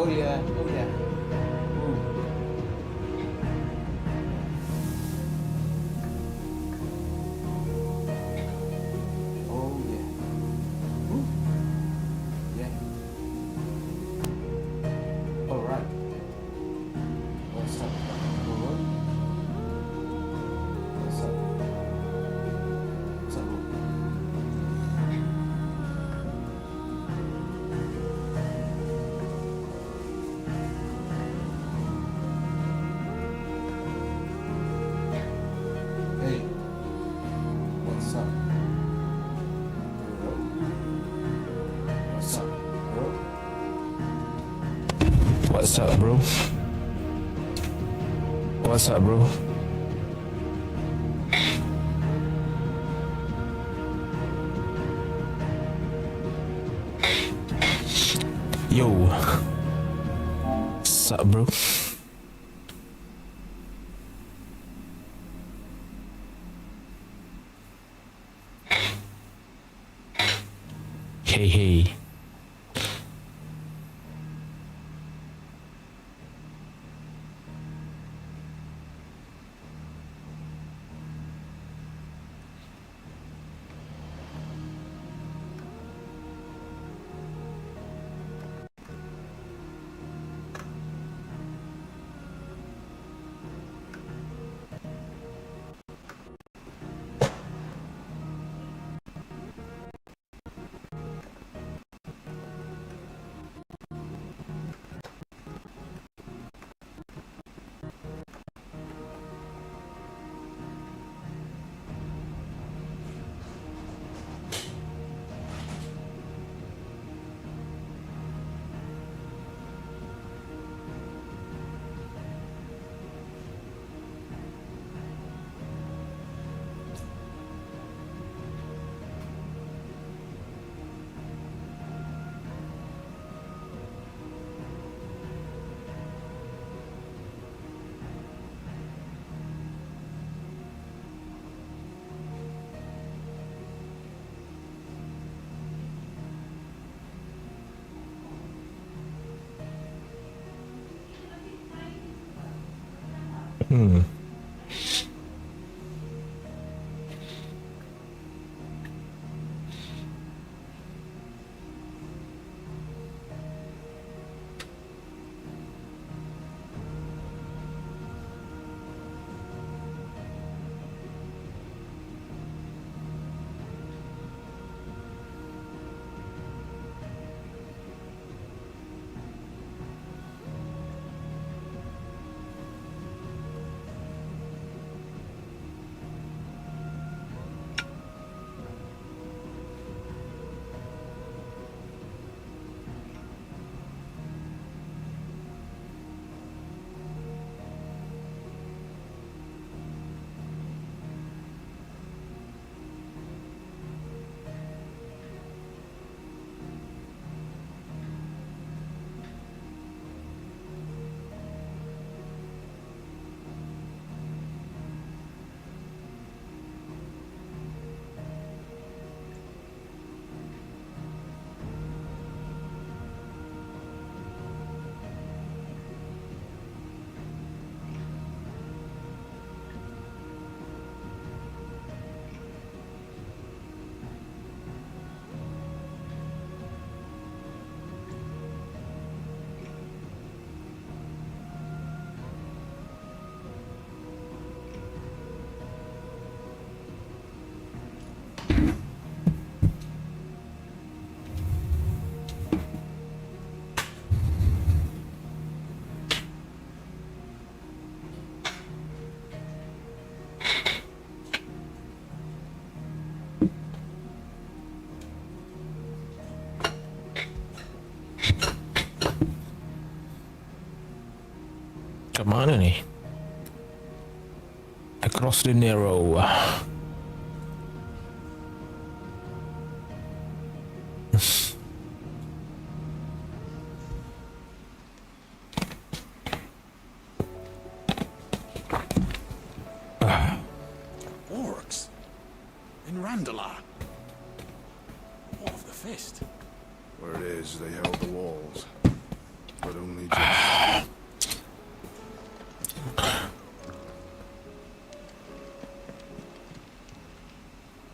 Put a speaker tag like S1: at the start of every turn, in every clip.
S1: Oh yeah, oh yeah. Ooh. Oh yeah. Ooh. Yeah. All right. What's up? Bro? What's up? What's up, bro? Hey, what's up, bro? What's up, bro?
S2: What's up, bro? What's up, bro? Yo. What's up, bro? Hey, hey. Hmm. Kemana nih? Across the narrow.
S3: Orcs? In Randalar? What of the fist?
S4: Where it is, they held the walls. But only
S3: religion.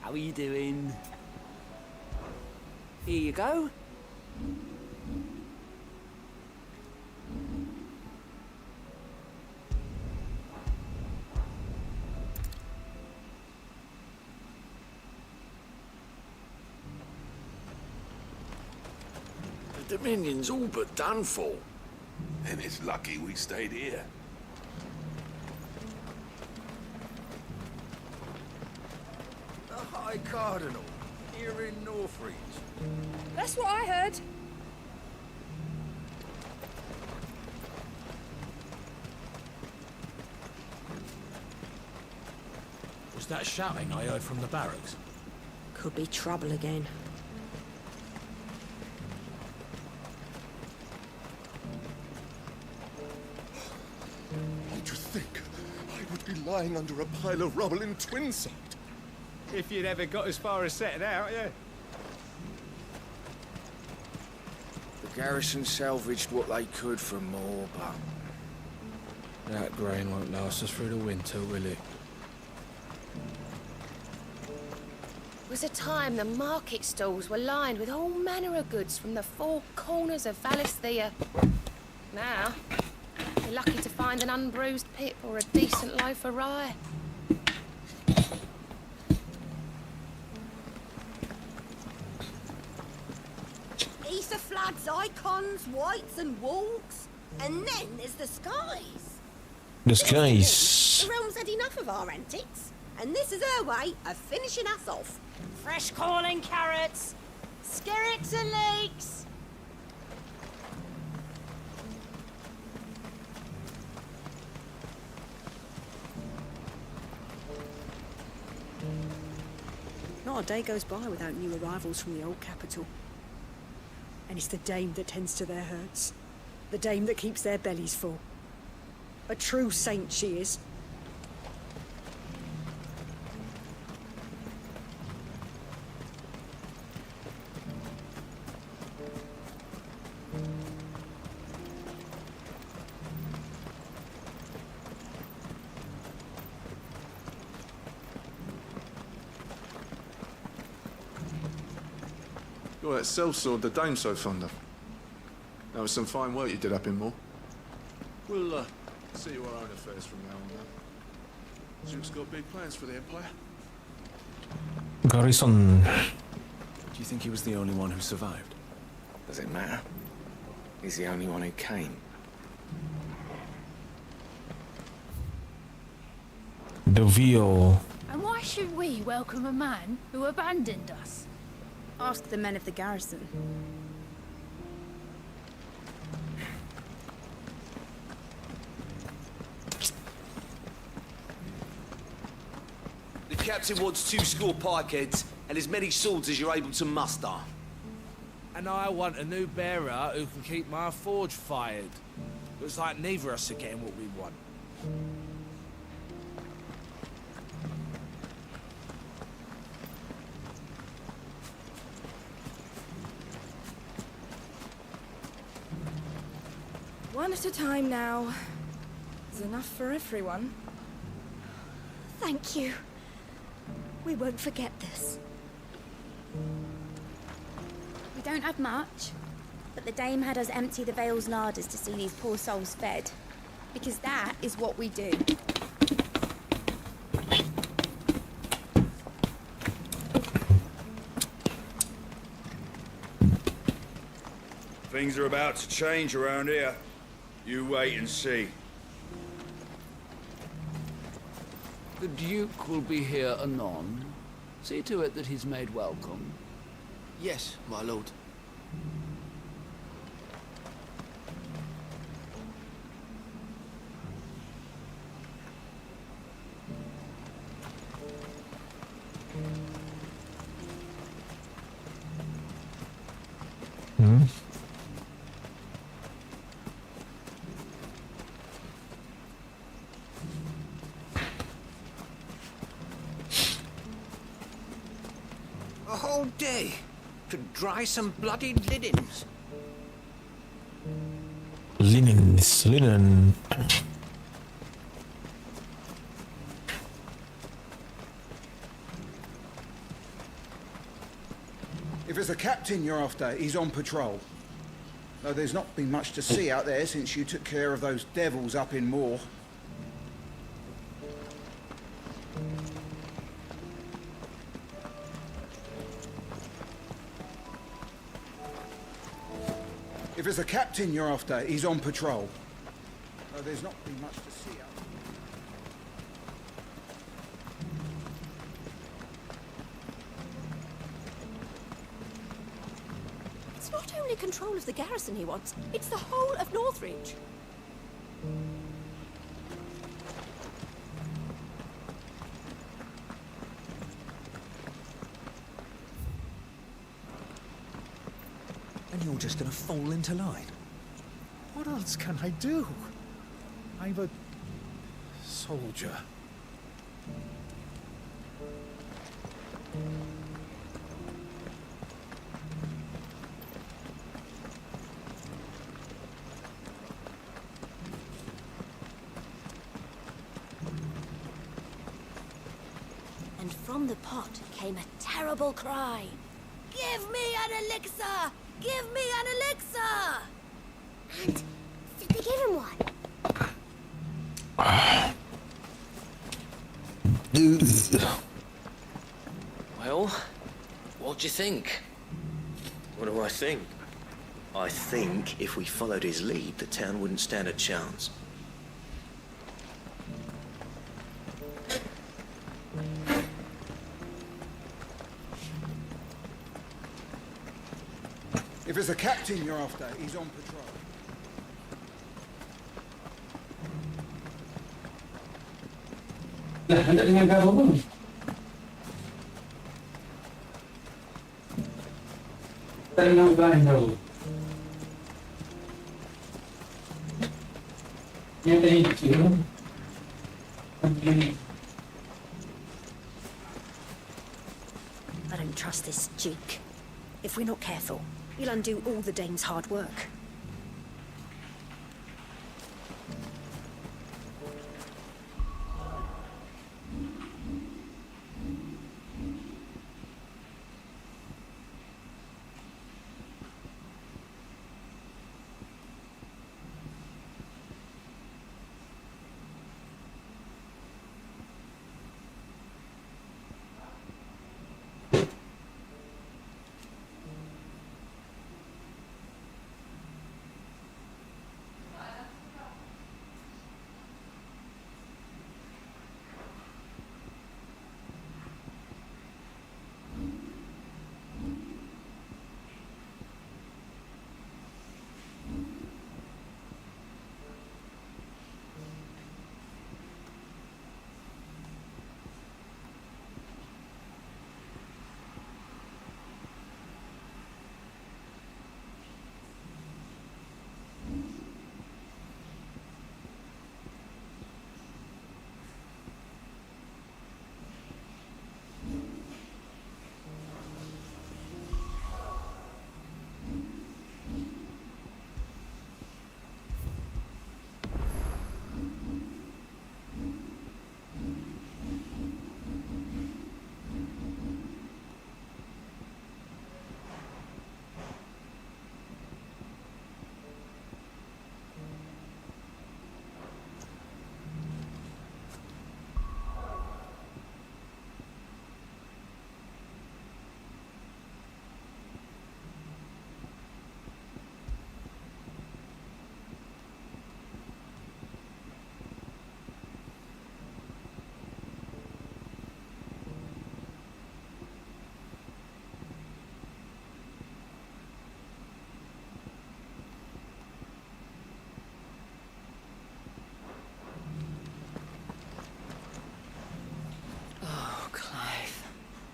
S4: How are you doing? Here you go.
S3: The Dominion's all but done for. And it's lucky we stayed here. The High Cardinal, here in Northreach.
S5: That's what I heard.
S6: Was that shouting I heard from the barracks?
S5: Could be trouble again.
S7: Did you think I would be lying under a pile of rubble in Twinside?
S6: If you'd ever got as far as setting out, yeah.
S8: The garrison salvaged what they could from more, but
S6: That grain won't last us through the winter, will it?
S9: It was a time the market stalls were lined with all manner of goods from the four corners of Valisthea. Now, you're lucky to find an unbruised pip or a decent loaf of rye.
S10: Ether flags, icons, whites and walks. And then there's the skies.
S2: The skies.
S10: The realm's had enough of our antics. And this is her way of finishing us off.
S9: Fresh corn and carrots, skerricks and leeks.
S5: Not a day goes by without new arrivals from the old capital. And it's the dame that tends to their herds. The dame that keeps their bellies full. A true saint she is.
S11: You're that sellsword the dame's so fond of. That was some fine work you did up in Moor. We'll see you our own affairs from now on now. Duke's got big plans for the Empire.
S2: Garrison.
S3: Do you think he was the only one who survived?
S8: does it matter? He's the only one who came.
S2: The veal.
S12: And why should we welcome a man who abandoned us?
S5: Ask the men of the garrison.
S4: The captain wants 2 score pikeheads and as many swords as you're able to muster.
S6: And I want a new bearer who can keep my forge fired. Looks like neither of us are getting what we want.
S5: One at a time now. There's enough for everyone.
S10: Thank you. We won't forget this.
S12: We don't have much, but the dame had us empty the Vale's larders to see these poor souls fed. Because that is what we do.
S13: Things are about to change around here. You wait and see.
S14: The Duke will be here anon. See to it that he's made welcome.
S4: Yes, my lord.
S2: Hmm?
S4: A whole day to dry some bloody linens.
S2: Linen. It's linen.
S15: If it's a captain you're after, he's on patrol. Though there's not been much to see out there since you took care of those devils up in Moor. If it's a captain you're after, he's on patrol. Though there's not been much to see out there.
S10: It's not only control of the garrison he wants, it's the whole of Northridge.
S16: And you're just gonna fall into line? What else can I do? I'm a soldier.
S10: And from the pot came a terrible cry. Give me an elixir! Give me an elixir! And did they give him one?
S4: Well, what do you think?
S17: What do I think? I think if we followed his lead, the town wouldn't stand a chance.
S15: If it's a captain you're after, he's on patrol.
S18: Anda dengan kau pun. Tak dengan kau. Yang tadi kecil.
S5: I don't trust this Duke. If we're not careful, he'll undo all the Dane's hard work.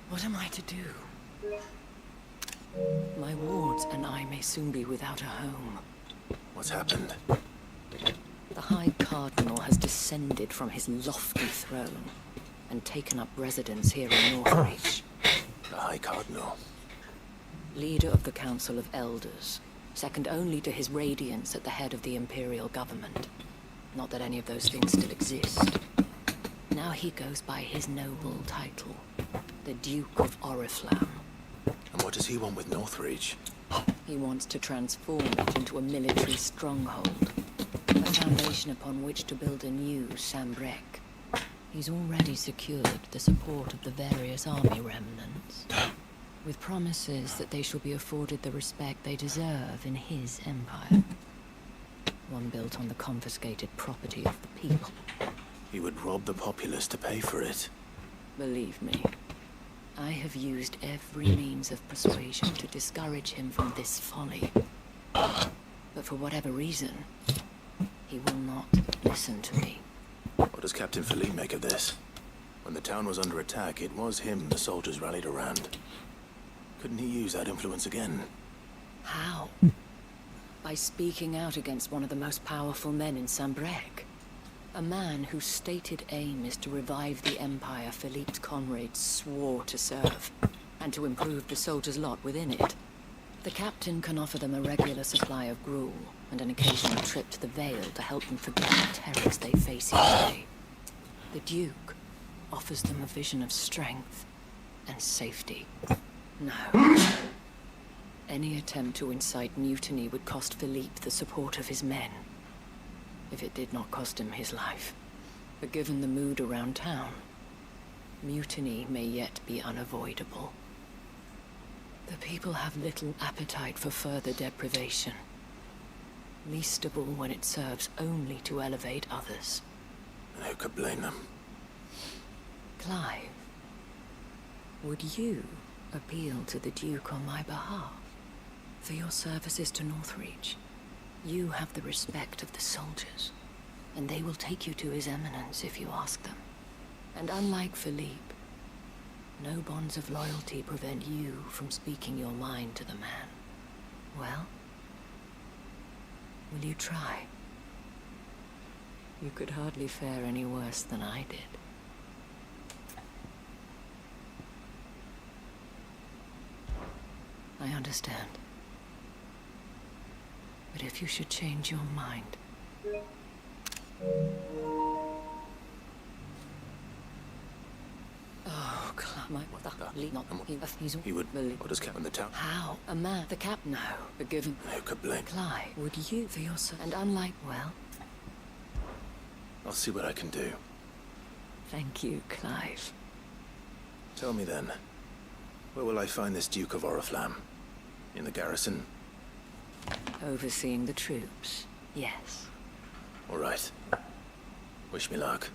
S19: What am I to do? My wards and I may soon be without a home.
S17: What's happened?
S19: The High Cardinal has descended from his lofty throne and taken up residence here in Northridge.
S17: The High Cardinal.
S19: Leader of the Council of Elders, second only to his radiance at the head of the Imperial government. Not that any of those things still exist. Now he goes by his noble title, the Duke of Oriflamme.
S17: And what does he want with Northreach?
S19: He wants to transform it into a military stronghold, a foundation upon which to build a new Sambrec. He's already secured the support of the various army remnants, with promises that they shall be afforded the respect they deserve in his empire. One built on the confiscated property of the people.
S17: He would rob the populace to pay for it.
S19: Believe me, I have used every means of persuasion to discourage him from this folly. But for whatever reason, he will not listen to me.
S17: What does Captain Philippe make of this? When the town was under attack, it was him the soldiers rallied around. Couldn't he use that influence again?
S19: How? By speaking out against one of the most powerful men in Sambrec. A man whose stated aim is to revive the empire Philippe's comrades swore to serve, and to improve the soldiers' lot within it. The captain can offer them a regular supply of gruel, and an occasional trip to the Vale to help them forget the terrors they face each day. The Duke offers them a vision of strength and safety. No. Any attempt to incite mutiny would cost Philippe the support of his men, if it did not cost him his life. But given the mood around town, mutiny may yet be unavoidable. The people have little appetite for further deprivation, least of all when it serves only to elevate others.
S17: And who could blame them?
S19: Clive, would you appeal to the Duke on my behalf? For your services to Northreach, you have the respect of the soldiers, and they will take you to His Eminence if you ask them. And unlike Philippe, no bonds of loyalty prevent you from speaking your mind to the man. Well, will you try? You could hardly fare any worse than I did. I understand. But if you should change your mind... Oh,
S17: He would... What does Captain the town?
S19: How? A man, the cap? No, but given...
S17: Who could blame?
S19: Clive, would you for your son? And unlike, well...
S17: I'll see what I can do.
S19: Thank you, Clive.
S17: Tell me then, where will I find this Duke of Oriflamme? In the garrison?
S19: Overseeing the troops, yes.
S17: All right. Wish me luck.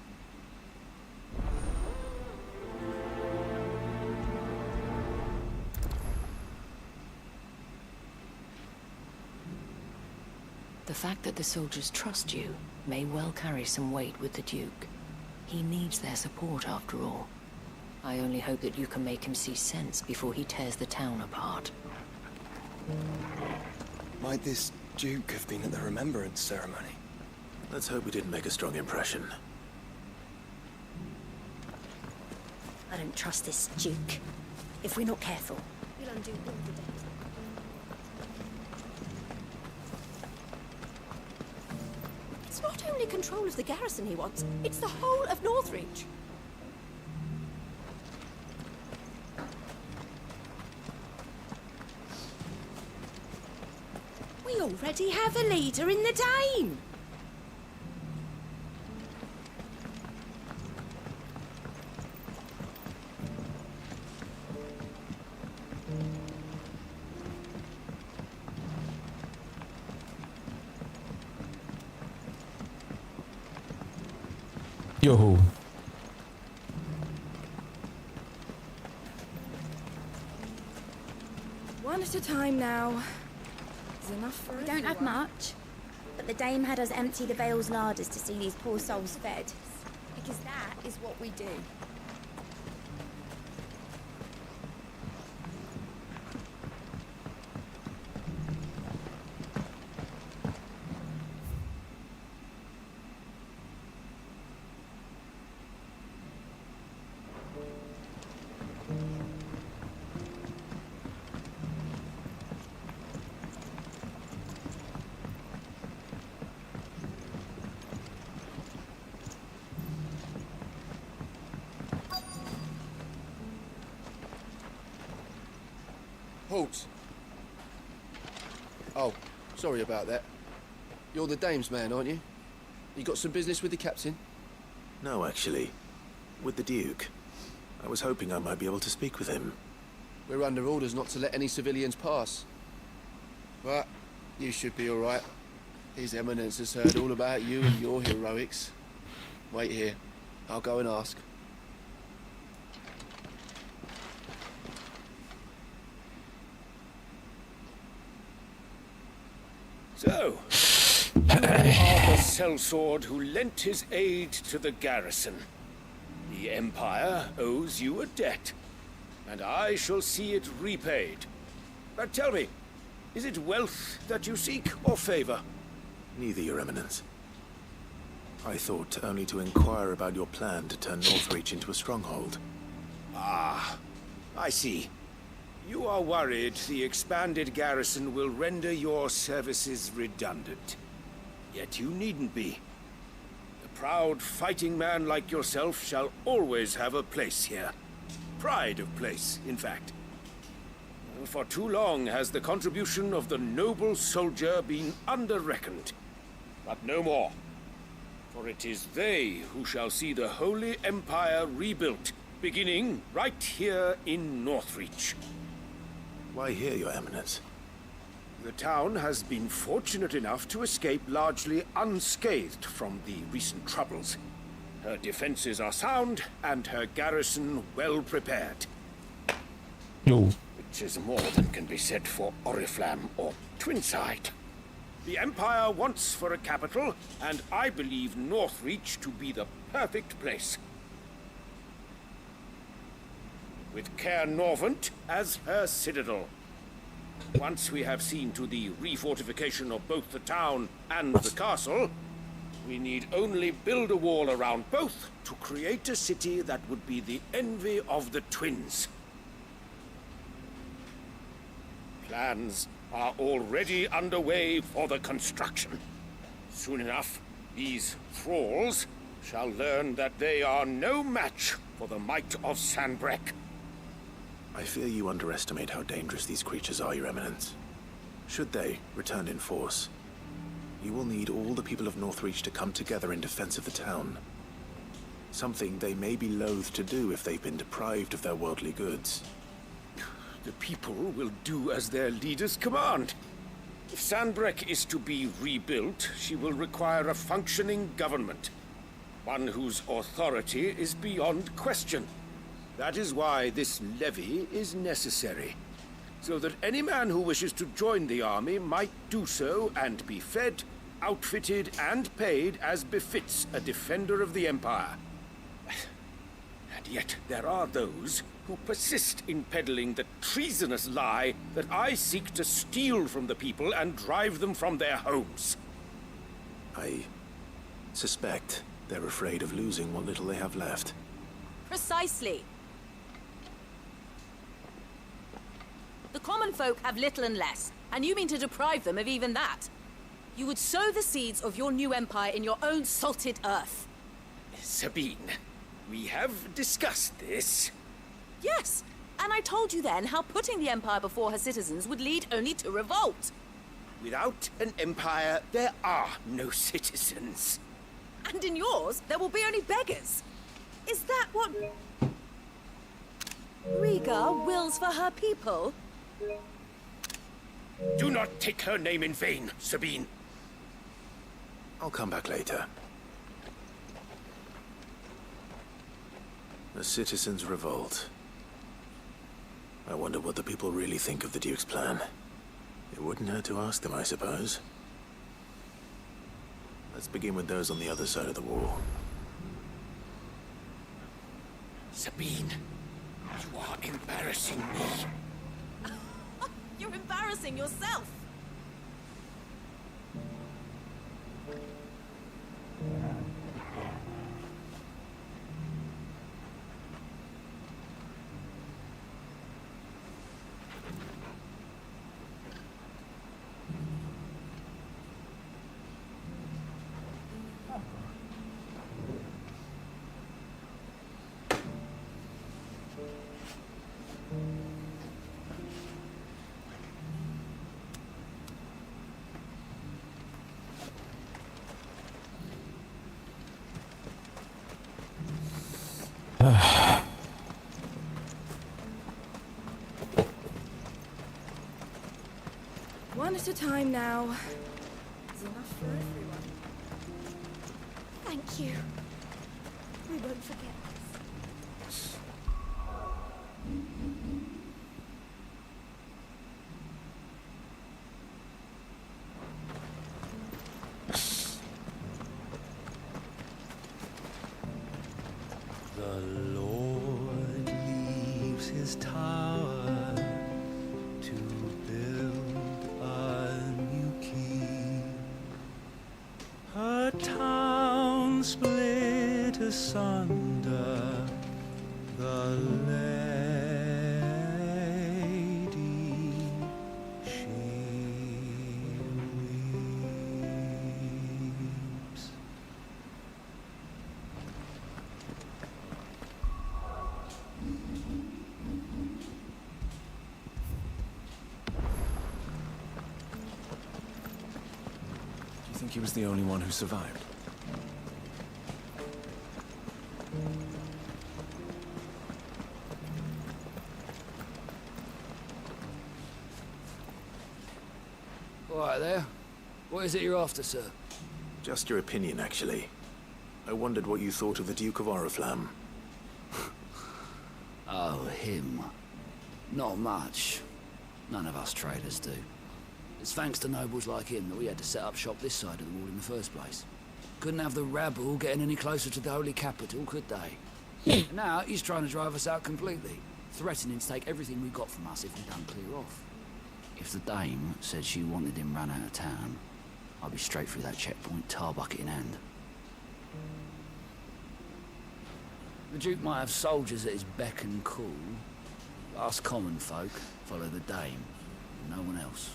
S19: The fact that the soldiers trust you may well carry some weight with the Duke. He needs their support, after all. I only hope that you can make him see sense before he tears the town apart.
S17: Might this Duke have been at the remembrance ceremony? Let's hope we didn't make a strong impression.
S5: I don't trust this Duke. If we're not careful, we'll undo all the debt.
S10: It's not only control of the garrison he wants, it's the whole of Northreach. We already have a leader in the Dane.
S2: Yo.
S12: One at a time now. There's enough for We don't have much, but the Dame had us empty the Vale's larders to see these poor souls fed. Because that is what we do.
S20: Halt! Oh, sorry about that. You're the dame's man, aren't you? You got some business with the captain?
S17: No, actually. With the Duke. I was hoping I might be able to speak with him.
S20: We're under orders not to let any civilians pass. But you should be all right. His Eminence has heard all about you and your heroics. Wait here. I'll go and ask.
S21: So, you are the sellsword who lent his aid to the garrison. The Empire owes you a debt, and I shall see it repaid. But tell me, is it wealth that you seek, or favor?
S17: Neither, Your Eminence. I thought only to inquire about your plan to turn Northreach into a stronghold.
S21: Ah, I see. You are worried the expanded garrison will render your services redundant. Yet you needn't be. A proud fighting man like yourself shall always have a place here. Pride of place, in fact. For too long has the contribution of the noble soldier been under-reckoned. But no more. For it is they who shall see the Holy Empire rebuilt, beginning right here in Northreach.
S17: Why here, Your Eminence?
S21: The town has been fortunate enough to escape largely unscathed from the recent troubles. Her defenses are sound, and her garrison well prepared.
S2: Yo.
S21: Which is more than can be said for Oriflamme or Twinside. The Empire wants for a capital, and I believe Northreach to be the perfect place. With Caer Norvent as her citadel. Once we have seen to the refortification of both the town and the castle, we need only build a wall around both to create a city that would be the envy of the twins. Plans are already underway for the construction. Soon enough, these thralls shall learn that they are no match for the might of Sanbreque.
S17: I fear you underestimate how dangerous these creatures are, Your Eminence. Should they return in force, you will need all the people of Northreach to come together in defense of the town. Something they may be loath to do if they've been deprived of their worldly goods.
S21: The people will do as their leaders command. If Sanbreque is to be rebuilt, she will require a functioning government. One whose authority is beyond question. That is why this levy is necessary. So that any man who wishes to join the army might do so and be fed, outfitted, and paid as befits a defender of the Empire. And yet there are those who persist in peddling the treasonous lie that I seek to steal from the people and drive them from their homes.
S17: I suspect they're afraid of losing what little they have left.
S22: Precisely. The common folk have little and less, and you mean to deprive them of even that. You would sow the seeds of your new empire in your own salted earth.
S21: Sabine, we have discussed this.
S22: Yes, and I told you then how putting the empire before her citizens would lead only to revolt.
S21: Without an empire, there are no citizens.
S22: And in yours, there will be only beggars. Is that what Riga wills for her people?
S21: Do not take her name in vain, Sabine.
S17: I'll come back later. The citizens revolt. I wonder what the people really think of the Duke's plan. It wouldn't hurt to ask them, I suppose. Let's begin with those on the other side of the wall.
S21: Sabine, you are embarrassing me.
S22: You're embarrassing yourself.
S12: One at a time now. There's enough for everyone.
S10: Thank you. We won't forget this.
S1: The Lord leaves his tower to build a new king. A town split asunder, the lady she weeps.
S17: Do you think he was the only one who survived?
S14: All right there. What is it you're after, sir?
S17: Just your opinion, actually. I wondered what you thought of the Duke of Oriflamme.
S14: Oh, him. Not much. None of us traders do. It's thanks to nobles like him that we had to set up shop this side of the wall in the first place. Couldn't have the rabble getting any closer to the holy capital, could they? Now he's trying to drive us out completely, threatening to take everything we got from us if we don't clear off. If the dame said she wanted him run out of town, I'd be straight through that checkpoint, tar bucket in hand. The Duke might have soldiers at his beck and call. Us common folk follow the dame, no one else.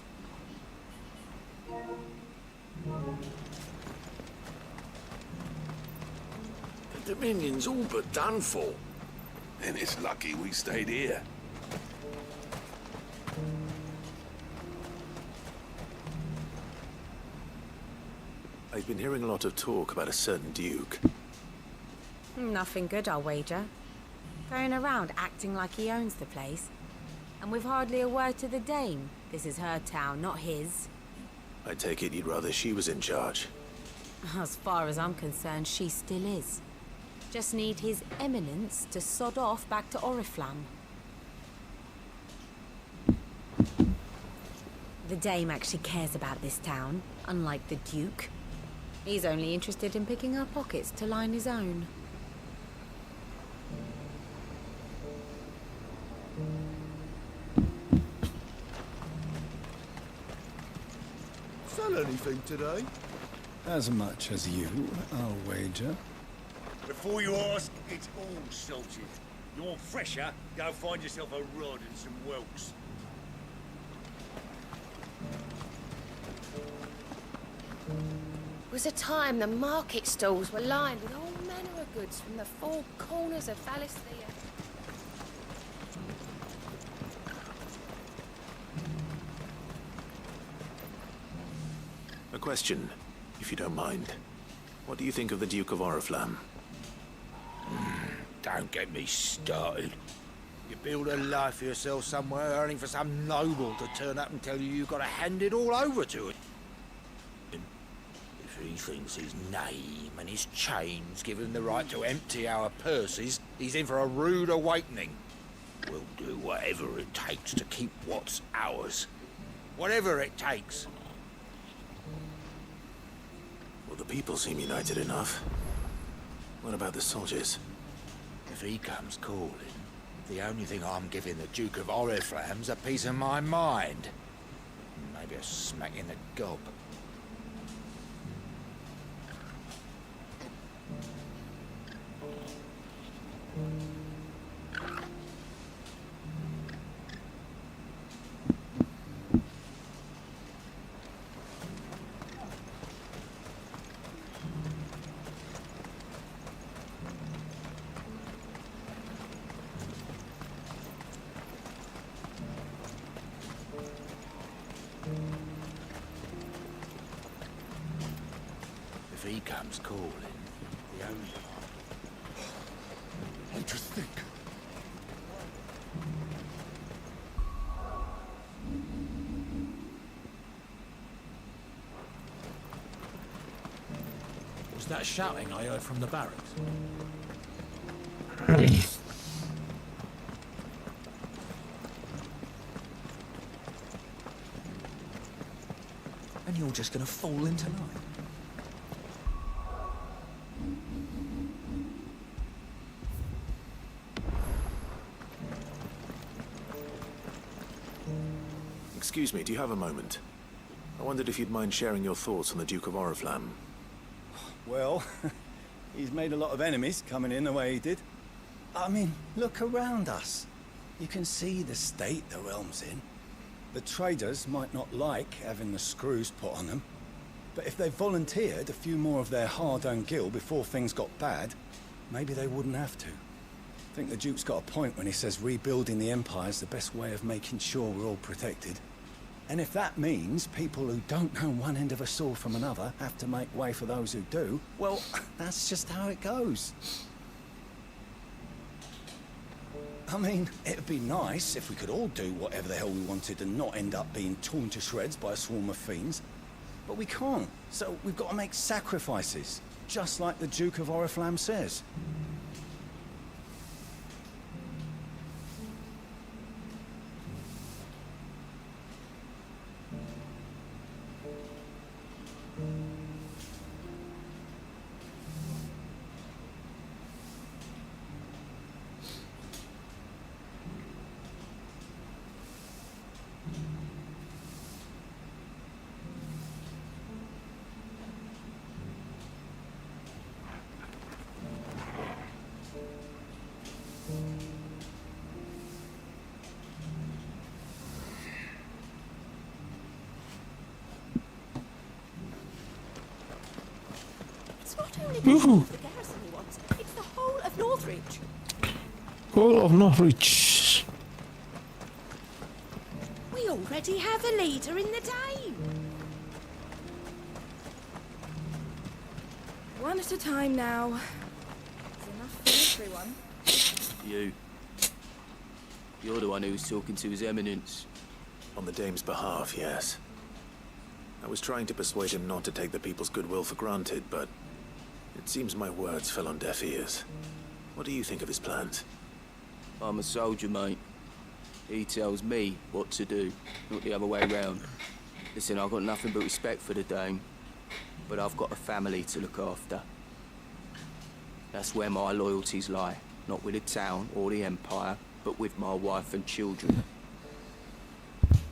S3: The Dominion's all but done for. And it's lucky we stayed here.
S17: I've been hearing a lot of talk about a certain Duke.
S7: Nothing good, I'll wager. Going around acting like he owns the place. And with hardly a word to the dame. This is her town, not his.
S17: I take it you'd rather she was in charge.
S7: As far as I'm concerned, she still is. Just need his eminence to sod off back to Oriflamme. The dame actually cares about this town, unlike the Duke. He's only interested in picking our pockets to line his own.
S23: Sell anything today?
S24: As much as you, I'll wager.
S13: Before you ask, it's all salted. You want fresher? Go find yourself a rod and some whelks.
S9: It was a time the market stalls were lined with all manner of goods from the four corners of Valisthea.
S17: A question, if you don't mind. What do you think of the Duke of Oriflamme?
S13: Don't get me started. You build a life for yourself somewhere, earning for some noble to turn up and tell you you've got to hand it all over to it. If he thinks his name and his chains give him the right to empty our purses, he's in for a rude awakening. We'll do whatever it takes to keep what's ours. Whatever it takes.
S17: Well, the people seem united enough. What about the soldiers?
S13: If he comes calling, the only thing I'm giving the Duke of Oriflamme's a piece of my mind. Maybe a smack in the gob. If he comes calling, the only...
S23: I just think.
S13: Was that shouting I heard from the barracks?
S16: And you're just gonna fall into line.
S17: Excuse me, do you have a moment? I wondered if you'd mind sharing your thoughts on the Duke of Oriflamme.
S24: Well, he's made a lot of enemies coming in the way he did. I mean, look around us. You can see the state the realm's in. The traders might not like having the screws put on them, but if they volunteered a few more of their hard-earned gil before things got bad, maybe they wouldn't have to. I think the Duke's got a point when he says rebuilding the Empire's the best way of making sure we're all protected. And if that means people who don't know one end of a sword from another have to make way for those who do, well, that's just how it goes. I mean, it'd be nice if we could all do whatever the hell we wanted and not end up being torn to shreds by a swarm of fiends. But we can't, so we've got to make sacrifices, just like the Duke of Oriflamme says.
S2: Woohoo!
S10: The garrison he wants. It's the whole of Northreach.
S2: Whole of Northreach.
S10: We already have a leader in the Dame.
S12: One at a time now. There's enough for everyone.
S20: You. You're the one who was talking to His Eminence.
S17: On the Dame's behalf, yes. I was trying to persuade him not to take the people's goodwill for granted, but it seems my words fell on deaf ears. What do you think of his plans?
S20: I'm a soldier, mate. He tells me what to do, not the other way round. Listen, I've got nothing but respect for the Dame, but I've got a family to look after. That's where my loyalties lie, not with the town or the Empire, but with my wife and children.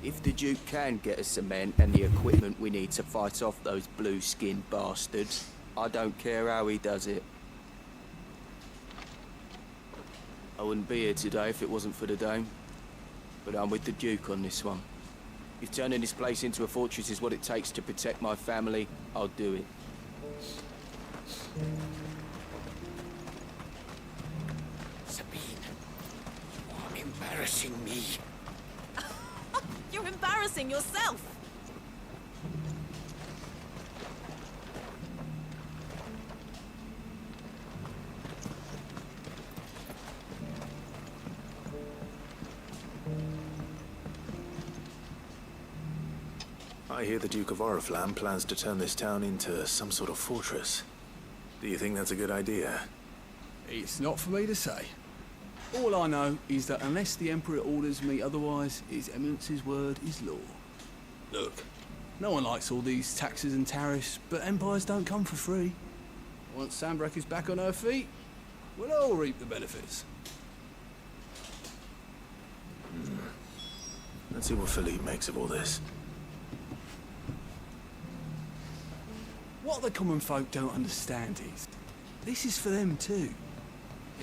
S20: If the Duke can get us cement and the equipment we need to fight off those blue-skinned bastards, I don't care how he does it. I wouldn't be here today if it wasn't for the Dame, but I'm with the Duke on this one. If turning this place into a fortress is what it takes to protect my family, I'll do it.
S21: Sabine, you are embarrassing me.
S22: You're embarrassing yourself.
S17: I hear the Duke of Oriflamme plans to turn this town into some sort of fortress. Do you think that's a good idea?
S20: It's not for me to say. All I know is that unless the Emperor orders me otherwise, His Eminence's word is law. Look, no one likes all these taxes and tariffs, but empires don't come for free. Once Sanbreque is back on her feet, we'll all reap the benefits.
S17: Let's see what Philippe makes of all this.
S20: What the common folk don't understand is, this is for them too.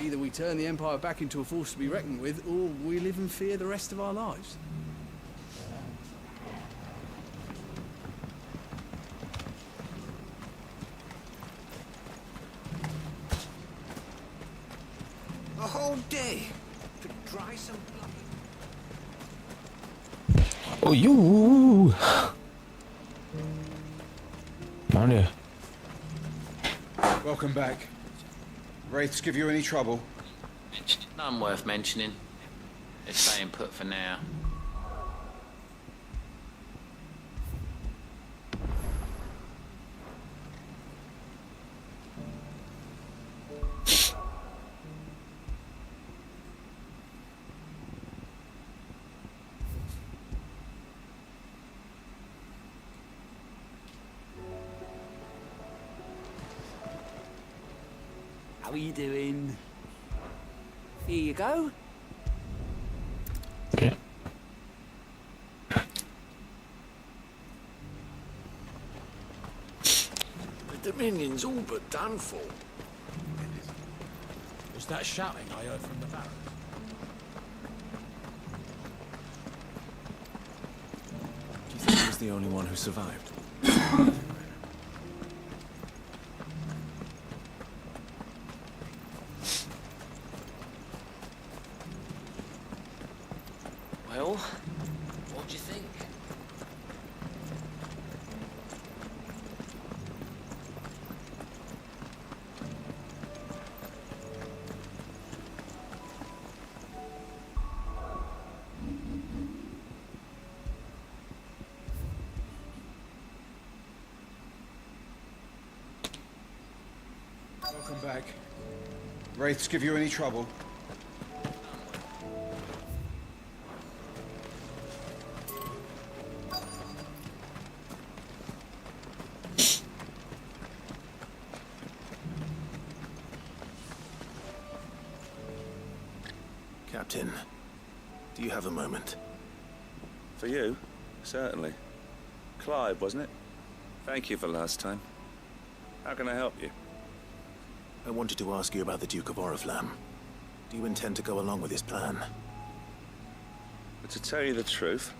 S20: Either we turn the Empire back into a force to be reckoned with, or we live in fear the rest of our lives.
S13: A whole day to dry some blood.
S2: Oh, you! Down here.
S15: Welcome back. Wraiths give you any trouble?
S6: None worth mentioning. They're staying put for now.
S14: How are you doing? Here you go.
S2: Okay.
S21: The Dominion's all but done for.
S13: Was that shouting I heard from the barracks?
S17: Do you think he was the only one who survived?
S6: Well, what do you think?
S15: Welcome back. Wraiths give you any trouble?
S17: Captain, do you have a moment?
S4: For you? Certainly. Clive, wasn't it? Thank you for last time. How can I help you?
S17: I wanted to ask you about the Duke of Oriflamme. Do you intend to go along with his plan?
S4: But to tell you the truth,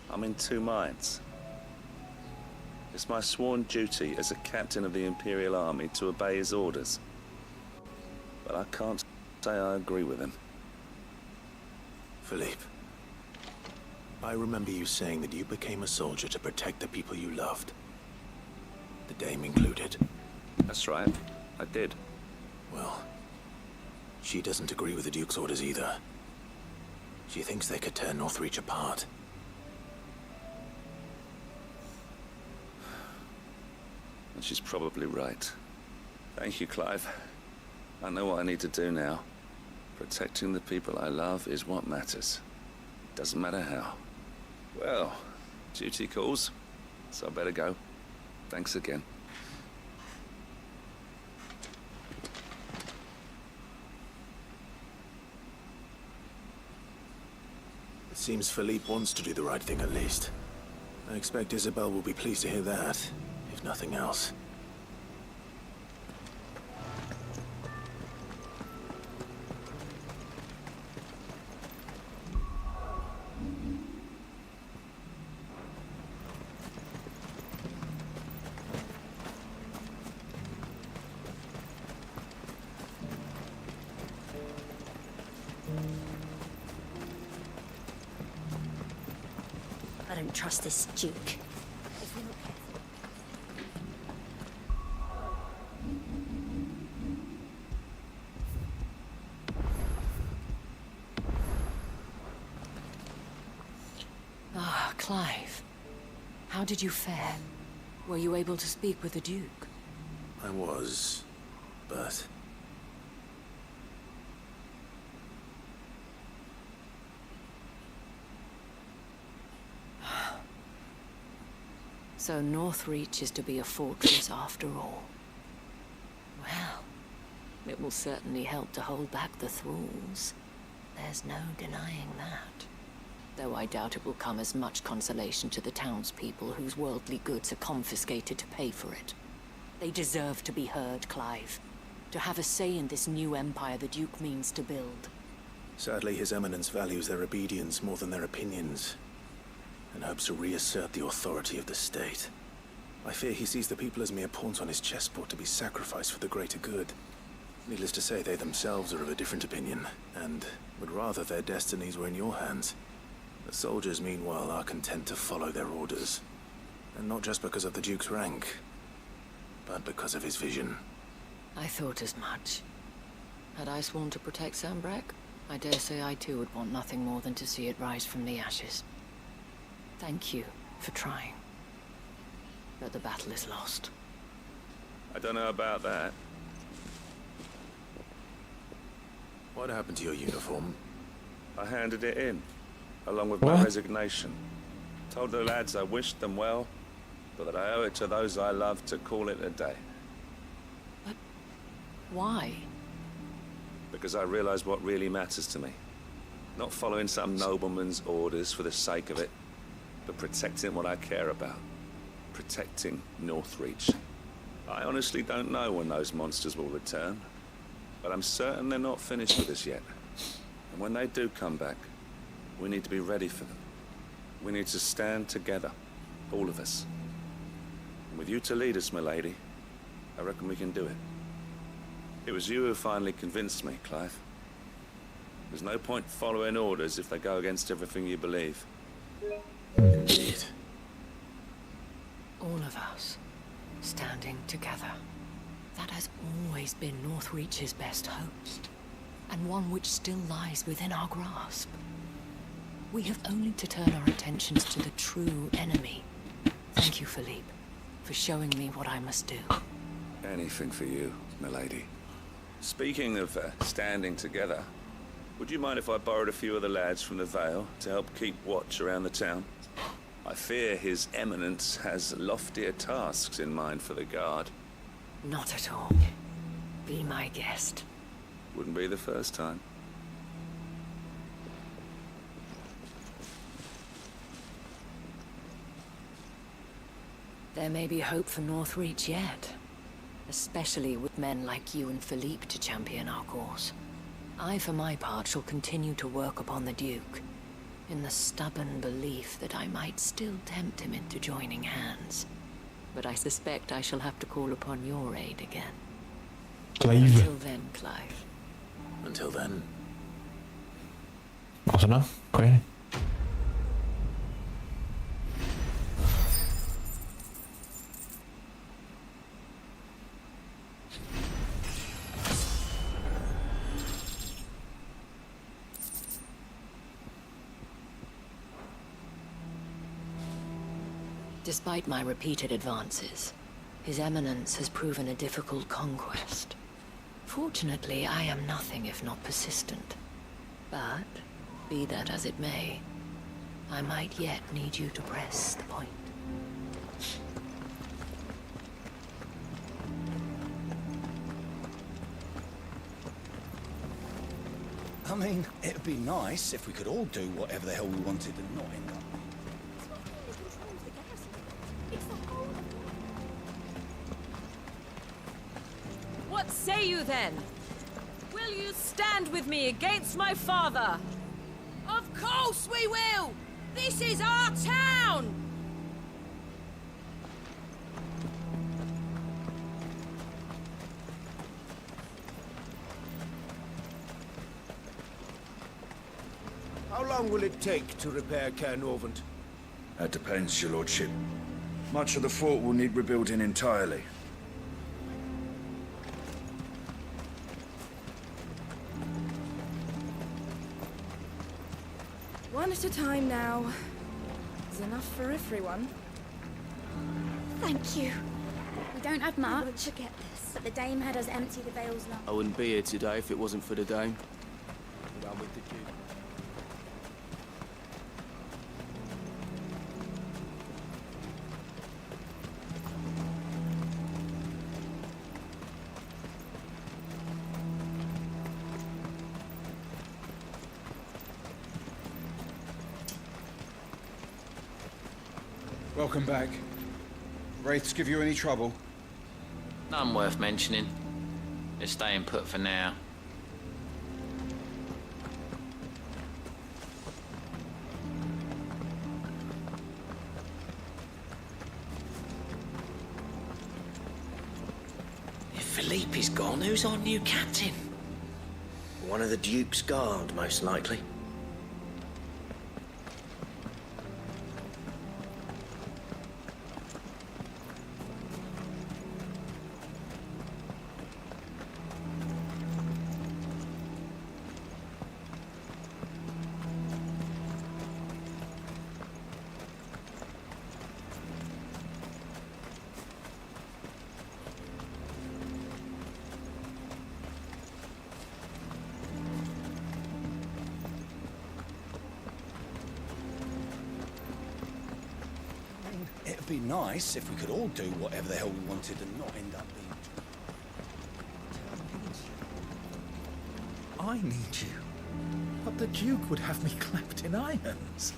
S4: I'm in two minds. It's my sworn duty as a captain of the Imperial Army to obey his orders. But I can't say I agree with him.
S17: Philippe, I remember you saying that you became a soldier to protect the people you loved. The Dame included.
S4: That's right, I did.
S17: Well, she doesn't agree with the Duke's orders either. She thinks they could tear Northreach apart.
S4: And she's probably right. Thank you, Clive. I know what I need to do now. Protecting the people I love is what matters. Doesn't matter how. Well, duty calls, so I better go. Thanks again.
S17: It seems Philippe wants to do the right thing at least. I expect Isabel will be pleased to hear that, if nothing else.
S10: I don't trust this Duke.
S19: Ah, Clive. How did you fare? Were you able to speak with the Duke?
S17: I was, but...
S19: So Northreach is to be a fortress after all. Well, it will certainly help to hold back the thralls. There's no denying that. Though I doubt it will come as much consolation to the townspeople whose worldly goods are confiscated to pay for it. They deserve to be heard, Clive. To have a say in this new empire the Duke means to build.
S17: Sadly, His Eminence values their obedience more than their opinions, and hopes to reassert the authority of the state. I fear he sees the people as mere pawns on his chessboard to be sacrificed for the greater good. Needless to say, they themselves are of a different opinion, and would rather their destinies were in your hands. The soldiers, meanwhile, are content to follow their orders. And not just because of the Duke's rank, but because of his vision.
S19: I thought as much. Had I sworn to protect Sanbreque, I dare say I too would want nothing more than to see it rise from the ashes. Thank you for trying. But the battle is lost.
S4: I don't know about that.
S17: What happened to your uniform?
S4: I handed it in, along with my resignation. Told the lads I wished them well, but that I owe it to those I love to call it a day.
S19: Why?
S4: Because I realize what really matters to me. Not following some nobleman's orders for the sake of it, but protecting what I care about. Protecting Northreach. I honestly don't know when those monsters will return, but I'm certain they're not finished with us yet. And when they do come back, we need to be ready for them. We need to stand together, all of us. And with you to lead us, milady, I reckon we can do it. It was you who finally convinced me, Clive. There's no point following orders if they go against everything you believe.
S14: Indeed.
S19: All of us, standing together. That has always been Northreach's best hope, and one which still lies within our grasp. We have only to turn our attentions to the true enemy. Thank you, Philippe, for showing me what I must do.
S4: Anything for you, milady. Speaking of standing together, would you mind if I borrowed a few of the lads from the Vale to help keep watch around the town? I fear His Eminence has loftier tasks in mind for the guard.
S19: Not at all. Be my guest.
S4: Wouldn't be the first time.
S19: There may be hope for Northreach yet. Especially with men like you and Philippe to champion our cause. I, for my part, shall continue to work upon the Duke, in the stubborn belief that I might still tempt him into joining hands. But I suspect I shall have to call upon your aid again.
S2: Clive.
S19: Until then, Clive.
S17: Until then.
S2: Close enough. Okay.
S19: Despite my repeated advances, His Eminence has proven a difficult conquest. Fortunately, I am nothing if not persistent. But, be that as it may, I might yet need you to press the point.
S24: I mean, it'd be nice if we could all do whatever the hell we wanted and not end up.
S22: What say you then? Will you stand with me against my father?
S9: Of course we will! This is our town!
S21: How long will it take to repair Caernarvon?
S8: That depends, your lordship. Much of the fort will need rebuilding entirely.
S12: One at a time now. There's enough for everyone.
S10: Thank you. We don't have much, but the Dame had us empty the Vale's last.
S20: I wouldn't be here today if it wasn't for the Dame. But I'm with the Duke.
S15: Welcome back. Wraiths give you any trouble?
S6: None worth mentioning. They're staying put for now.
S1: If Philippe is gone, who's our new captain? One of the Duke's guard, most likely.
S24: It'd be nice if we could all do whatever the hell we wanted and not end up being...
S16: I need you. But the Duke would have me clapped in irons.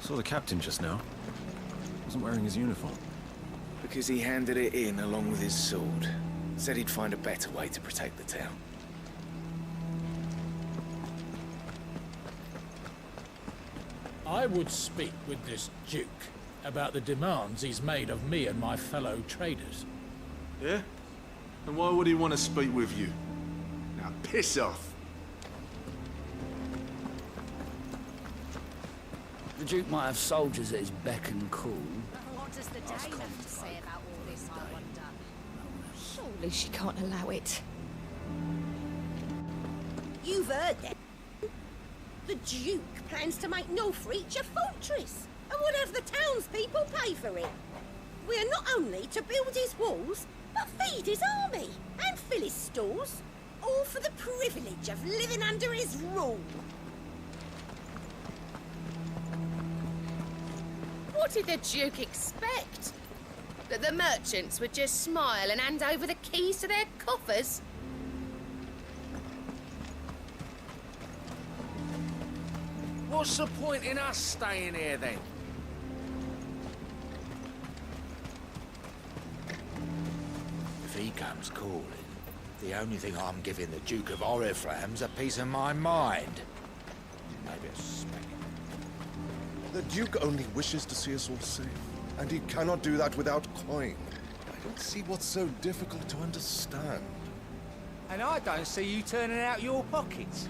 S5: Saw the captain just now. Wasn't wearing his uniform.
S1: Because he handed it in along with his sword. Said he'd find a better way to protect the town.
S11: I would speak with this Duke about the demands he's made of me and my fellow traders.
S3: Yeah? And why would he want to speak with you? Now piss off.
S14: The Duke might have soldiers at his beck and call.
S10: What does the Dame have to say about all this, I wonder?
S12: Surely she can't allow it.
S10: You've heard that. The Duke plans to make Northreach a fortress, and would have the townspeople pay for it. We are not only to build his walls, but feed his army, and fill his stores, all for the privilege of living under his rule.
S9: What did the Duke expect? That the merchants would just smile and hand over the keys to their coffers?
S13: What's the point in us staying here, then? If he comes calling, the only thing I'm giving the Duke of Oriflamme's a piece of my mind. Maybe a speck.
S18: The Duke only wishes to see us all safe, and he cannot do that without coin. I don't see what's so difficult to understand.
S13: And I don't see you turning out your pockets.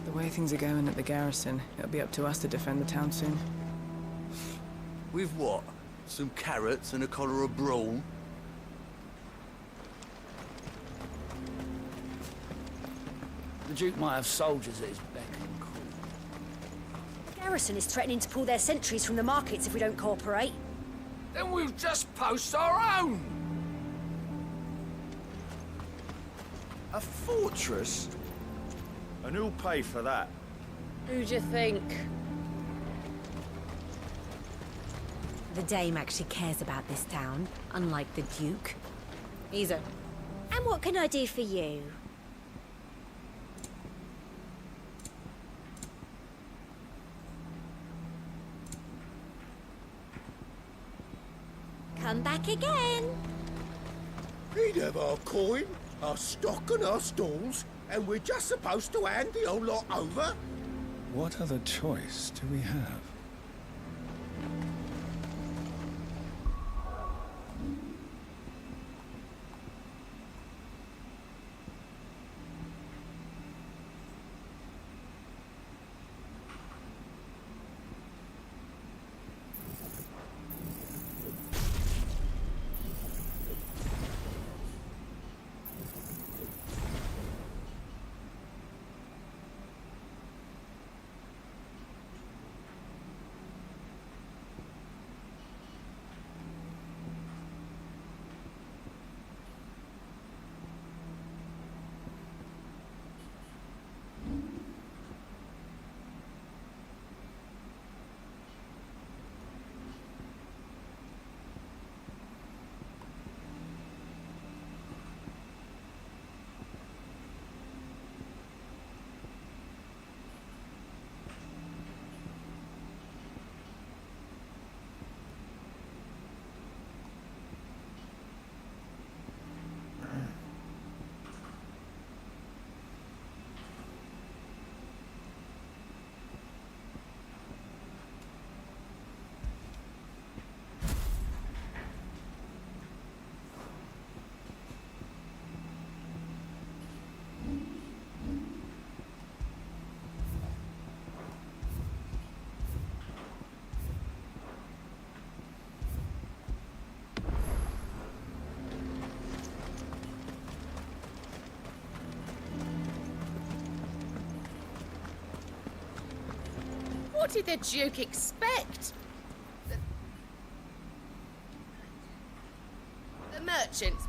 S23: The way things are going at the garrison, it'll be up to us to defend the town soon.
S25: With what? Some carrots and a collar of brawn?
S14: The Duke might have soldiers at his beck and call.
S10: The garrison is threatening to pull their sentries from the markets if we don't cooperate.
S13: Then we'll just post our own!
S8: A fortress? And who'll pay for that?
S9: Who do you think?
S7: The Dame actually cares about this town, unlike the Duke. He's a...
S10: And what can I do for you? Come back again.
S18: He'd have our coin, our stock and our stalls, and we're just supposed to hand the whole lot over?
S16: What other choice do we have?
S9: What did the Duke expect? The merchants.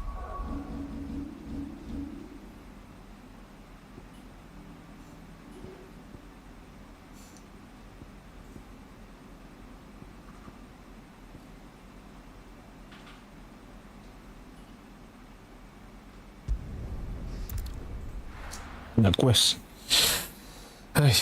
S2: Una quest. Ay.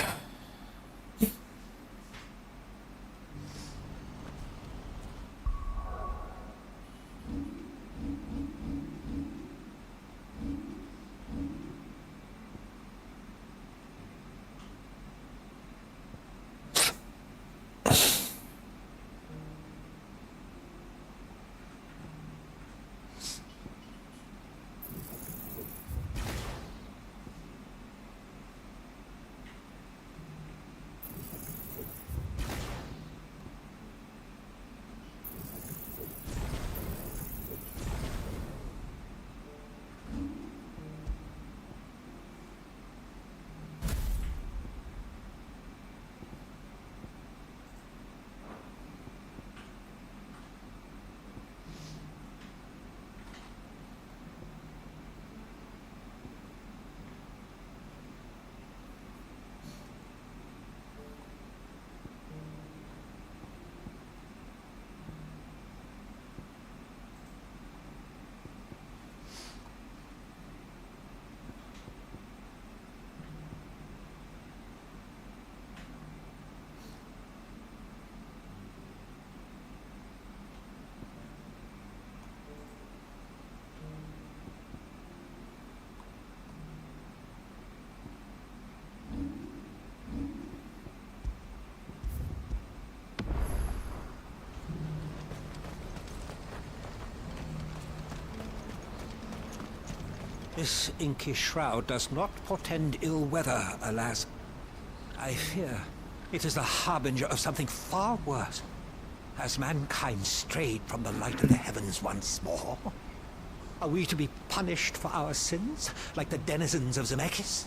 S4: This inky shroud does not portend ill weather, alas. I fear it is the harbinger of something far worse. Has mankind strayed from the light of the heavens once more? Are we to be punished for our sins, like the denizens of Zemeckis?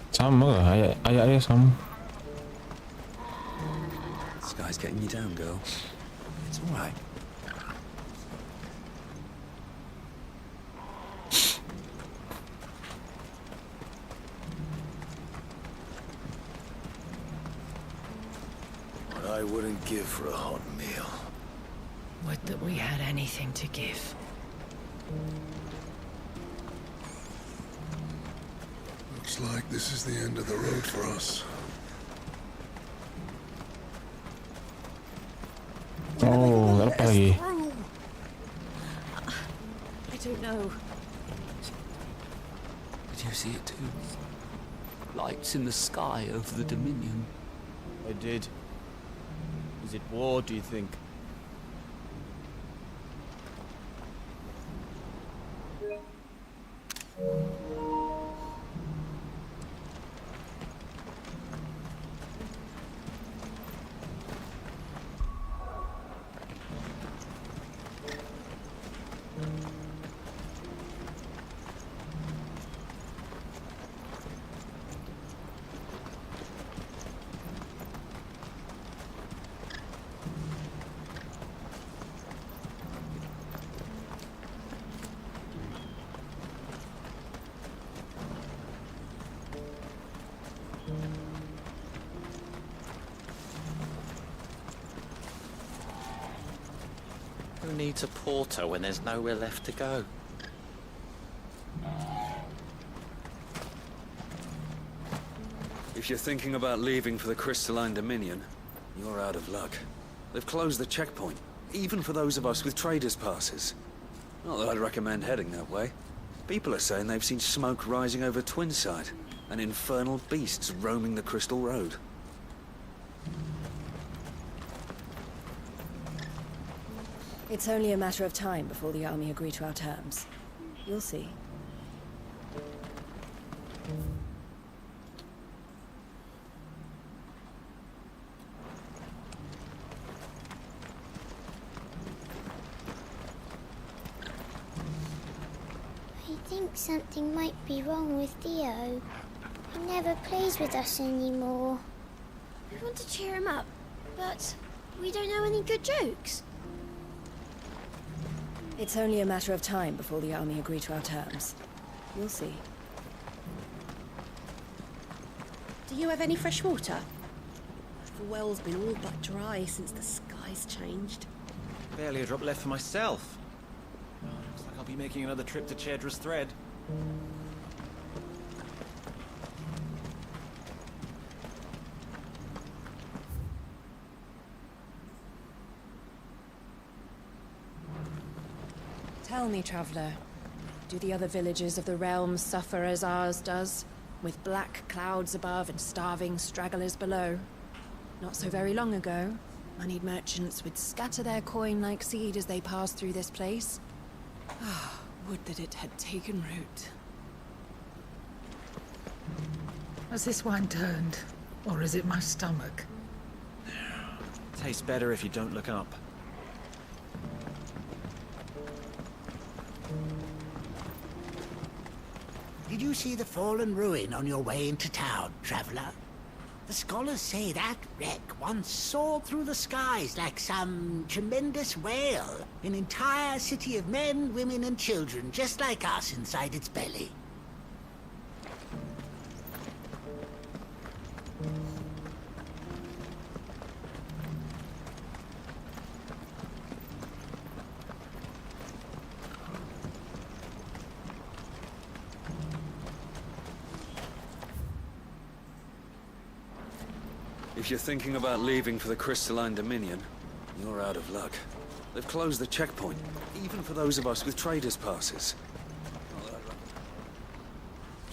S2: Sama ke? Ayat sama.
S24: This guy's getting you down, girl. It's all right.
S3: What I wouldn't give for a hot meal.
S17: Would that we had anything to give.
S3: Looks like this is the end of the road for us.
S2: Oh, apa lagi?
S10: I don't know.
S14: Did you see it too? Lights in the sky over the Dominion.
S5: I did. Is it war, do you think?
S6: Who needs a porter when there's nowhere left to go?
S24: If you're thinking about leaving for the Crystalline Dominion, you're out of luck. They've closed the checkpoint, even for those of us with traders' passes. Not that I'd recommend heading that way. People are saying they've seen smoke rising over Twinside, and infernal beasts roaming the Crystal Road.
S19: It's only a matter of time before the army agree to our terms. You'll see.
S22: I think something might be wrong with Theo. He never plays with us anymore.
S12: We want to cheer him up, but we don't know any good jokes.
S19: It's only a matter of time before the army agree to our terms. You'll see.
S10: Do you have any fresh water? The well's been all but dry since the skies changed.
S5: Barely a drop left for myself. be making another trip to Chedra's Thread.
S12: Tell me, traveller, do the other villages of the realm suffer as ours does, with black clouds above and starving stragglers below? Not so very long ago, moneyed merchants would scatter their coin like seed as they passed through this place. Ah, would that it had taken root.
S1: Has this wine turned? Or is it my stomach?
S5: Tastes better if you don't look up.
S11: Did you see the fallen ruin on your way into town, traveller? The scholars say that wreck once soared through the skies like some tremendous whale. An entire city of men, women, and children, just like us, inside its belly.
S25: If you're thinking about leaving for the Crystalline Dominion, you're out of luck. They've closed the checkpoint, even for those of us with traders' passes.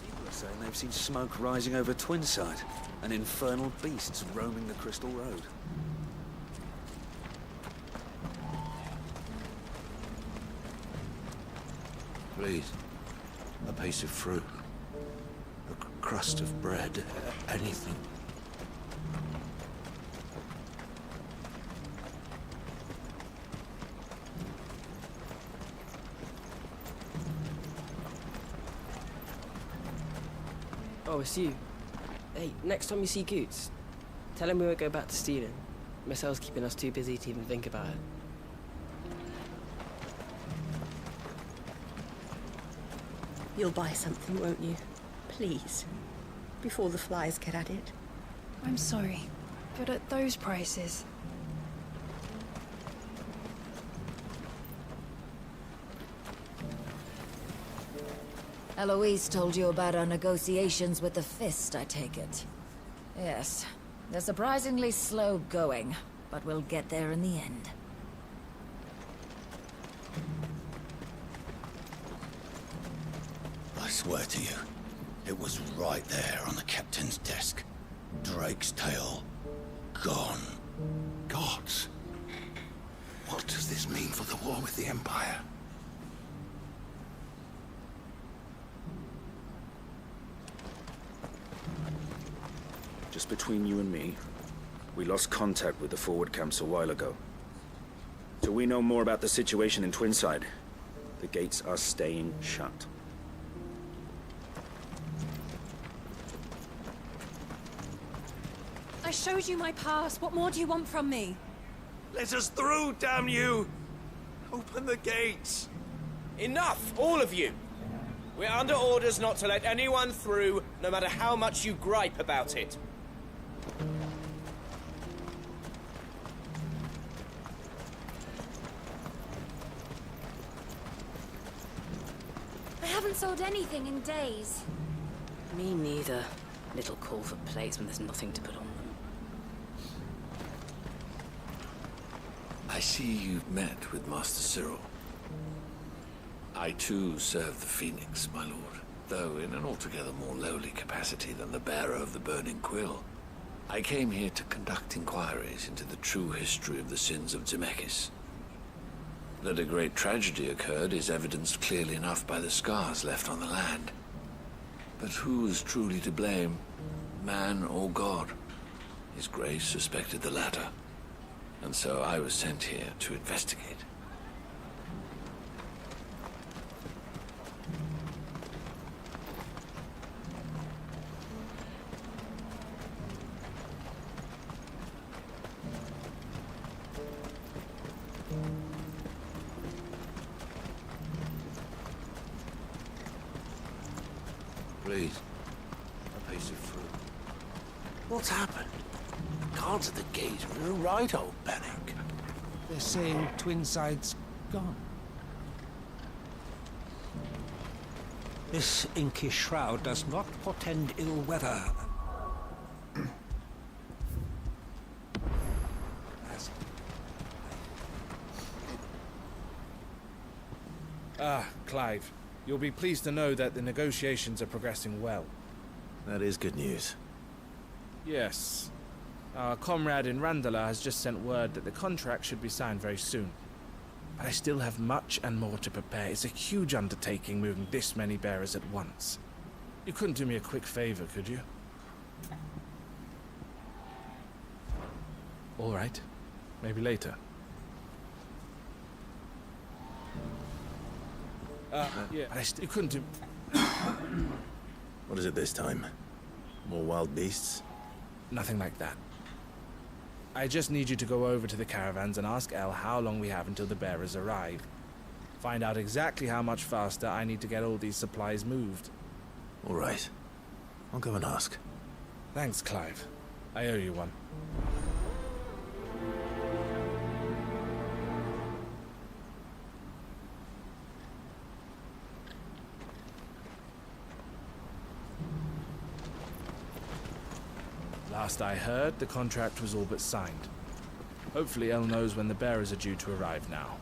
S25: People are saying they've seen smoke rising over Twinside, and infernal beasts roaming the Crystal Road.
S15: Please, a piece of fruit, a crust of bread, anything.
S20: Oh, it's you. Hey, next time you see Goots, tell him we won't go back to stealing. Marcel's keeping us too busy to even think about it.
S10: You'll buy something, won't you? Please. Before the flies get at it.
S12: I'm sorry, but at those prices...
S21: Eloise told you about our negotiations with the Fist, I take it. Yes, they're surprisingly slow going, but we'll get there in the end.
S14: I swear to you, it was right there on the captain's desk. Drake's tail. Gone.
S18: Gods. What does this mean for the war with the Empire?
S25: Just between you and me, we lost contact with the forward camps a while ago. So we know more about the situation in Twinside. The gates are staying shut.
S12: I showed you my pass. What more do you want from me?
S25: Let us through, damn you! Open the gates!
S26: Enough, all of you! We're under orders not to let anyone through, no matter how much you gripe about it.
S12: I haven't sold anything in days.
S20: Me neither. Little call for plates when there's nothing to put on them.
S18: I see you've met with Master Cyril. I too serve the Phoenix, my lord, though in an altogether more lowly capacity than the bearer of the Burning Quill. I came here to conduct inquiries into the true history of the sins of Zemeckis. That a great tragedy occurred is evidenced clearly enough by the scars left on the land. But who is truly to blame, man or God? His Grace suspected the latter, and so I was sent here to investigate. Please, a piece of fruit. What's happened? The guards at the gate are right, old Bannock.
S4: They're saying Twinside's gone. This inky shroud does not portend ill weather.
S7: Clive. You'll be pleased to know that the negotiations are progressing well.
S5: That is good news.
S7: Yes. Our comrade in Randalar has just sent word that the contract should be signed very soon. But I still have much and more to prepare. It's a huge undertaking moving this many bearers at once. You couldn't do me a quick favor, could you? All right. Maybe later. Yeah, but you couldn't do...
S5: What is it this time? More wild beasts?
S7: Nothing like that. I just need you to go over to the caravans and ask El how long we have until the bearers arrive. Find out exactly how much faster I need to get all these supplies moved.
S5: All right. I'll go and ask.
S7: Thanks, Clive. I owe you one. Last I heard, the contract was all but signed. Hopefully El knows when the bearers are due to arrive now.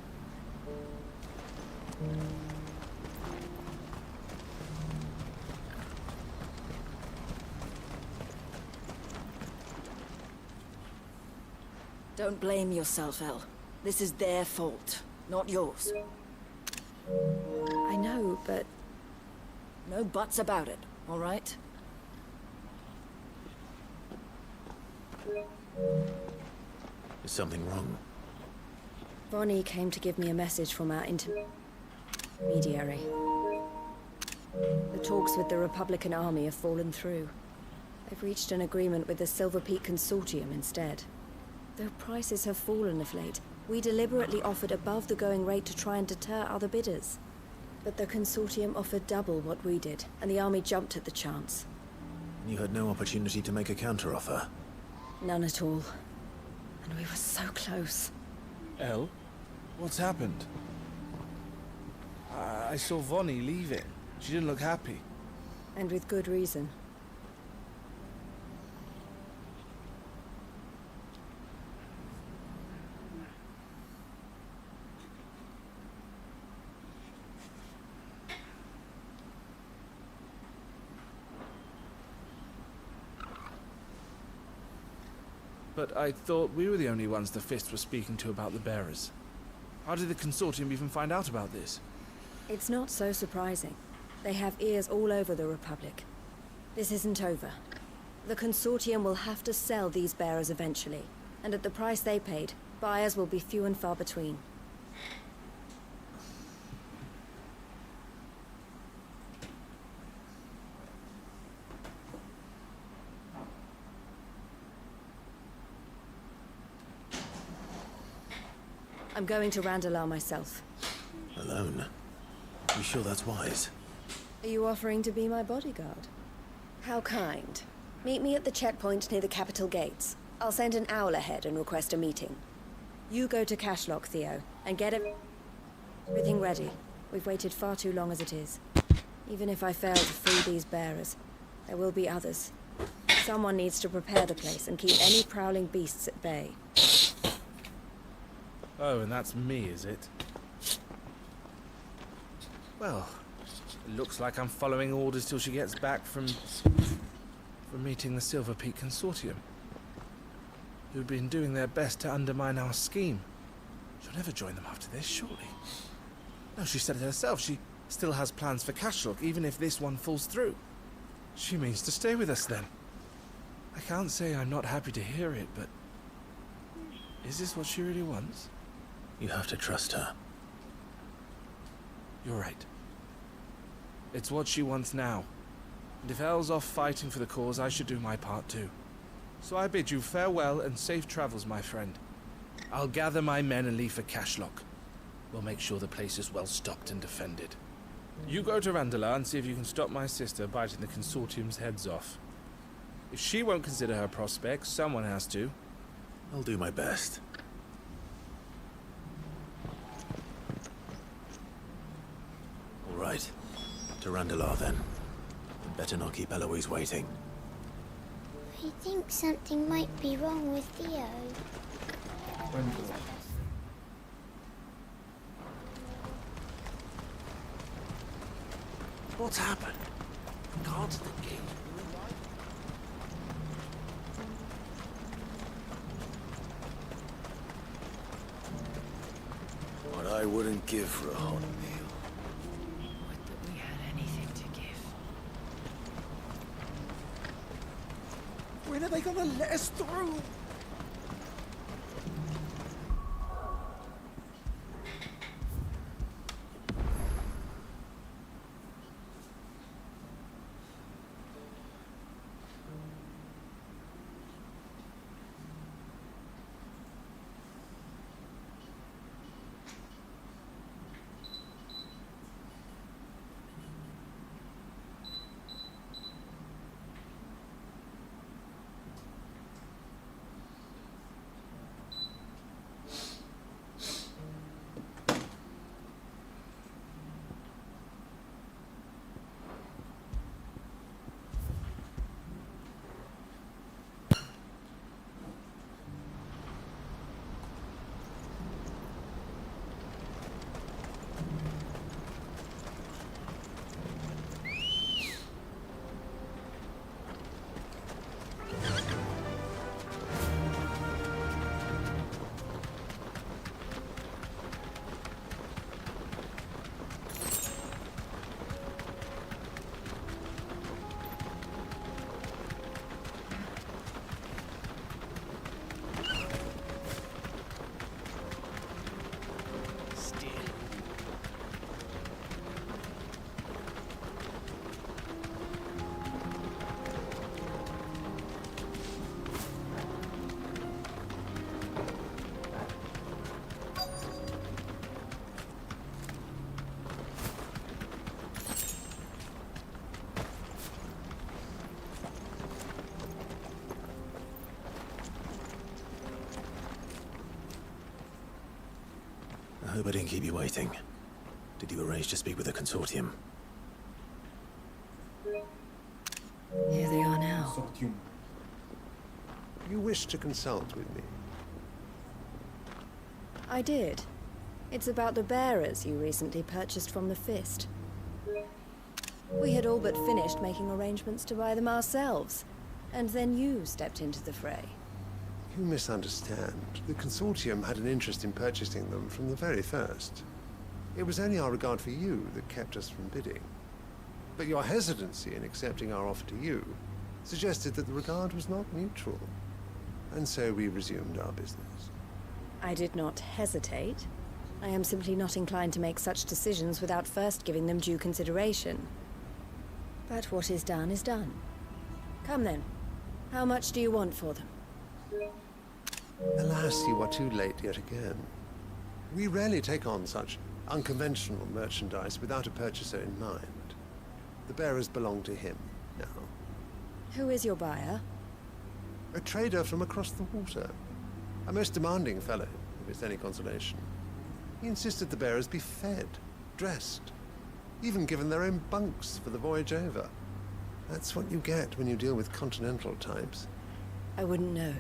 S21: Don't blame yourself, El. This is their fault, not yours.
S19: I know, but...
S21: No buts about it, all right?
S5: Is something wrong?
S19: Bonnie came to give me a message from our intermediary. The talks with the Republican Army have fallen through. They've reached an agreement with the Silver Peak Consortium instead. Though prices have fallen of late, we deliberately offered above the going rate to try and deter other bidders. But the Consortium offered double what we did, and the Army jumped at the chance.
S5: You had no opportunity to make a counteroffer?
S19: None at all. And we were so close.
S7: El? What's happened? I saw Vonnie leaving. She didn't look happy.
S19: And with good reason.
S7: But I thought we were the only ones the Fist were speaking to about the bearers. How did the Consortium even find out about this?
S19: It's not so surprising. They have ears all over the Republic. This isn't over. The Consortium will have to sell these bearers eventually, and at the price they paid, buyers will be few and far between. I'm going to Randalar myself.
S5: Alone? You sure that's wise?
S19: Are you offering to be my bodyguard? How kind. Meet me at the checkpoint near the capital gates. I'll send an owl ahead and request a meeting. You go to Cashlock, Theo, and get everything ready. We've waited far too long as it is. Even if I fail to free these bearers, there will be others. Someone needs to prepare the place and keep any prowling beasts at bay.
S7: Oh, and that's me, is it? Well, it looks like I'm following orders till she gets back from meeting the Silver Peak Consortium, who've been doing their best to undermine our scheme. She'll never join them after this, surely. No, she said it herself. She still has plans for Cashlock, even if this one falls through. She means to stay with us, then. I can't say I'm not happy to hear it, but... is this what she really wants?
S5: You have to trust her.
S7: You're right. It's what she wants now. And if El's off fighting for the cause, I should do my part too. So I bid you farewell and safe travels, my friend. I'll gather my men and leave for Cashlock. We'll make sure the place is well stocked and defended. You go to Randalar and see if you can stop my sister biting the Consortium's heads off. If she won't consider her prospects, someone has to.
S5: I'll do my best. All right.
S15: To Randalar, then. Better not keep Eloise waiting.
S22: I think something might be wrong with Theo.
S15: What's happened? Guards at the gate.
S3: What I wouldn't give for a hot meal.
S21: Would that we had anything to give.
S15: When are they gonna let us through? I hope I didn't keep you waiting. Did you arrange to speak with the consortium?
S21: Here they are now.
S8: You wish to consult with me?
S19: I did. It's about the bearers you recently purchased from the Fist. We had all but finished making arrangements to buy them ourselves, and then you stepped into the fray.
S8: You misunderstand. The consortium had an interest in purchasing them from the very first. It was only our regard for you that kept us from bidding. But your hesitancy in accepting our offer to you suggested that the regard was not mutual. And so we resumed our business.
S19: I did not hesitate. I am simply not inclined to make such decisions without first giving them due consideration. But what is done is done. Come then. How much do you want for them?
S8: Alas, you are too late yet again. We rarely take on such unconventional merchandise without a purchaser in mind. The bearers belong to him now.
S19: Who is your buyer?
S8: A trader from across the water. A most demanding fellow, if it's any consolation. He insisted the bearers be fed, dressed, even given their own bunks for the voyage over. That's what you get when you deal with continental types.
S19: I wouldn't know.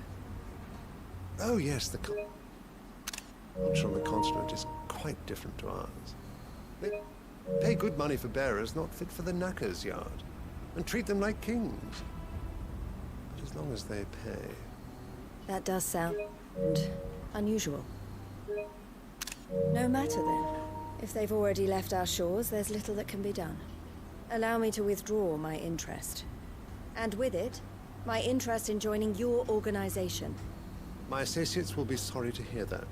S8: Oh yes, the culture on the continent is quite different to ours. They pay good money for bearers not fit for the knacker's yard, and treat them like kings. But as long as they pay...
S19: That does sound unusual. No matter then. If they've already left our shores, there's little that can be done. Allow me to withdraw my interest. And with it, my interest in joining your organization.
S8: My associates will be sorry to hear that.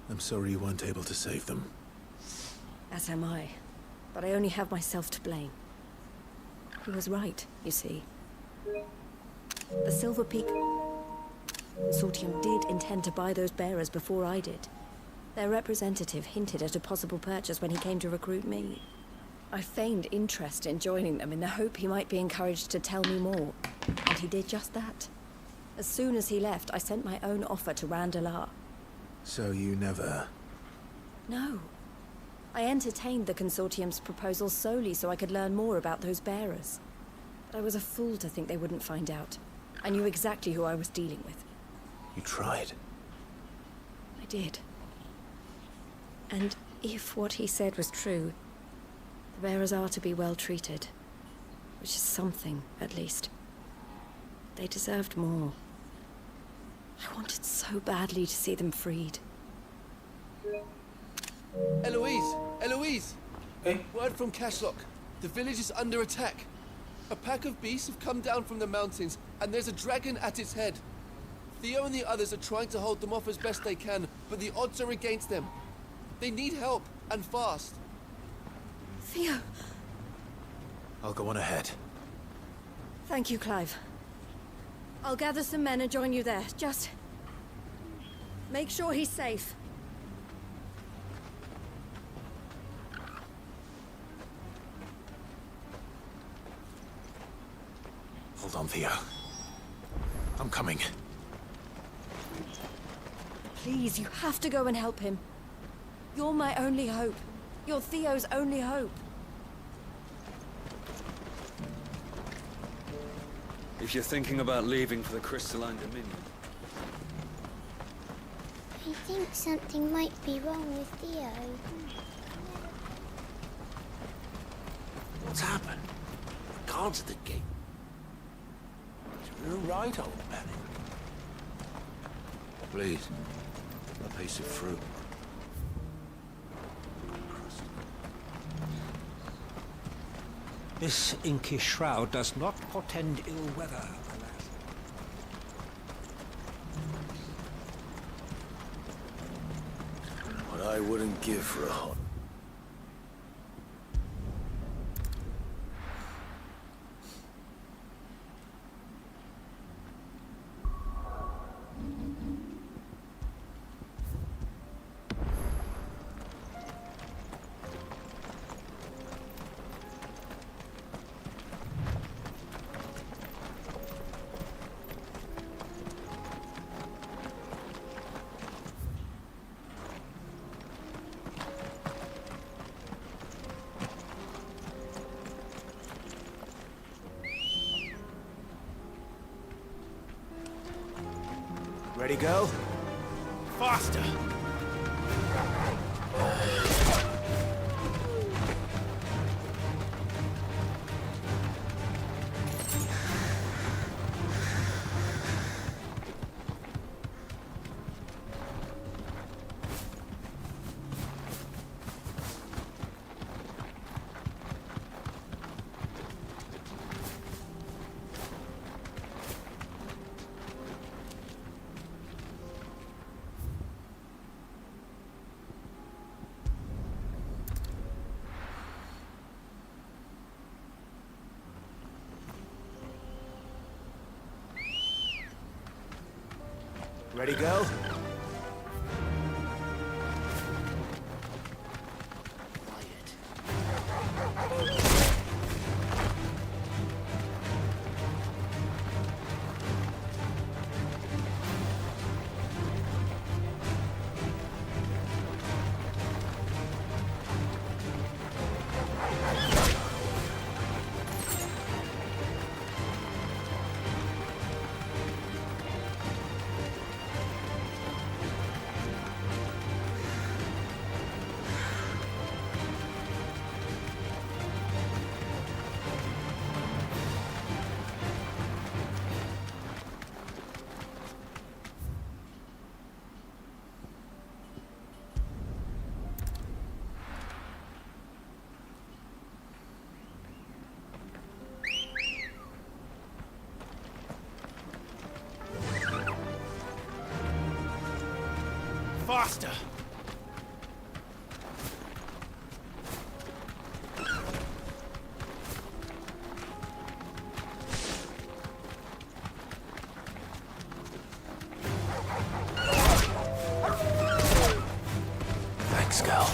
S15: I'm sorry you weren't able to save them.
S19: As am I. But I only have myself to blame. He was right, you see. The Silver Peak Consortium did intend to buy those bearers before I did. Their representative hinted at a possible purchase when he came to recruit me. I feigned interest in joining them in the hope he might be encouraged to tell me more, and he did just that. As soon as he left, I sent my own offer to Randalar.
S15: So you never...
S19: No. I entertained the Consortium's proposal solely so I could learn more about those bearers. But I was a fool to think they wouldn't find out. I knew exactly who I was dealing with.
S15: You tried.
S19: I did. And if what he said was true, the bearers are to be well treated. Which is something, at least. They deserved more. I wanted so badly to see them freed.
S2: Eloise! Eloise! Word from Cashlock. The village is under attack. A pack of beasts have come down from the mountains, and there's a dragon at its head. Theo and the others are trying to hold them off as best they can, but the odds are against them. They need help, and fast.
S19: Theo!
S15: I'll go on ahead.
S19: Thank you, Clive. I'll gather some men and join you there. Just... make sure he's safe.
S15: Hold on, Theo. I'm coming.
S19: Please, you have to go and help him. You're my only hope. You're Theo's only hope.
S5: If you're thinking about leaving for the Crystalline Dominion...
S22: I think something might be wrong with Theo.
S3: What's happened? The guards at the gate. You're right, old man.
S15: Please. A piece of fruit.
S4: This inky shroud does not portend ill weather, alas.
S15: What I wouldn't give for a hot...
S24: Ready, go? Faster! Ready, go? Faster!
S15: this girl.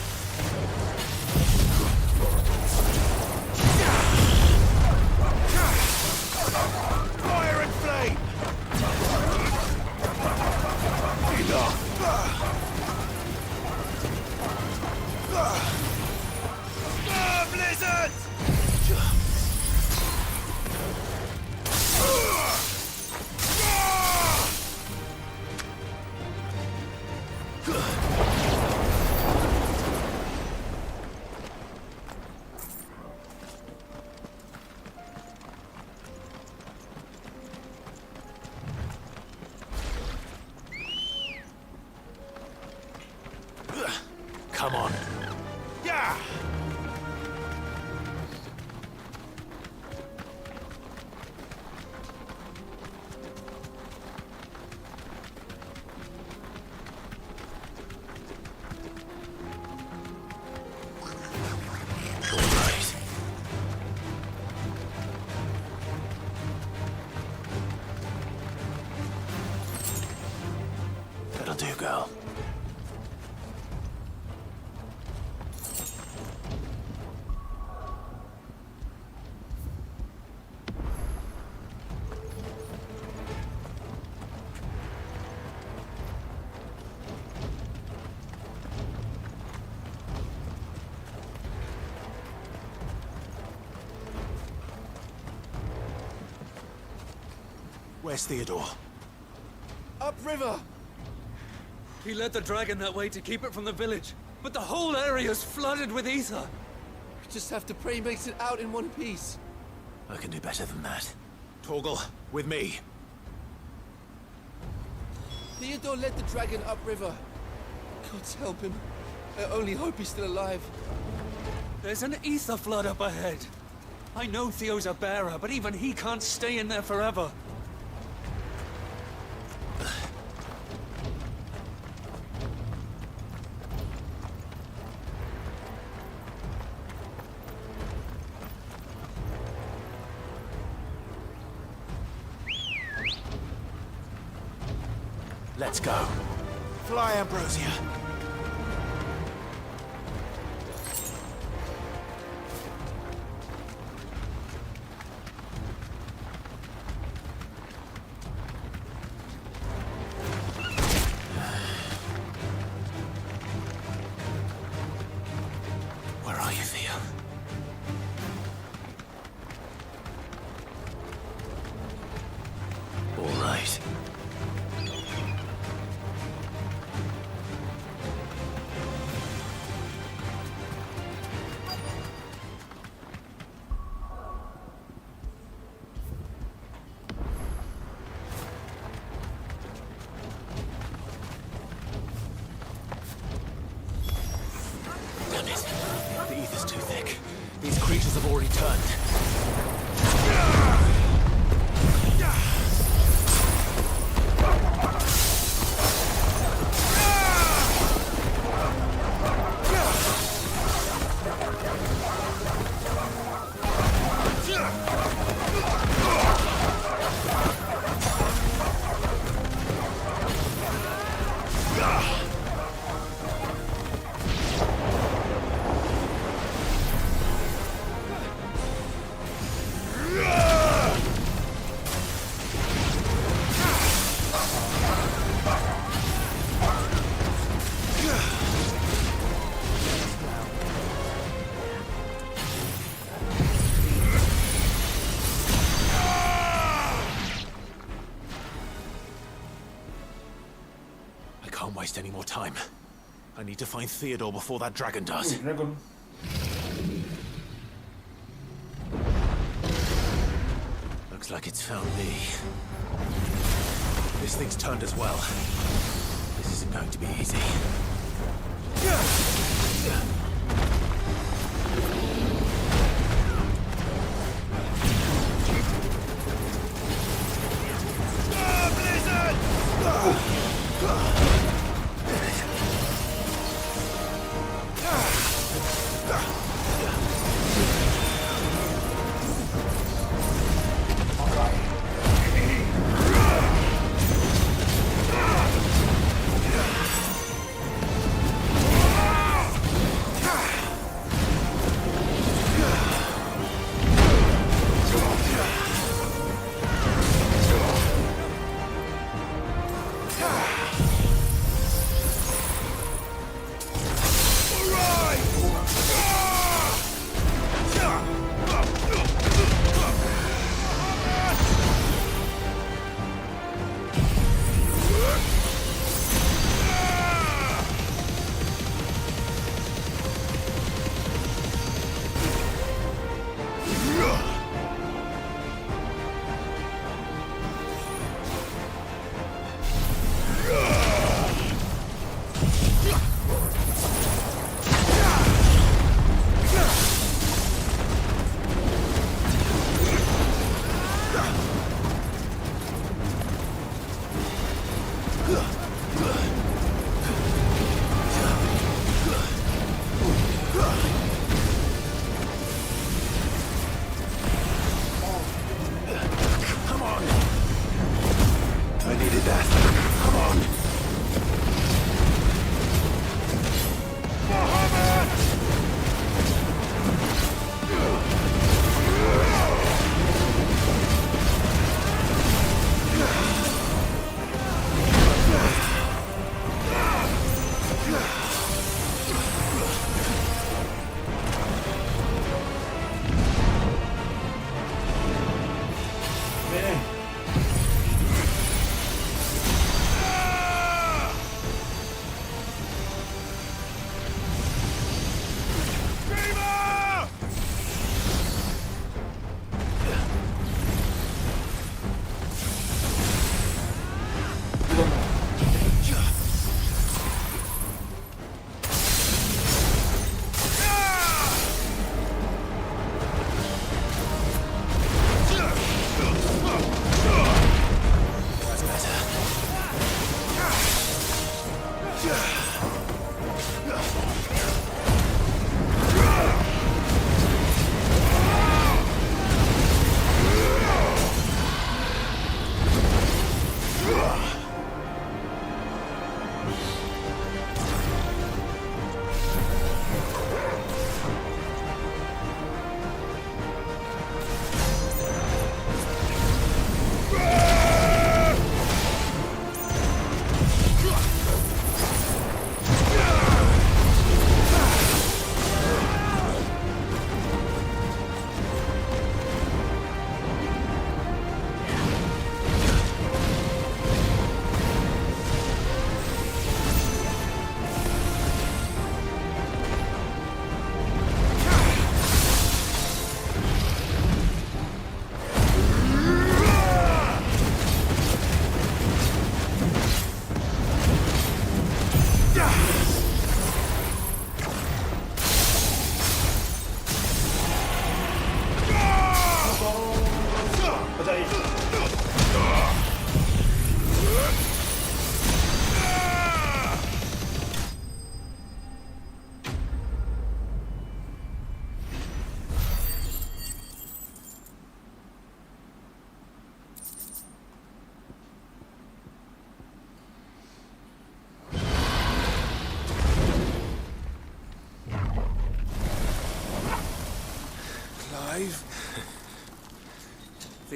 S3: Fire and flame! Enough! Blizzard!
S15: Come on.
S3: Yeah!
S15: That'll do, girl. Where's Theodore?
S2: Upriver!
S6: He led the dragon that way to keep it from the village, but the whole area's flooded with ether.
S2: We just have to pray he makes it out in one piece.
S15: I can do better than that. Torgal, with me.
S2: Theodore led the dragon upriver. God help him. I only hope he's still alive.
S6: There's an ether flood up ahead. I know Theo's a bearer, but even he can't stay in there forever.
S15: Let's go. Fly, Ambrosia. Where are you, Theo? All right. Damn it. The ether's too thick. These creatures have already turned. I can't waste any more time. I need to find Theodore before that dragon does. Looks like it's found me. This thing's turned as well. This isn't going to be easy.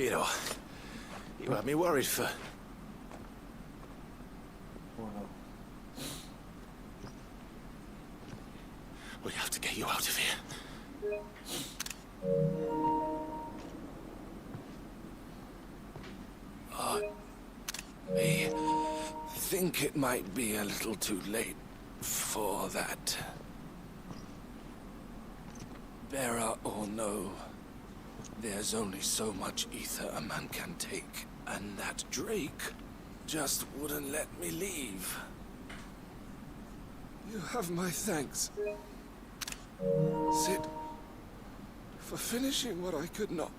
S3: Theodore, you had me worried for... We have to get you out of here. I think it might be a little too late for that. Bearer or no, there's only so much ether a man can take, and that Drake just wouldn't let me leave. You have my thanks, Cid, for finishing what I could not.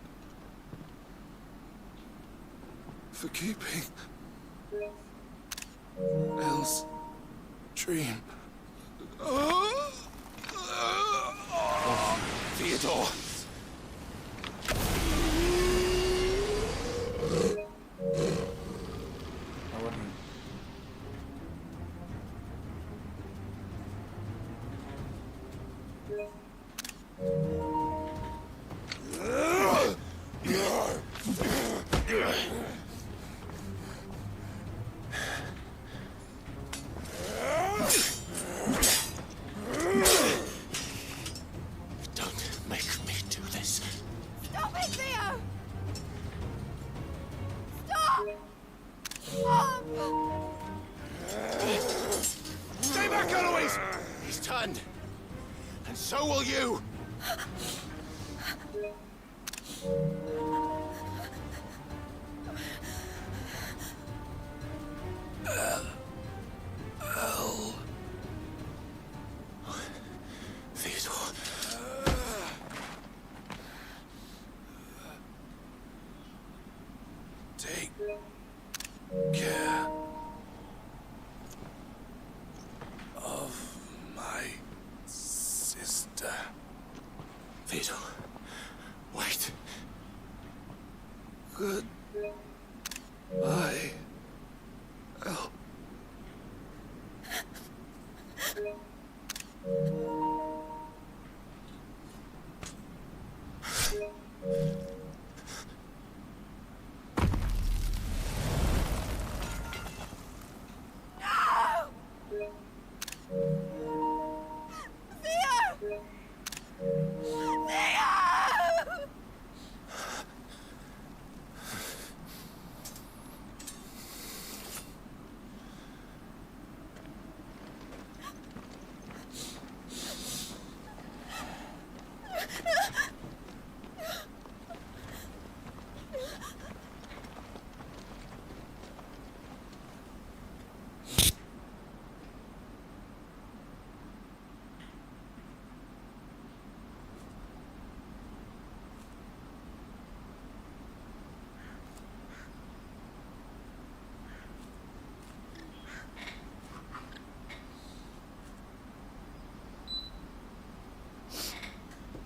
S3: For keeping Elle's dream. Theodore! So will you! Theodore. Take care of my sister. Theodore, wait. Goodbye, Elle.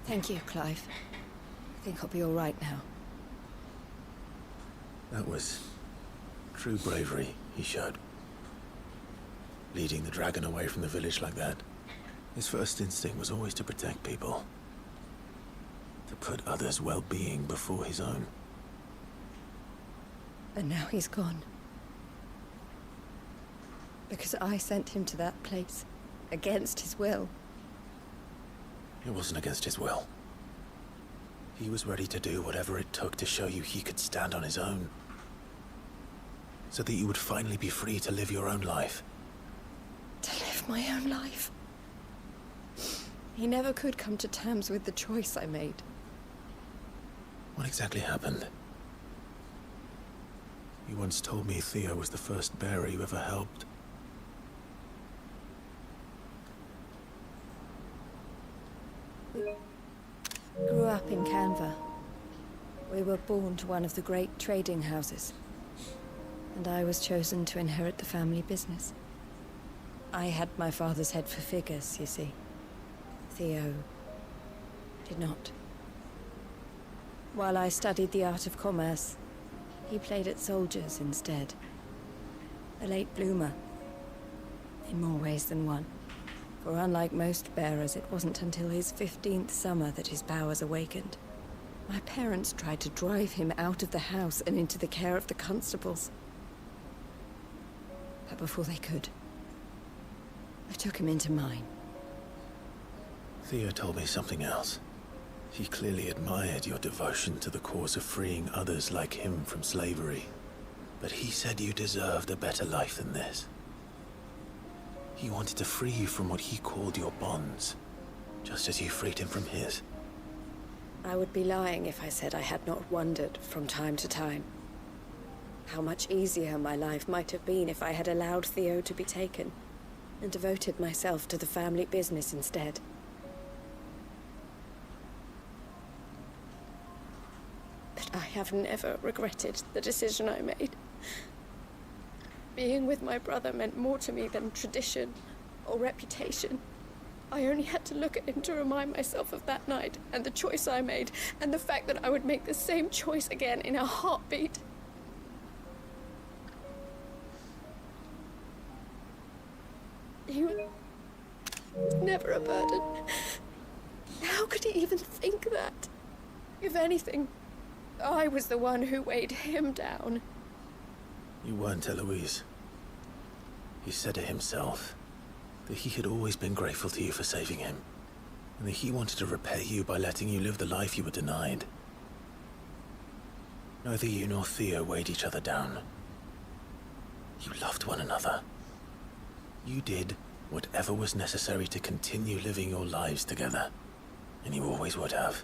S19: Thank you, Clive. I think I'll be all right now.
S15: That was true bravery he showed. Leading the dragon away from the village like that. His first instinct was always to protect people. To put others' well-being before his own.
S19: And now he's gone. Because I sent him to that place. Against his will.
S15: It wasn't against his will. He was ready to do whatever it took to show you he could stand on his own. So that you would finally be free to live your own life.
S19: To live my own life? He never could come to terms with the choice I made.
S15: What exactly happened? You once told me Theo was the first bearer you ever helped.
S19: Grew up in Canva. We were born to one of the great trading houses. And I was chosen to inherit the family business. I had my father's head for figures, you see. Theo did not. While I studied the art of commerce, he played at soldiers instead. A late bloomer. In more ways than one. For unlike most bearers, it wasn't until his 15th summer that his powers awakened. My parents tried to drive him out of the house and into the care of the constables. But before they could, I took him into mine.
S15: Theo told me something else. He clearly admired your devotion to the cause of freeing others like him from slavery. But he said you deserved a better life than this. He wanted to free you from what he called your bonds, just as you freed him from his.
S19: I would be lying if I said I had not wondered from time to time how much easier my life might have been if I had allowed Theo to be taken and devoted myself to the family business instead. But I have never regretted the decision I made. Being with my brother meant more to me than tradition or reputation. I only had to look at him to remind myself of that night and the choice I made and the fact that I would make the same choice again in a heartbeat. He was never a burden. How could he even think that? If anything, I was the one who weighed him down.
S15: You weren't, Eloise. He said it himself, that he had always been grateful to you for saving him, and that he wanted to repay you by letting you live the life you were denied. Neither you nor Theo weighed each other down. You loved one another. You did whatever was necessary to continue living your lives together, and you always would have.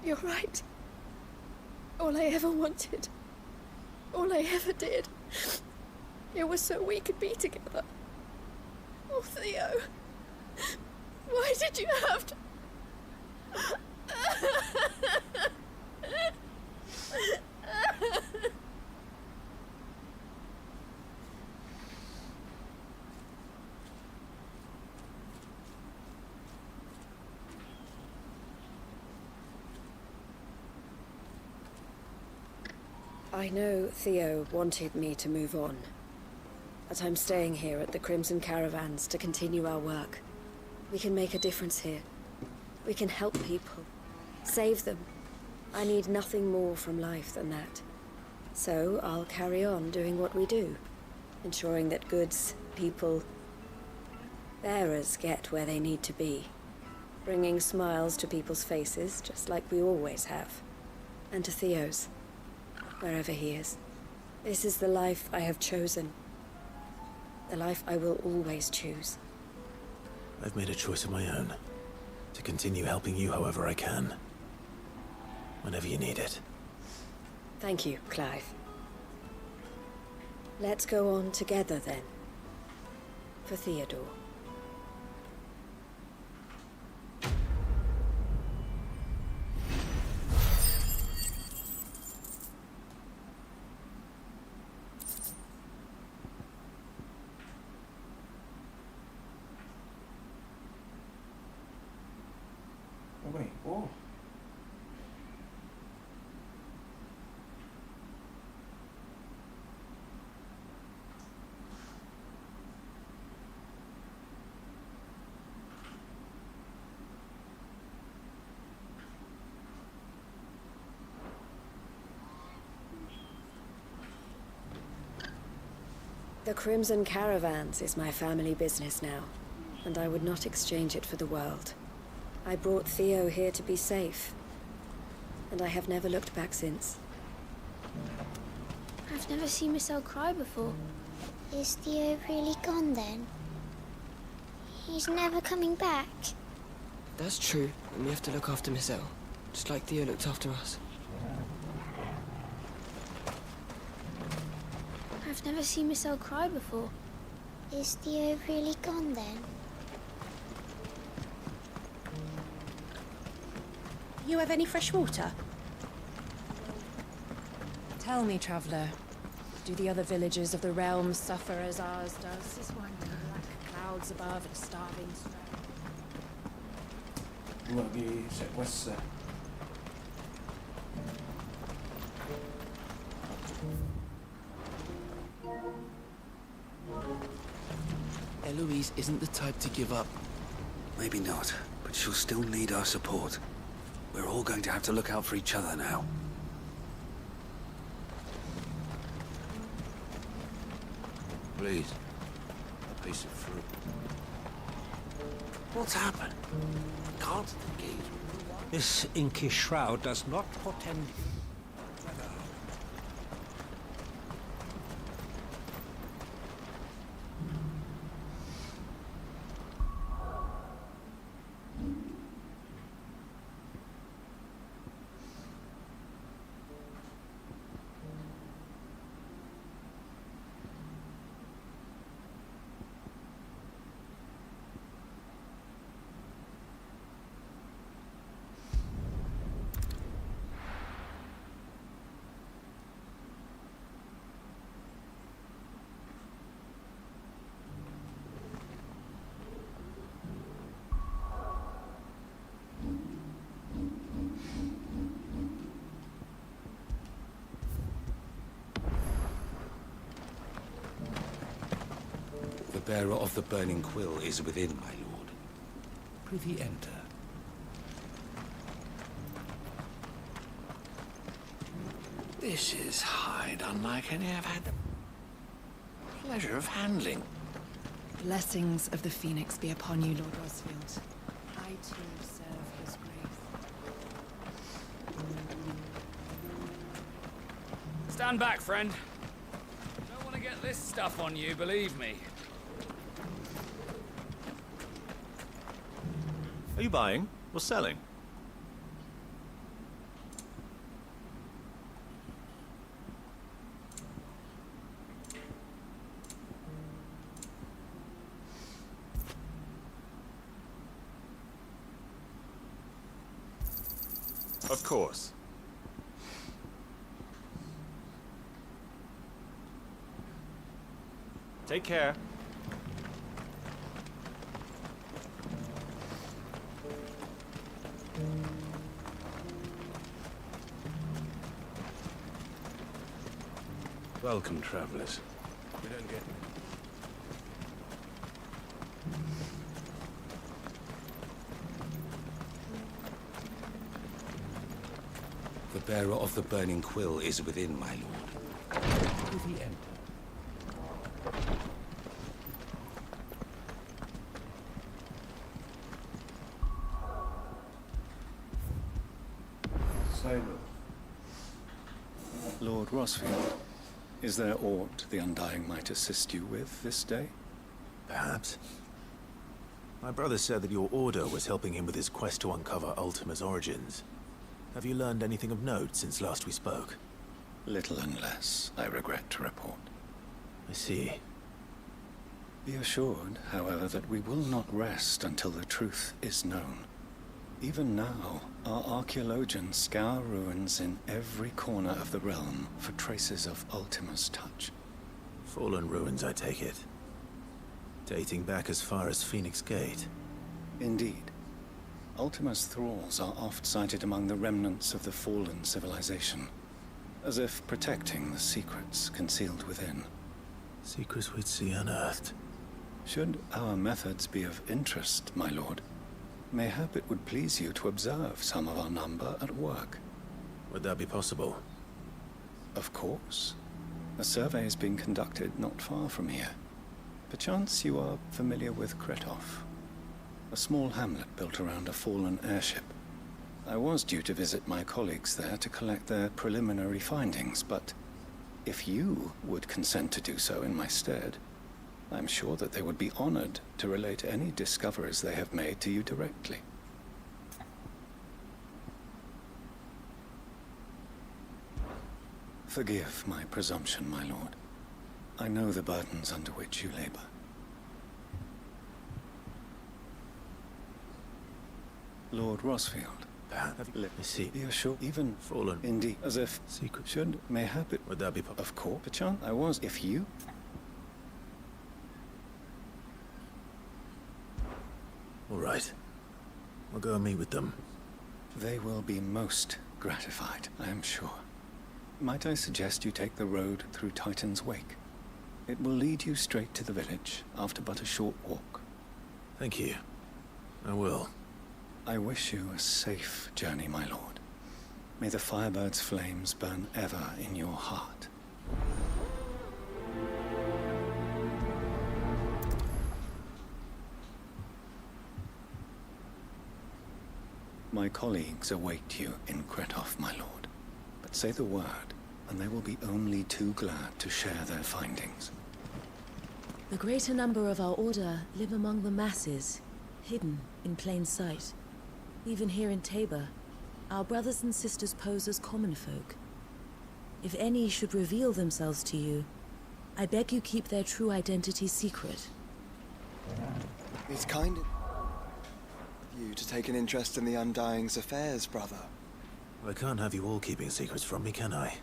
S19: You're right. All I ever wanted, all I ever did, it was so we could be together. Oh, Theo, why did you have to... I know Theo wanted me to move on, but I'm staying here at the Crimson Caravans to continue our work. We can make a difference here. We can help people, save them. I need nothing more from life than that. So I'll carry on doing what we do, ensuring that goods, people, bearers get where they need to be, bringing smiles to people's faces, just like we always have, and to Theo's. Wherever he is. This is the life I have chosen. The life I will always choose.
S15: I've made a choice of my own, to continue helping you however I can. Whenever you need it.
S19: Thank you, Clive. Let's go on together then. For Theodore.
S5: Wait, whoa.
S19: The Crimson Caravans is my family business now, and I would not exchange it for the world. I brought Theo here to be safe, and I have never looked back since.
S22: I've never seen Miss Elle cry before. Is Theo really gone then? He's never coming back.
S20: That's true, and we have to look after Miss Elle, just like Theo looked after us.
S22: I've never seen Miss Elle cry before. Is Theo really gone then?
S10: You have any fresh water?
S12: Tell me, traveler, do the other villages of the realm suffer as ours does? This one with black clouds above and starving
S5: Lagi sequester.
S6: Eloise isn't the type to give up.
S1: Maybe not,
S3: But she'll still need our support. We're all going to have to look out for each other now.
S18: Please. A piece of fruit.
S3: What's happened? Can't the gate?
S4: This inky shroud does not portend weather.
S3: The bearer of the burning quill is within, my lord. Prithee enter.
S18: This is hide unlike any I've had the pleasure of handling.
S12: Blessings of the Phoenix be upon you, Lord Rosfield. I too serve his grace.
S6: Stand back, friend. Don't want to get this stuff on you, believe me.
S5: Are you buying or selling? Of course. Take care.
S15: Welcome, travelers.
S18: We don't get...
S3: The bearer of the burning quill is within, my lord. Prithee enter.
S24: Lord Rosfield, is there aught the Undying might assist you with this day?
S15: Perhaps. My brother said that your order was helping him with his quest to uncover Ultima's origins. Have you learned anything of note since last we spoke?
S24: Little and less, I regret to report.
S15: I see.
S24: Be assured, however, that we will not rest until the truth is known. Even now, our archaeologians scour ruins in every corner of the realm for traces of Ultima's touch.
S15: Fallen ruins, I take it. Dating back as far as Phoenix Gate.
S24: Indeed. Ultima's thralls are oft sighted among the remnants of the fallen civilization, as if protecting the secrets concealed within.
S15: Secrets we'd see unearthed.
S24: Should our methods be of interest, my lord, mayhap it would please you to observe some of our number at work.
S15: Would that be possible?
S24: Of course. A survey is being conducted not far from here. Perchance you are familiar with Kretov, a small hamlet built around a fallen airship. I was due to visit my colleagues there to collect their preliminary findings, but if you would consent to do so in my stead, I'm sure that they would be honored to relate any discoveries they have made to you directly. Forgive my presumption, my lord. I know the burdens under which you labor. Lord Rosfield, let me see. Be assured, even
S15: fallen,
S24: indeed, as if
S15: secret
S24: should mayhap it.
S15: Would that be possible?
S24: Of course, perchance I was. If you.
S15: All right. I'll go and meet with them.
S24: They will be most gratified, I am sure. Might I suggest you take the road through Titan's Wake? It will lead you straight to the village after but a short walk.
S15: Thank you. I will.
S24: I wish you a safe journey, my lord. May the Firebird's flames burn ever in your heart. My colleagues await you in Kretov, my lord. But say the word, and they will be only too glad to share their findings.
S1: The greater number of our order live among the masses, hidden in plain sight. Even here in Tabor, our brothers and sisters pose as common folk. If any should reveal themselves to you, I beg you keep their true identity secret.
S9: It's kind of you to take an interest in the Undying's affairs, brother.
S15: I can't have you all keeping secrets from me, can I?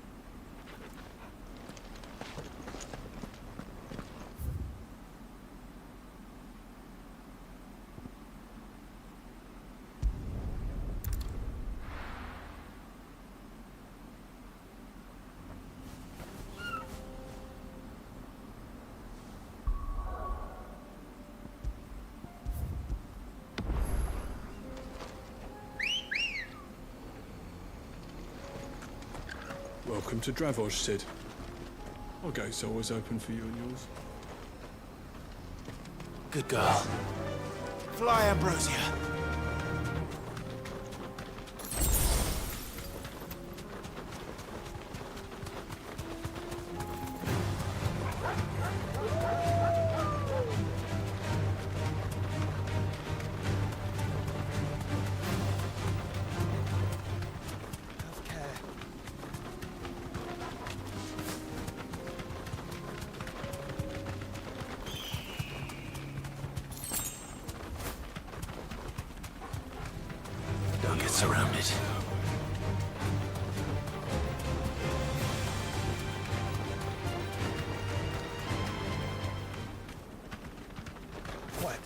S13: Welcome to Dravoj, Sid. Our gate's always open for you and yours.
S15: Good girl. Fly, Ambrosia. Don't get surrounded. What?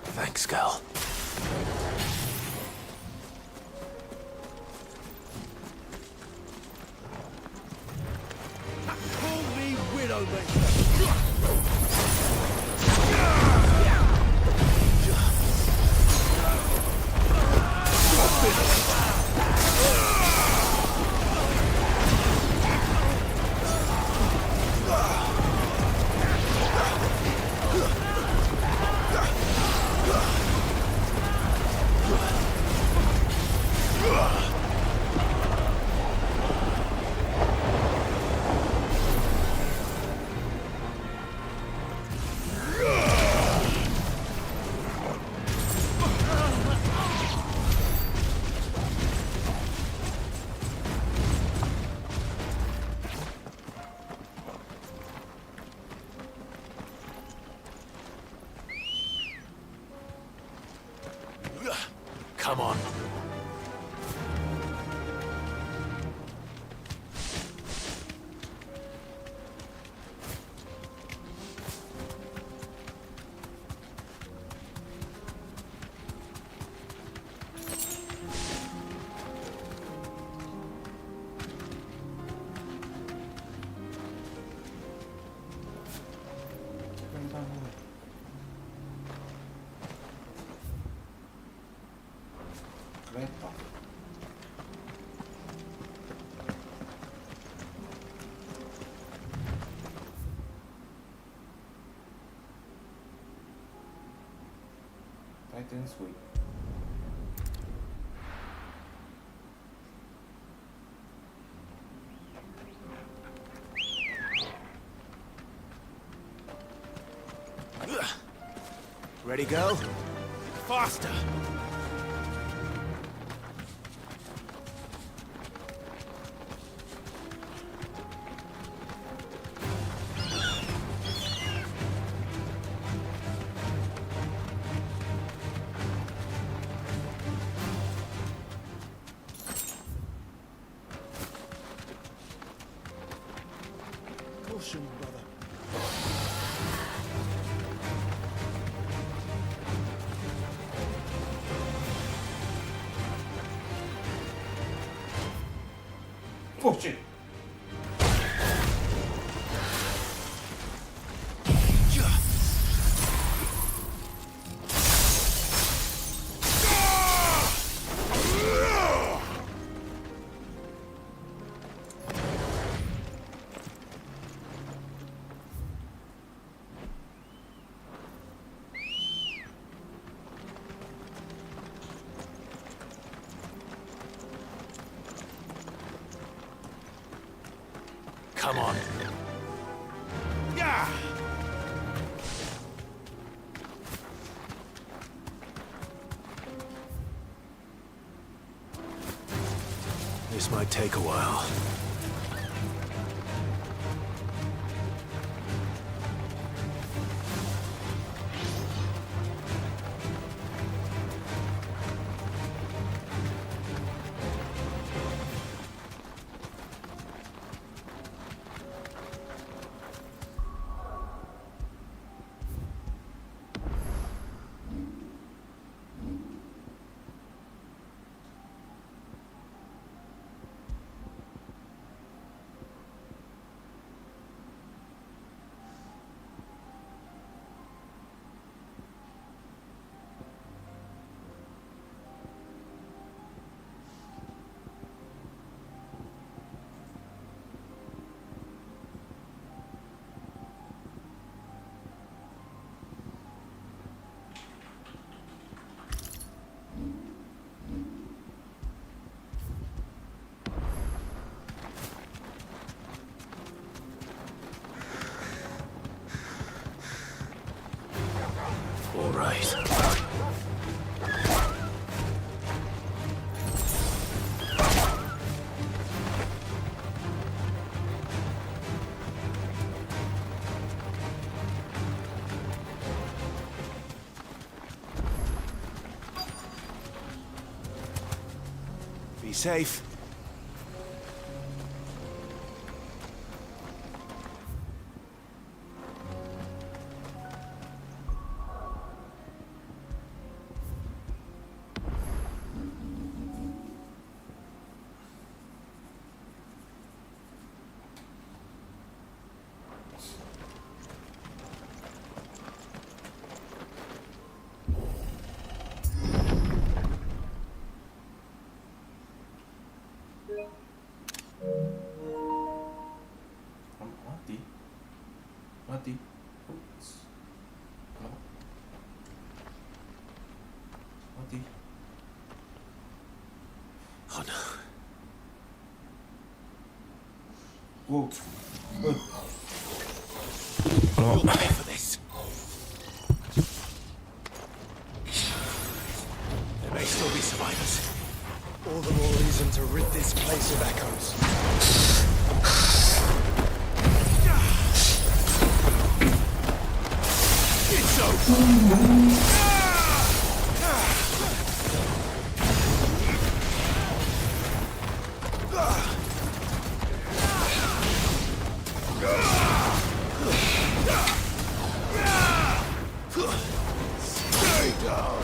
S15: Thanks, girl.
S2: Call me Widowmaker.
S15: Come on.
S16: Tight and sweet.
S15: Ready, go? Faster!
S2: Caution, brother.
S16: Push it.
S15: Come on.
S2: Yeah!
S15: This might take a while. All right. Be safe.
S16: Mati. Mati.
S15: Oh no.
S16: Whoa.
S15: You'll pay for this. There may still be survivors.
S9: All the more reason to rid this place of echoes.
S15: It's over. Stay down.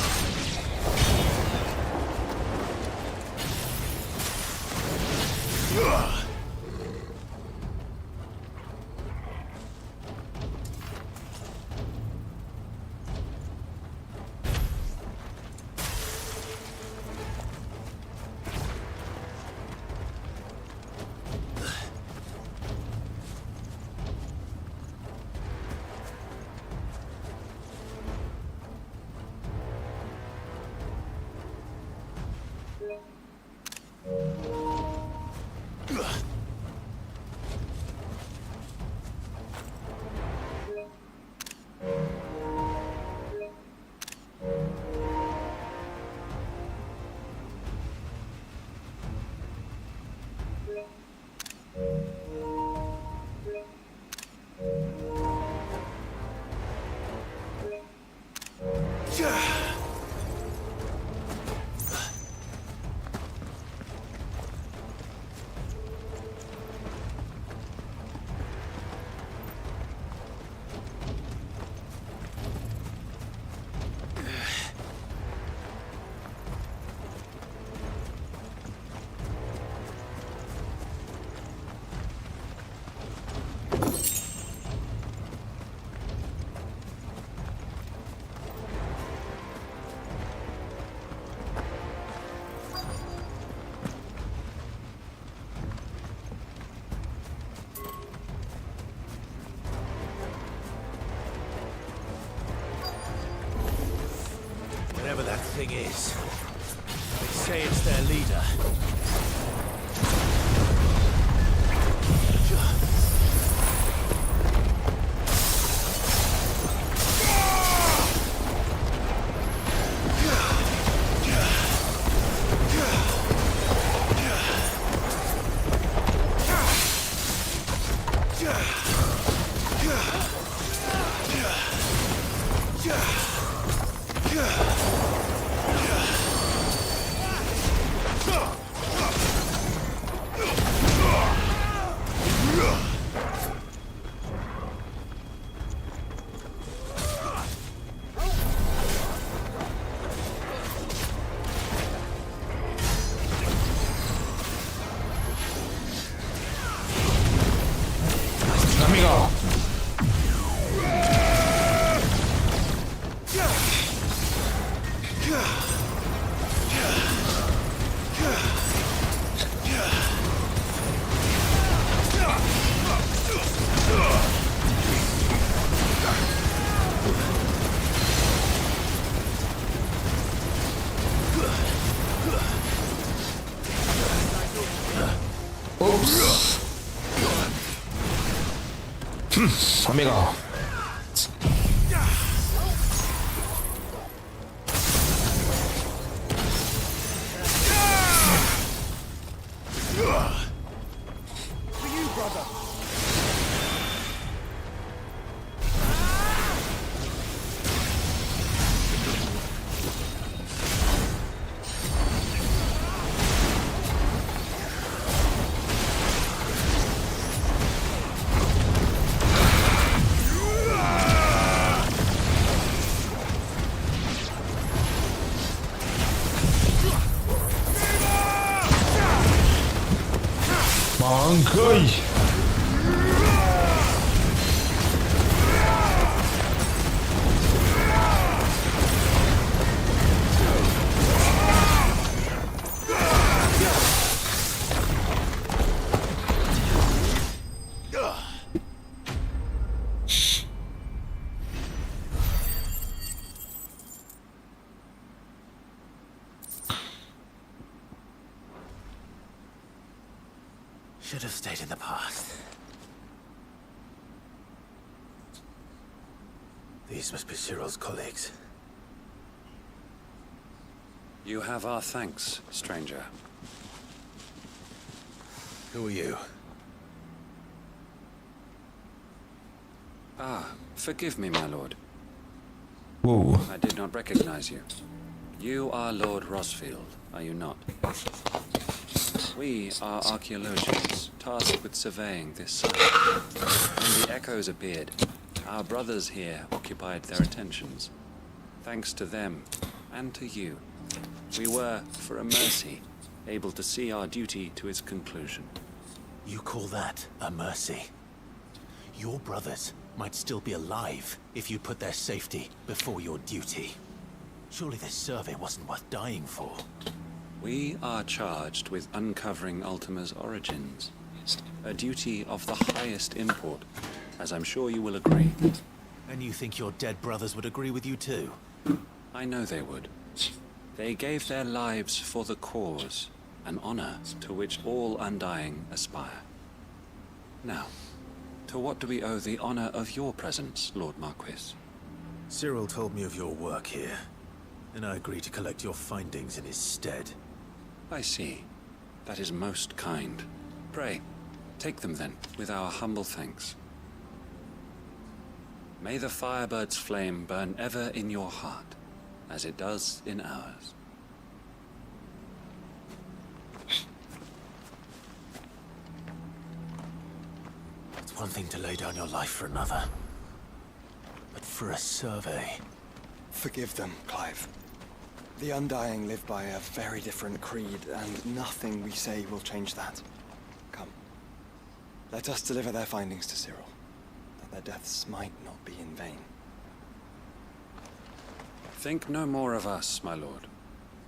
S15: Whatever that thing is, they say it's their leader.
S11: Amigo. Oops. Amigo.
S2: For you, brother.
S11: Mankai.
S15: Should have stayed in the past. These must be Cyril's colleagues.
S14: You have our thanks, stranger.
S15: Who are you?
S14: Ah, forgive me, my lord.
S11: Whoa.
S14: I did not recognize you. You are Lord Rosfield, are you not? We are archaeologians, tasked with surveying this site. When the echoes appeared, our brothers here occupied their attentions. Thanks to them, and to you, we were, for a mercy, able to see our duty to its conclusion.
S15: You call that a mercy? Your brothers might still be alive if you put their safety before your duty. Surely this survey wasn't worth dying for.
S14: We are charged with uncovering Ultima's origins. A duty of the highest import, as I'm sure you will agree.
S15: And you think your dead brothers would agree with you too?
S14: I know they would. They gave their lives for the cause, an honor to which all Undying aspire. Now, to what do we owe the honor of your presence, Lord Marquis?
S15: Cyril told me of your work here, and I agreed to collect your findings in his stead.
S14: I see. That is most kind. Pray, take them then, with our humble thanks. May the Firebird's flame burn ever in your heart, as it does in ours.
S15: It's one thing to lay down your life for another, but for a survey...
S9: Forgive them, Clive. The Undying live by a very different creed, and nothing we say will change that. Come. Let us deliver their findings to Cyril, that their deaths might not be in vain.
S14: Think no more of us, my lord.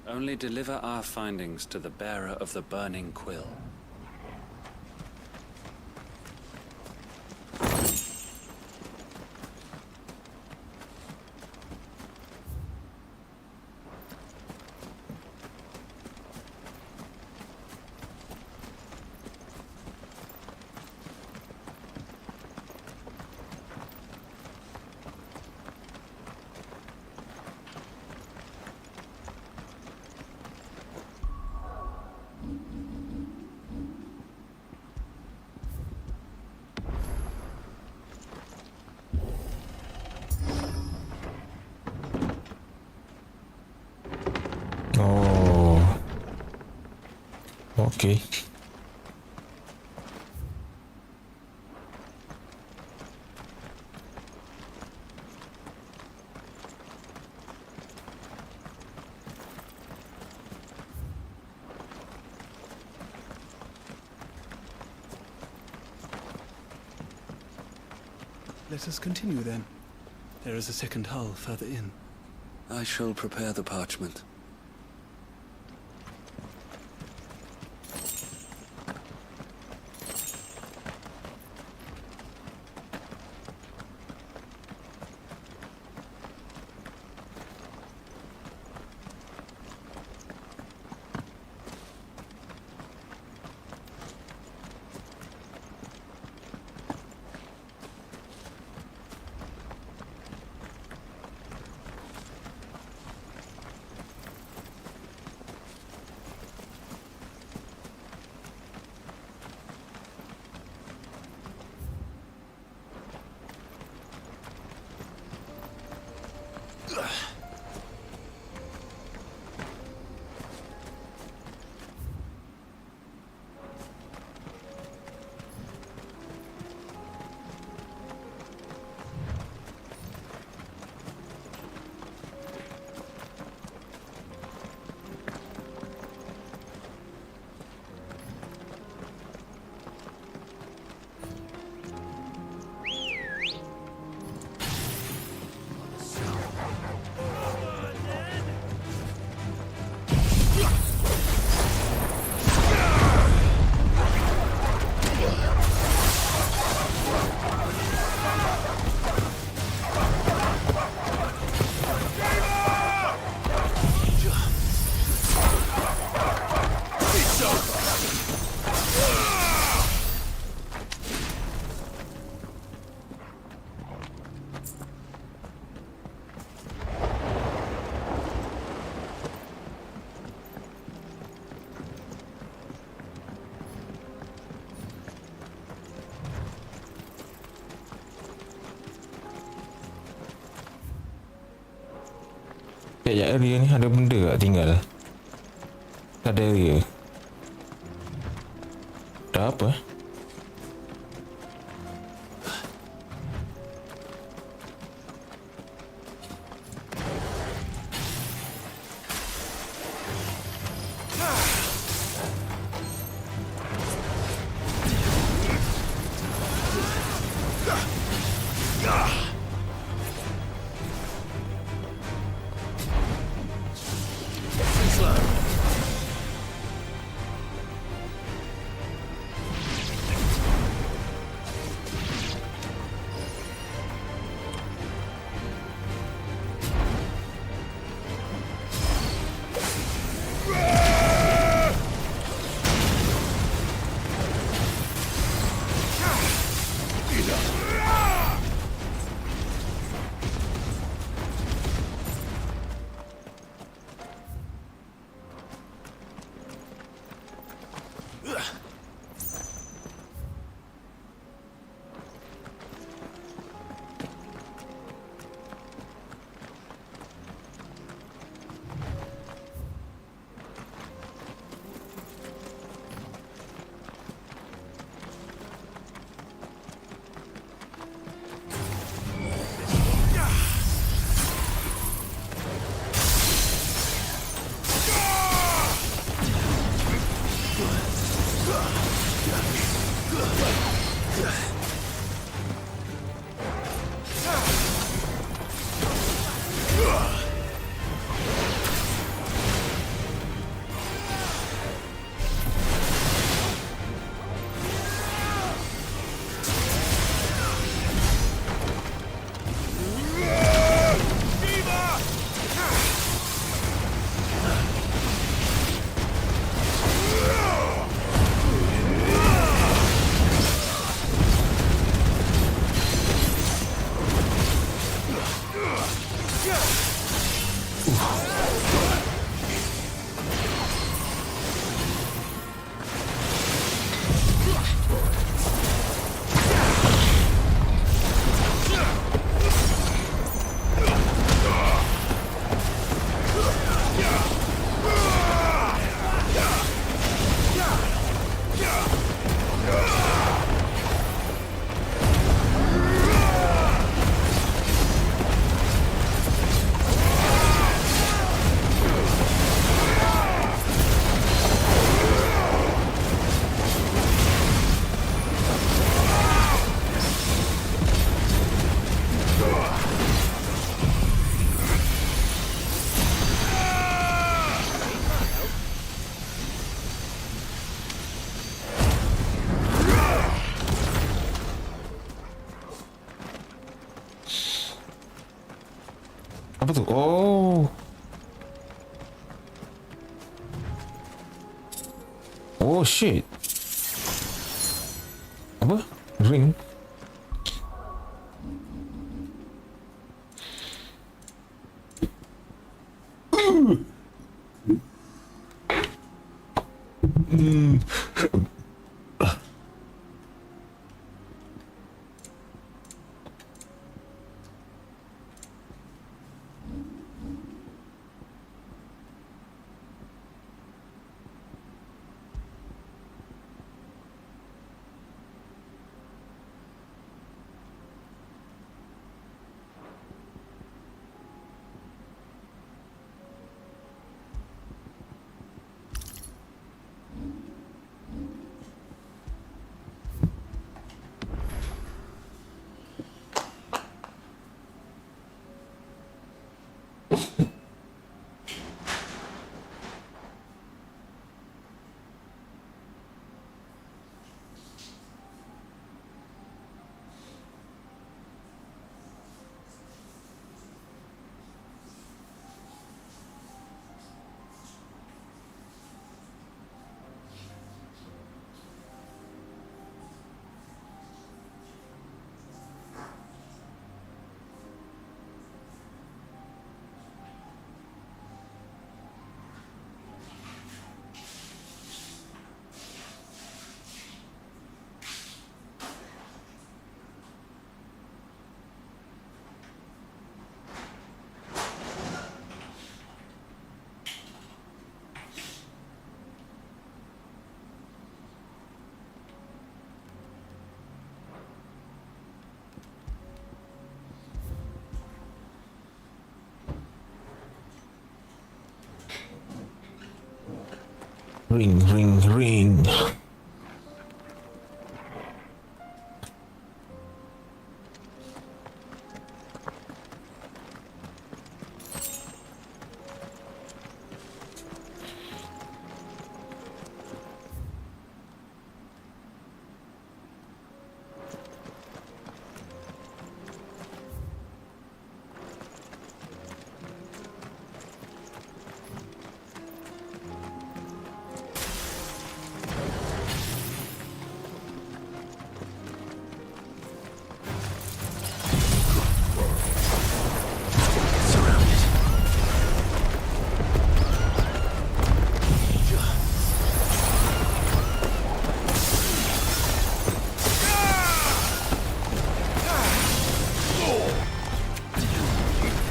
S14: Only deliver our findings to the bearer of the burning quill.
S11: Okay.
S6: Let us continue then. There is a second hull further in.
S14: I shall prepare the parchment.
S11: Kayak area ni ada benda tak tinggal? Ada area. Dah apa? Apa tu? Oh. Oh shit. Apa? Ring. Ring, ring, ring.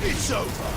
S18: It's over.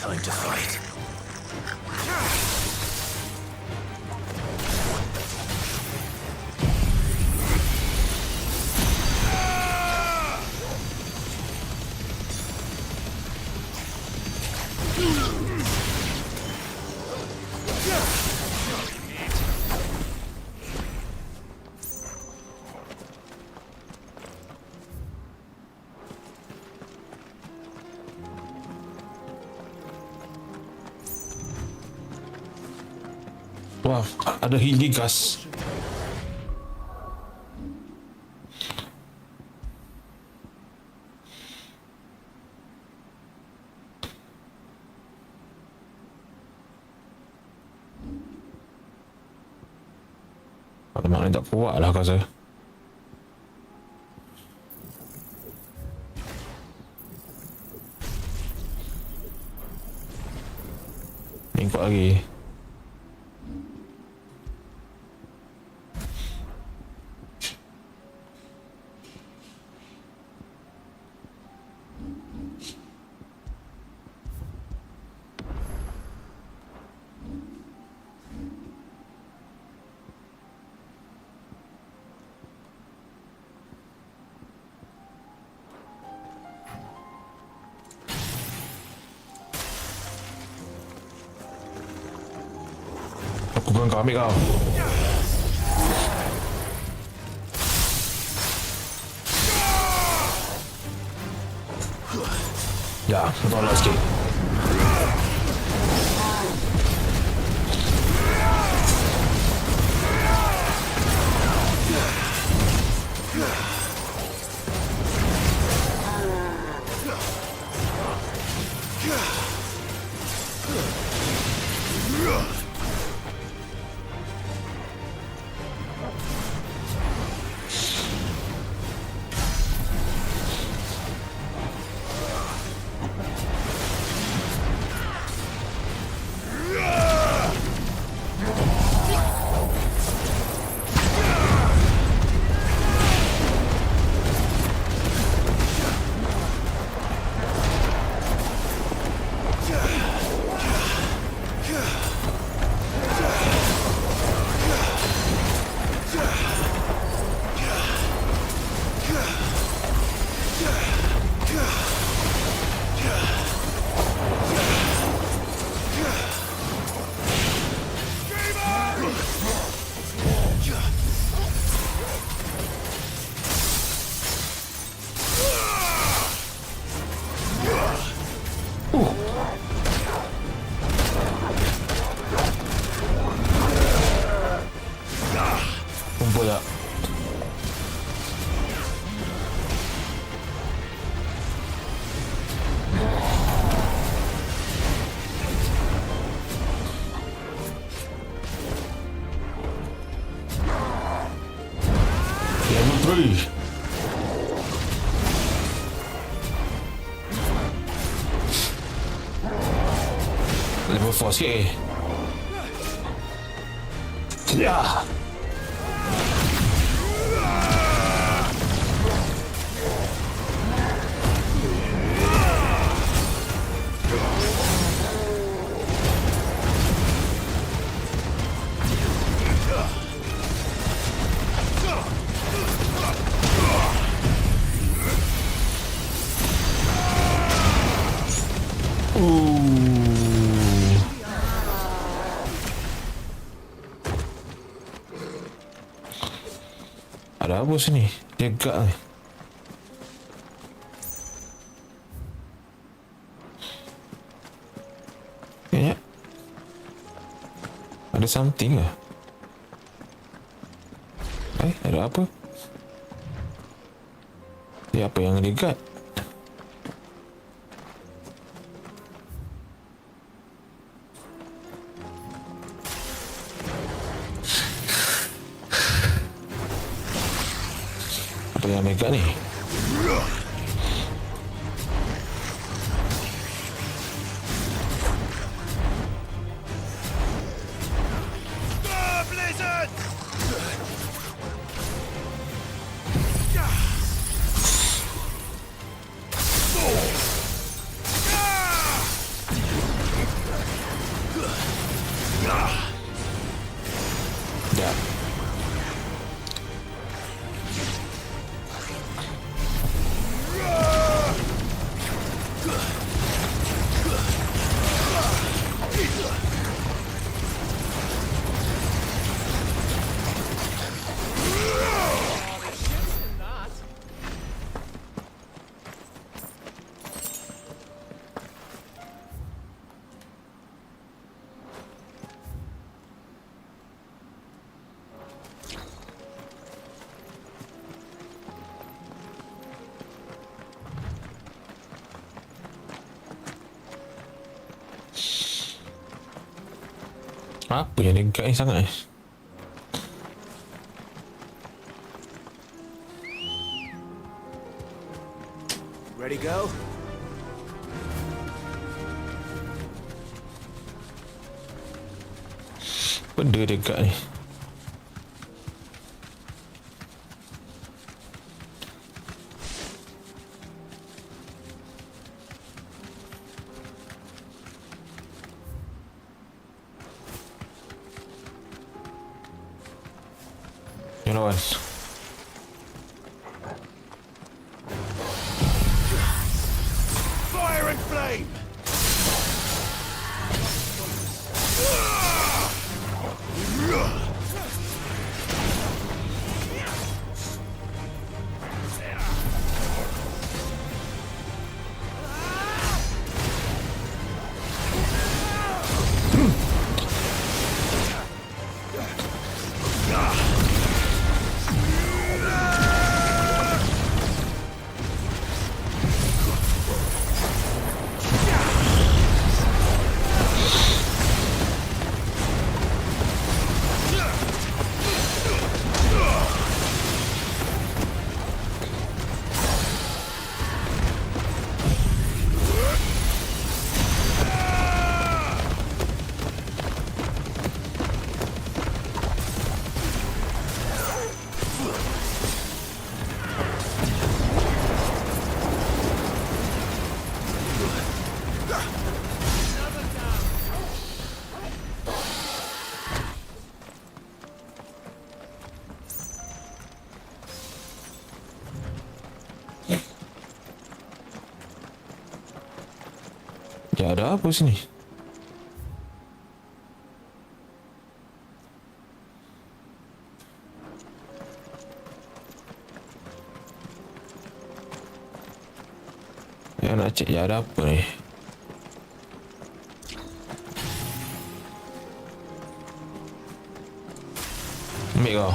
S15: Time to fight.
S11: Wah, ada hili gas. Alamak, ni tak kuat lah rasa. Ni kuat lagi. Bukan kau ambil kau. Ya, tolong sikit. Kumpul tak? Level 3. Level 4 sikit. Ya. Ada apa sini? Dia gak ni. Ya. Ada something lah. Ada apa? Dia apa yang dia gak? Apa yang mereka ni? Apa yang dekat ni sangat ni?
S8: Ready go?
S11: Benda dekat ni. You know what?
S18: Fire and flame!
S11: Ya ada apa sini? Ya nak cek ya ada apa ni? Ambil kau.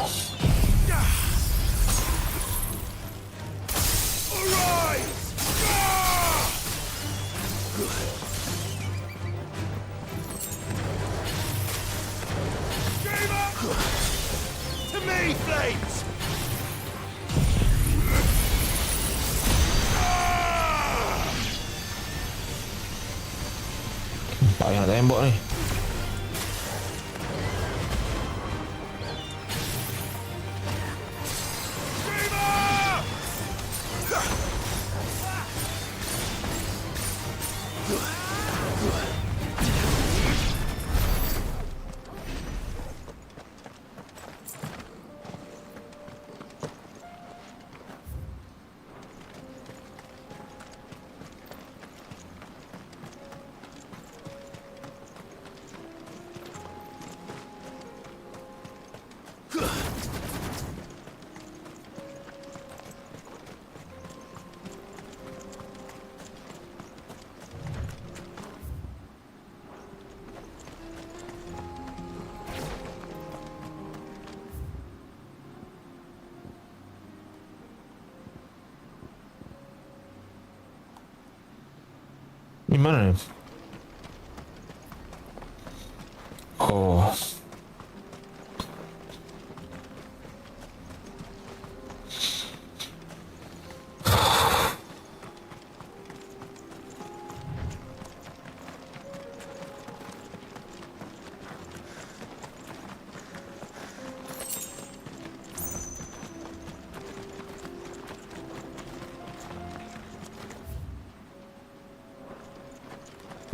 S3: To me, Flames!
S11: Payah nak tembak ni. Di mana ni? Oh.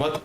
S11: What?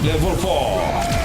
S11: Level 4.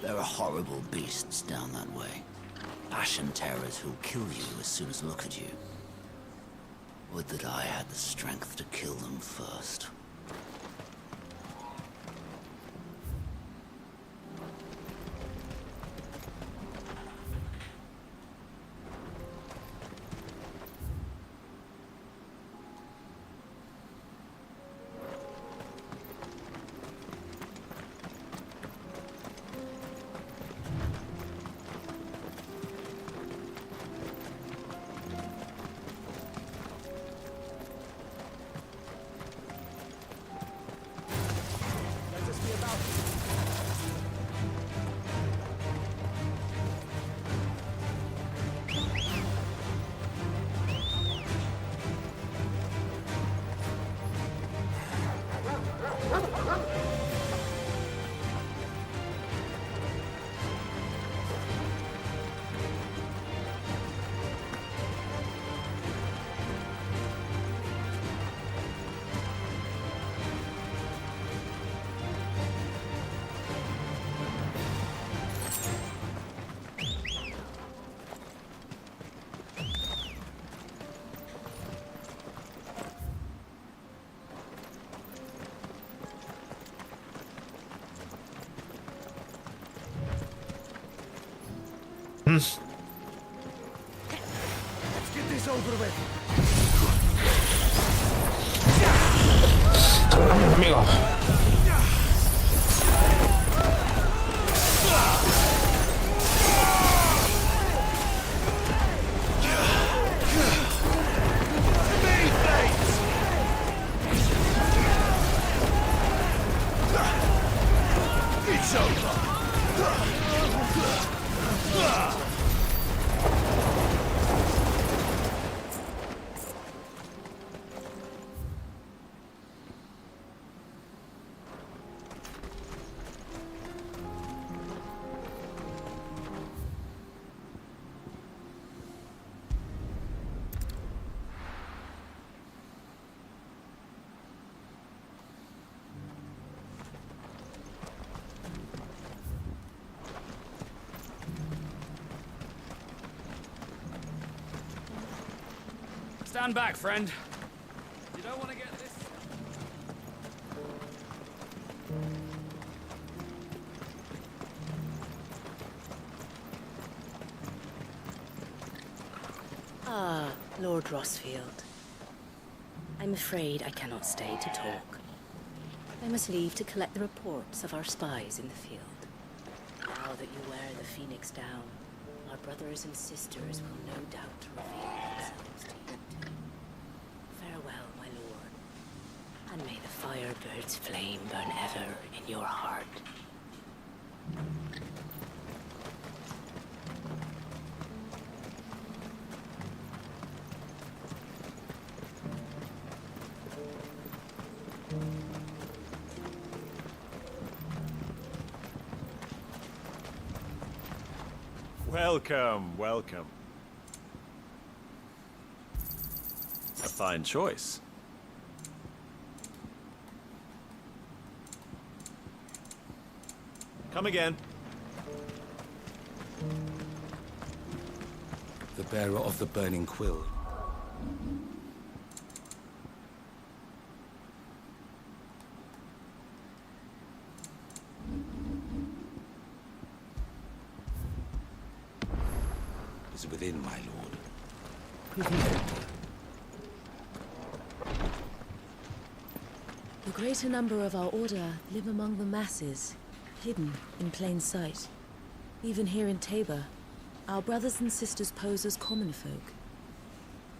S7: There are horrible beasts down that way. Ashen terrors who'll kill you as soon as look at you. Would that I had the strength to kill them first.
S2: Let's get this over with.
S11: Amigo.
S2: It's over.
S6: Stand back, friend. You don't want to get this.
S1: Ah, Lord Rossfield. I'm afraid I cannot stay to talk. I must leave to collect the reports of our spies in the field. Now that you wear the Phoenix down, our brothers and sisters will no doubt reveal themselves to you too. Farewell, my lord, and may the Firebird's flame burn ever in your heart.
S5: Welcome, welcome. A fine choice. Come again.
S17: The bearer of the burning quill. Is within, my lord.
S1: The greater number of our order live among the masses, hidden in plain sight. Even here in Tabor, our brothers and sisters pose as common folk.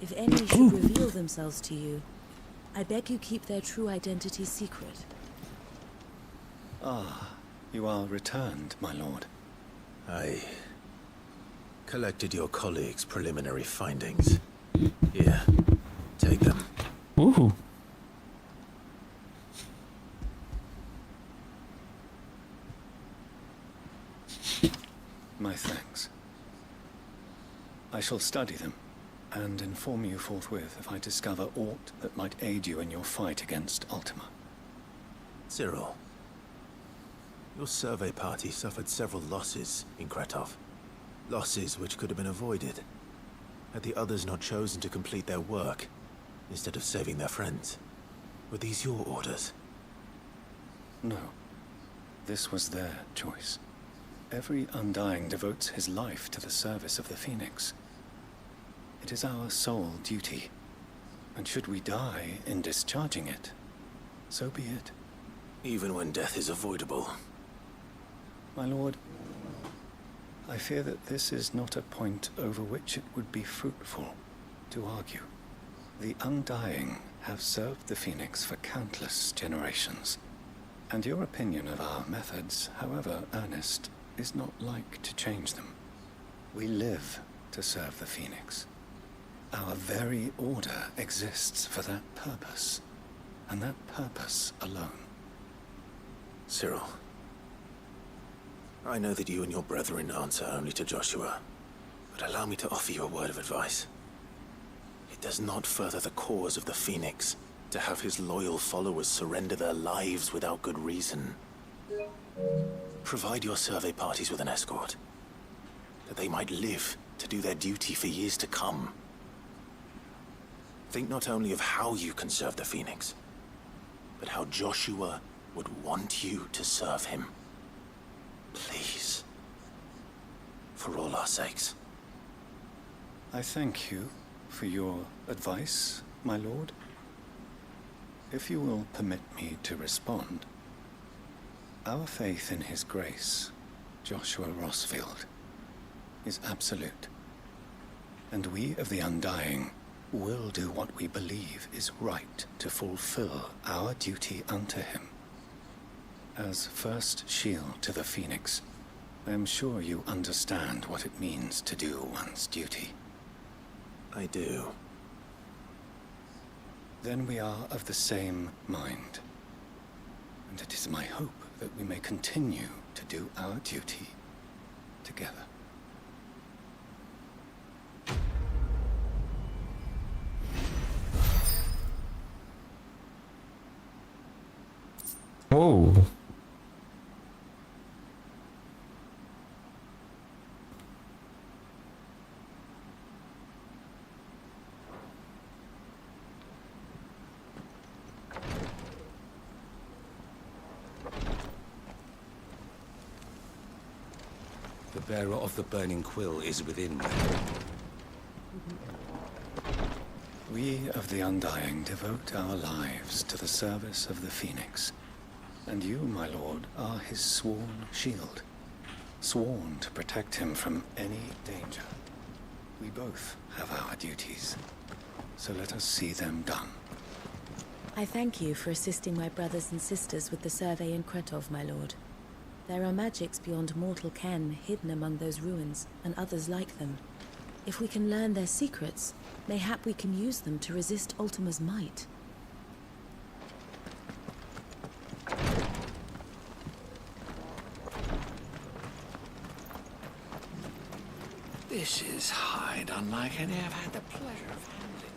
S1: If any should reveal themselves to you, I beg you keep their true identity secret.
S24: Ah, you are returned, my lord.
S15: I collected your colleagues' preliminary findings. Here, take them.
S11: Ooh.
S24: My thanks. I shall study them, and inform you forthwith if I discover aught that might aid you in your fight against Ultima.
S15: Cyril, your survey party suffered several losses in Kretov. Losses which could have been avoided, had the others not chosen to complete their work, instead of saving their friends. Were these your orders?
S24: No. This was their choice. Every Undying devotes his life to the service of the Phoenix. It is our sole duty, and should we die in discharging it, so be it.
S15: Even when death is avoidable.
S24: My lord, I fear that this is not a point over which it would be fruitful to argue. The Undying have served the Phoenix for countless generations, and your opinion of our methods, however earnest, is not like to change them. We live to serve the Phoenix. Our very order exists for that purpose, and that purpose alone.
S15: Cyril, I know that you and your brethren answer only to Joshua, but allow me to offer you a word of advice. It does not further the cause of the Phoenix to have his loyal followers surrender their lives without good reason. Provide your survey parties with an escort, that they might live to do their duty for years to come. Think not only of how you can serve the Phoenix, but how Joshua would want you to serve him. Please. For all our sakes.
S24: I thank you for your advice, my lord. If you will permit me to respond, our faith in his grace, Joshua Rossfield, is absolute. And we of the Undying will do what we believe is right to fulfill our duty unto him. As first shield to the Phoenix, I am sure you understand what it means to do one's duty.
S15: I do.
S24: Then we are of the same mind. And it is my hope that we may continue to do our duty together.
S11: Oh.
S17: The bearer of the burning quill is within.
S24: We of the Undying devote our lives to the service of the Phoenix. And you, my lord, are his sworn shield. Sworn to protect him from any danger. We both have our duties. So let us see them done.
S1: I thank you for assisting my brothers and sisters with the survey in Kretov, my lord. There are magics beyond mortal ken hidden among those ruins, and others like them. If we can learn their secrets, mayhap we can use them to resist Ultima's might.
S18: This is hide unlike any I've had the pleasure of handling.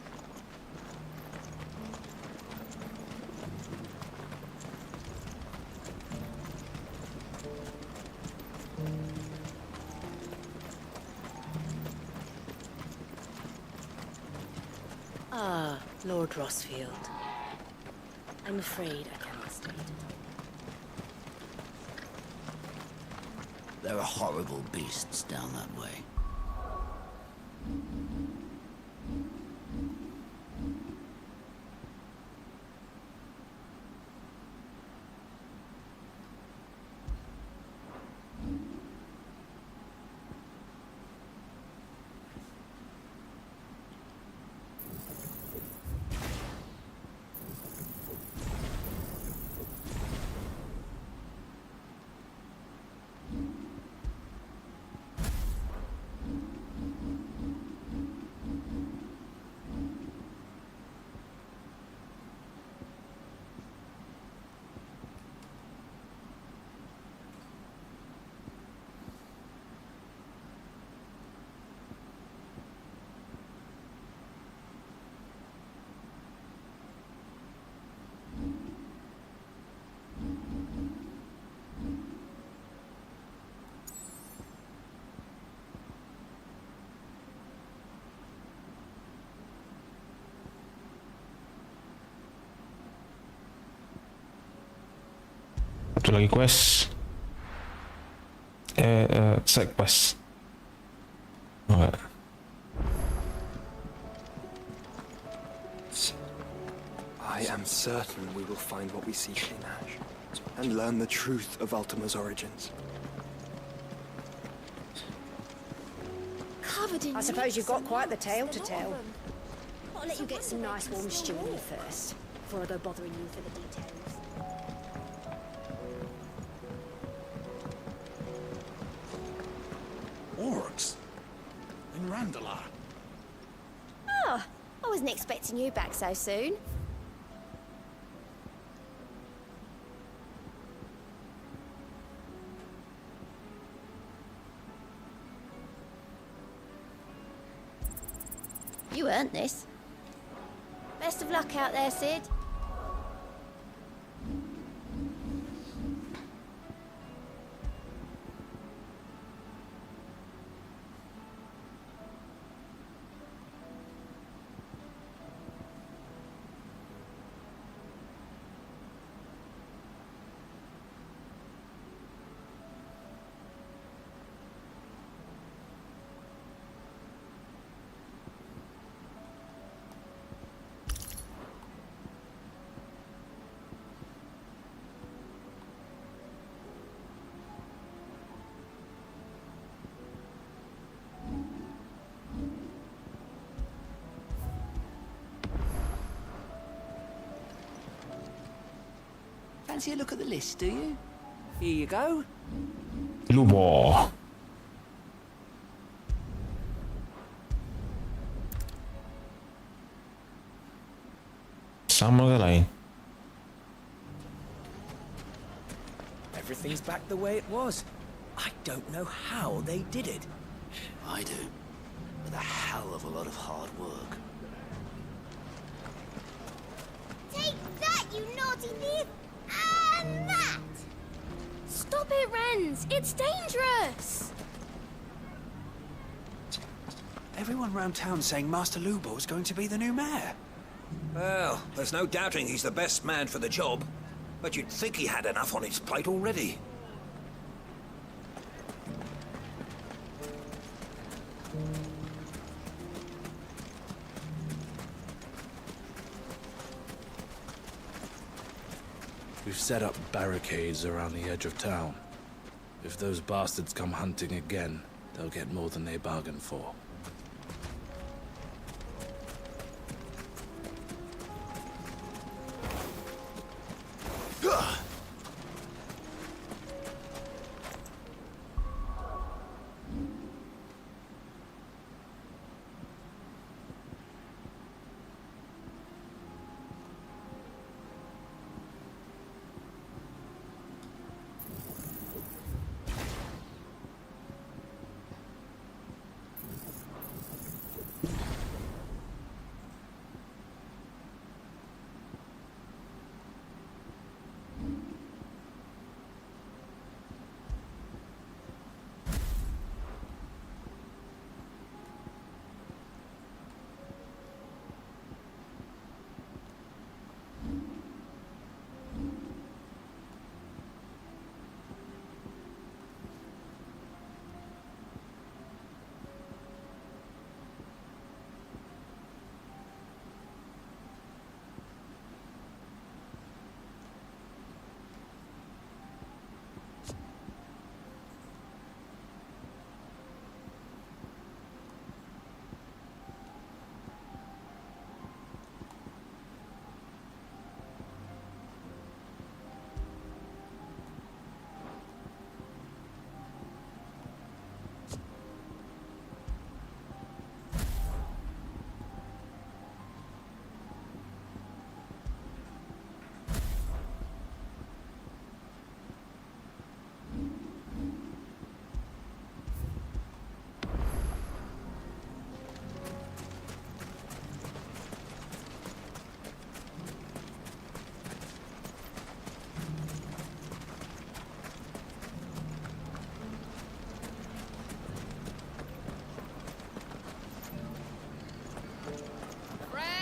S1: Ah, Lord Rossfield. I'm afraid I cannot stay.
S7: There are horrible beasts down that way.
S11: Satu lagi quest. Side quest. Alright.
S9: I am certain we will find what we seek in Ash, and learn the truth of Ultima's origins.
S22: Covered in
S10: I suppose you've got quite the tale to
S22: A lot
S10: tell.
S22: of them.
S10: I'll let you get some nice warm stew in you first, before I go bothering you for the details.
S17: Orcs? In Randalar?
S22: Oh, I wasn't expecting you back so soon. You earned this. Best of luck out there, Sid.
S19: fancy a look at the list, do you? Here you go.
S11: ลูกบอSama ka lang.
S7: Everything's back the way it was. I don't know how they did it. I do. With a hell of a lot of hard work.
S22: Take that, you naughty thief! And that! Stop it, Wrens! It's dangerous!
S6: Everyone round town saying Master Lubo's going to be the new mayor.
S4: Well, there's no doubting he's the best man for the job. But you'd think he had enough on his plate already.
S3: We've set up barricades around the edge of town. If those bastards come hunting again, they'll get more than they bargained for.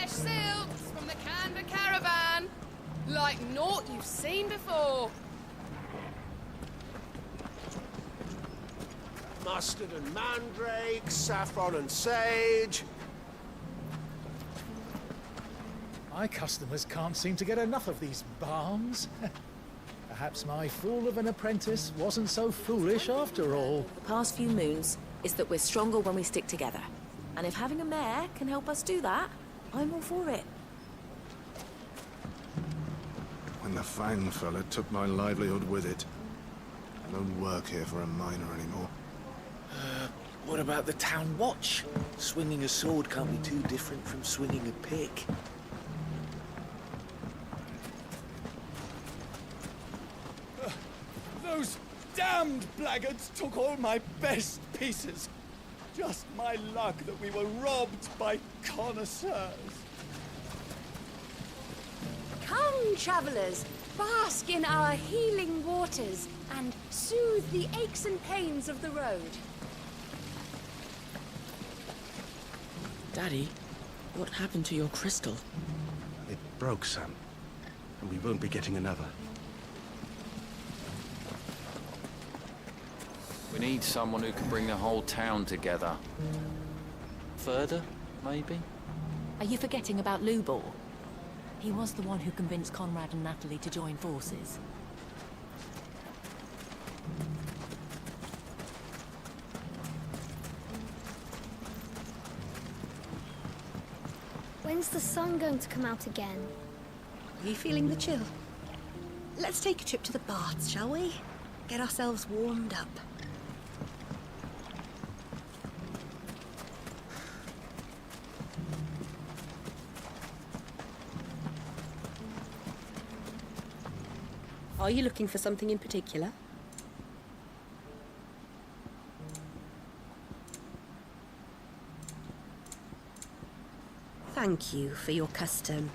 S20: Silks from the Canberra caravan. Like naught you've seen before.
S21: Mustard and mandrake, saffron and sage.
S23: My customers can't seem to get enough of these balms. Perhaps my fool of an apprentice wasn't so foolish after all.
S1: The past few moons is that we're stronger when we stick together. And if having a mare can help us do that, I'm all for it.
S15: When the Fang fella took my livelihood with it. I don't work here for a miner anymore.
S17: What about the town watch? Swinging a sword can't be too different from swinging a pick.
S24: Those damned blackguards took all my best pieces. Just my luck that we were robbed by connoisseurs.
S12: Come, travellers, bask in our healing waters and soothe the aches and pains of the road.
S19: Daddy, what happened to your crystal?
S5: It broke, Sam. And we won't be getting another.
S14: We need someone who can bring the whole town together. Further, maybe?
S25: Are you forgetting about Lubor? He was the one who convinced Conrad and Natalie to join forces.
S22: When's the sun going to come out again?
S1: Are you feeling the chill?
S10: let's take a trip to the baths, shall we? Get ourselves warmed up. Are you looking for something in particular? Thank you for your custom.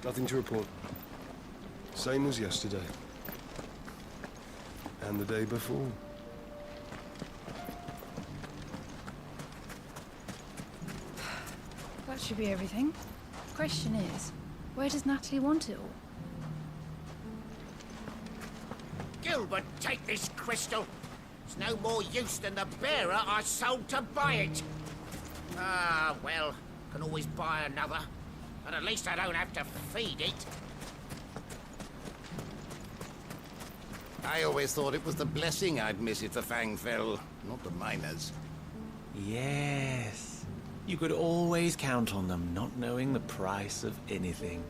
S2: Nothing to report. Same as yesterday. And the day before.
S8: That should be everything. Question is, where does Natalie want it all?
S21: Gilbert, take this crystal. It's no more use than the bearer I sold to buy it. Ah, well, can always buy another. And at least I don't have to feed it.
S17: I always thought it was the blessing I'd miss if the Fang fell, not the miners.
S15: Yes. You could always count on them not knowing the price of anything.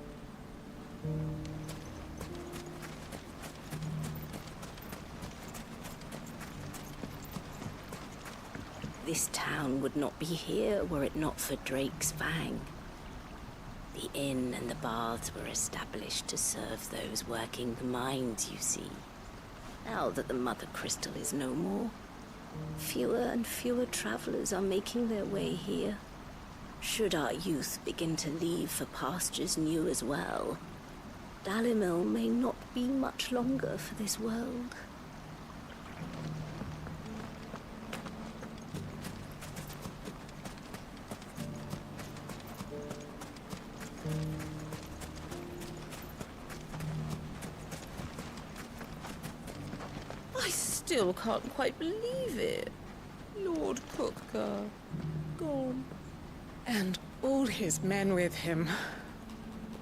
S10: This town would not be here were it not for Drake's Fang. The inn and the baths were established to serve those working the mines, you see. Now that the Mother Crystal is no more, fewer and fewer travelers are making their way here. Should our youth begin to leave for pastures new as well, Dalimil may not be much longer for this world. I still can't quite believe it. Lord Cookgar, gone.
S12: And all his men with him.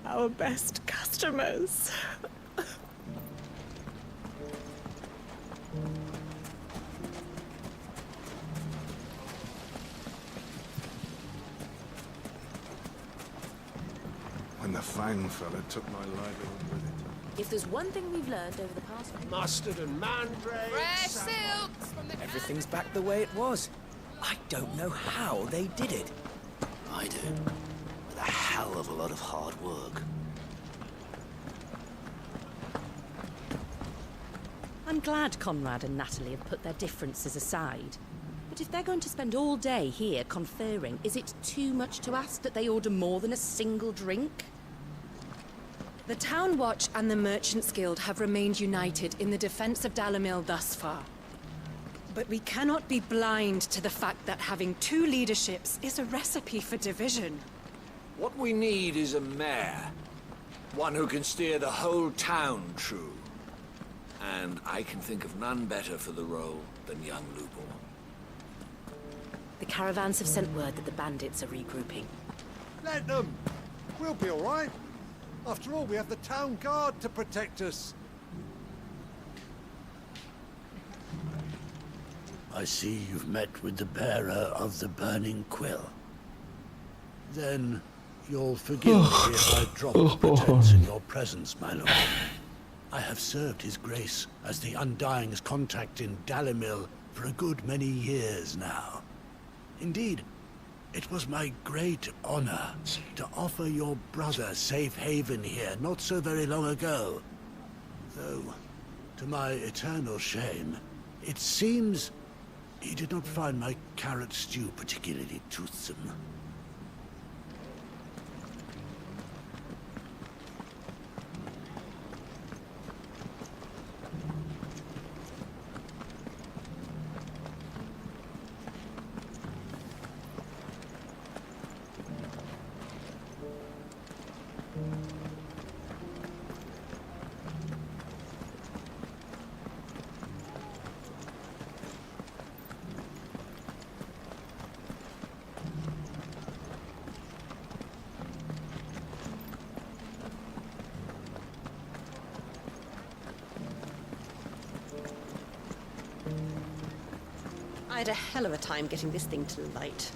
S12: Our best customers.
S3: When the Fang fella took my livelihood with it.
S1: If there's one thing we've learned over the past...
S21: Mustard and mandrake.
S20: Fresh silks from the...
S13: Everything's back the way it was. I don't know how they did it.
S7: I do. With a hell of a lot of hard work.
S16: I'm glad Conrad and Natalie have put their differences aside. But if they're going to spend all day here conferring, is it too much to ask that they order more than a single drink?
S12: The Town Watch and the Merchants Guild have remained united in the defense of Dalimil thus far. But we cannot be blind to the fact that having two leaderships is a recipe for division.
S18: What we need is a mayor. One who can steer the whole town true. And I can think of none better for the role than young Lubor.
S16: The caravans have sent word that the bandits are regrouping.
S26: Let them! We'll be all right. After all, we have the town guard to protect us.
S7: I see you've met with the bearer of the Burning Quill. Then you'll forgive me if I drop pretense in your presence, my lord. I have served his grace as the Undying's contact in Dalimil for a good many years now. Indeed, it was my great honor to offer your brother safe haven here not so very long ago. Though, to my eternal shame, it seems he did not find my carrot stew particularly toothsome.
S10: I had a hell of a time getting this thing to light.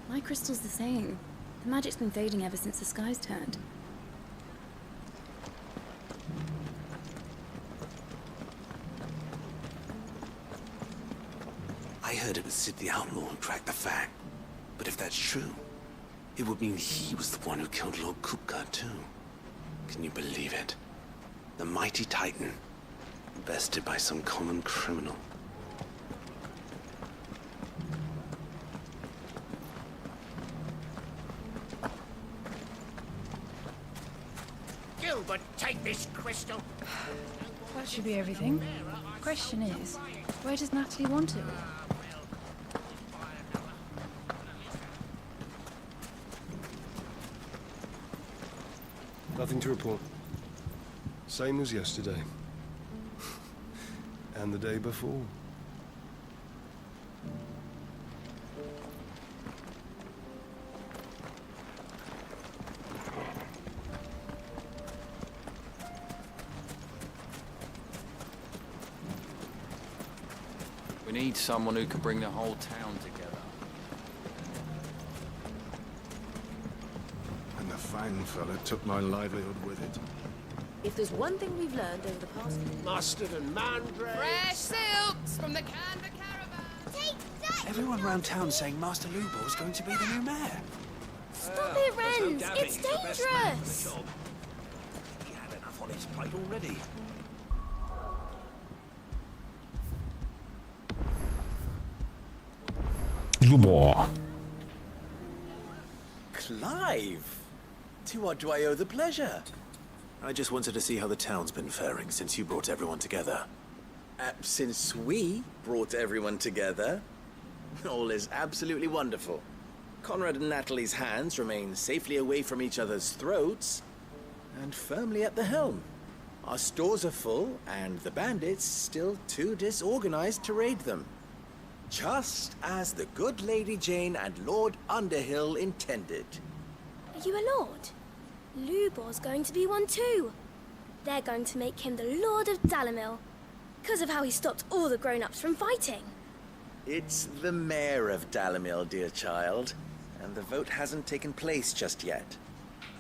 S8: My crystal's the same. The magic's been fading ever since the skies turned.
S15: I heard it was Sid the Outlaw who cracked the fact. But if that's true, it would mean he was the one who killed Lord Kupka too. Can you believe it? The mighty Titan, bested by some common criminal.
S21: Gilbert, take this crystal.
S8: That should be everything. Question is, where does Natalie want it?
S2: Nothing to report. Same as yesterday. And the day before.
S4: We need someone who can bring the whole town together.
S6: And the fine fella took my livelihood with it.
S1: If there's one thing we've learned over the past few years...
S21: Mustard and mandrake.
S20: Fresh silks from the Canva caravan.
S10: Take that!
S13: Everyone round town saying Master Lubor is going to be the new mayor.
S22: Stop it, Renz! It's dangerous!
S13: He had enough on his plate already.
S9: Lubor.
S15: Clive! To what do I owe the pleasure? I just wanted to see how the town's been faring since you brought everyone together. Since we brought everyone together, all is absolutely wonderful. Conrad and Natalie's hands remain safely away from each other's throats and firmly at the helm. Our stores are full, and the bandits still too disorganized to raid them. Just as the good Lady Jane and Lord Underhill intended.
S22: Are you a lord? Lubor's going to be one too. They're going to make him the Lord of Dalimil, because of how he stopped all the grown-ups from fighting.
S15: It's the mayor of Dalimil, dear child, and the vote hasn't taken place just yet.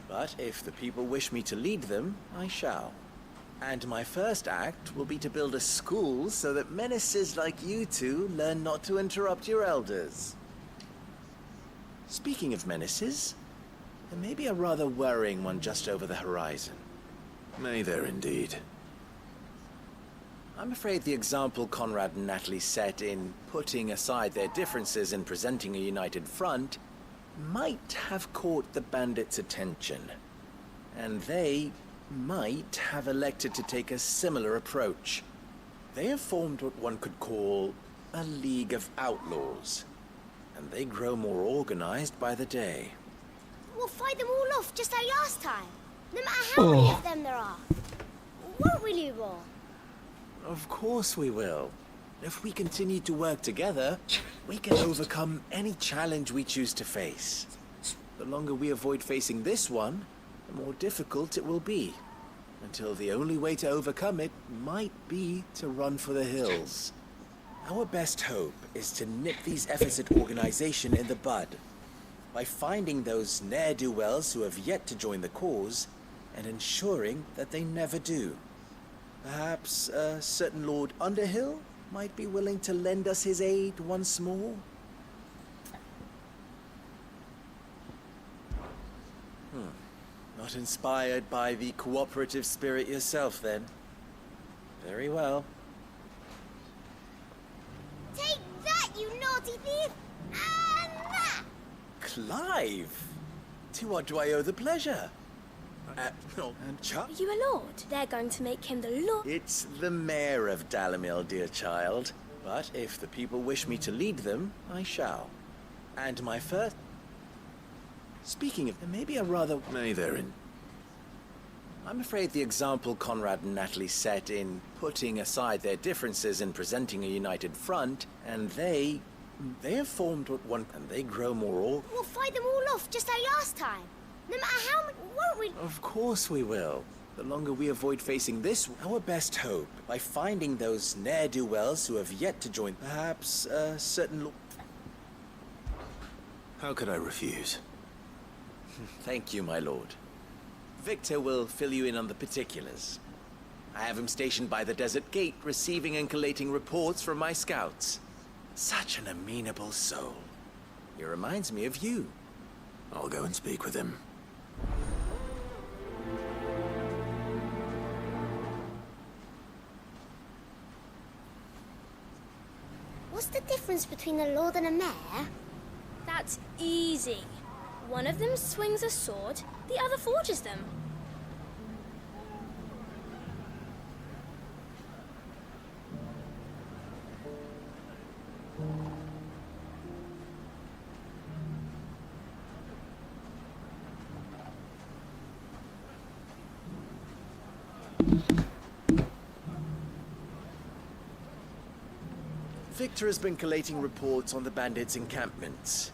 S15: But if the people wish me to lead them, I shall. And my first act will be to build a school so that menaces like you two learn not to interrupt your elders. Speaking of menaces, there may be a rather worrying one just over the horizon. May there indeed. I'm afraid the example Conrad and Natalie set in putting aside their differences and presenting a united front might have caught the bandits' attention. And they might have elected to take a similar approach. They have formed what one could call a League of Outlaws, and they grow more organized by the day.
S22: We'll fight them all off just like last time, no matter how many of them there are. Won't we, Lubor?
S15: Of course we will. If we continue to work together, we can overcome any challenge we choose to face. The longer we avoid facing this one, the more difficult it will be, until the only way to overcome it might be to run for the hills. Our best hope is to nip these efforts at organization in the bud, by finding those ne'er-do-wells who have yet to join the cause, and ensuring that they never do. Perhaps a certain Lord Underhill might be willing to lend us his aid once more? Not inspired by the cooperative spirit yourself, then? Very well.
S22: Take that, you naughty thief! And that!
S15: Clive! To what do I owe the pleasure?
S22: Are you a lord? They're going to make him the lord.
S15: It's the mayor of Dalimil, dear child. But if the people wish me to lead them, I shall. And my first... Speaking of, there may be a rather... May therein. I'm afraid the example Conrad and Natalie set in putting aside their differences and presenting a united front, and they have formed what one... And they grow more...
S22: We'll fight them all off just like last time, no matter how many... Won't we?
S15: Of course we will. The longer we avoid facing this, our best hope, by finding those ne'er-do-wells who have yet to join, perhaps a certain... How could I refuse? Thank you, my lord. Victor will fill you in on the particulars. I have him stationed by the Desert Gate, receiving and collating reports from my scouts.
S17: Such an amenable soul. He reminds me of you.
S15: I'll go and speak with him.
S22: What's the difference between a lord and a mayor? That's easy. One of them swings a sword, the other forges them.
S17: Victor has been collating reports on the bandits' encampments.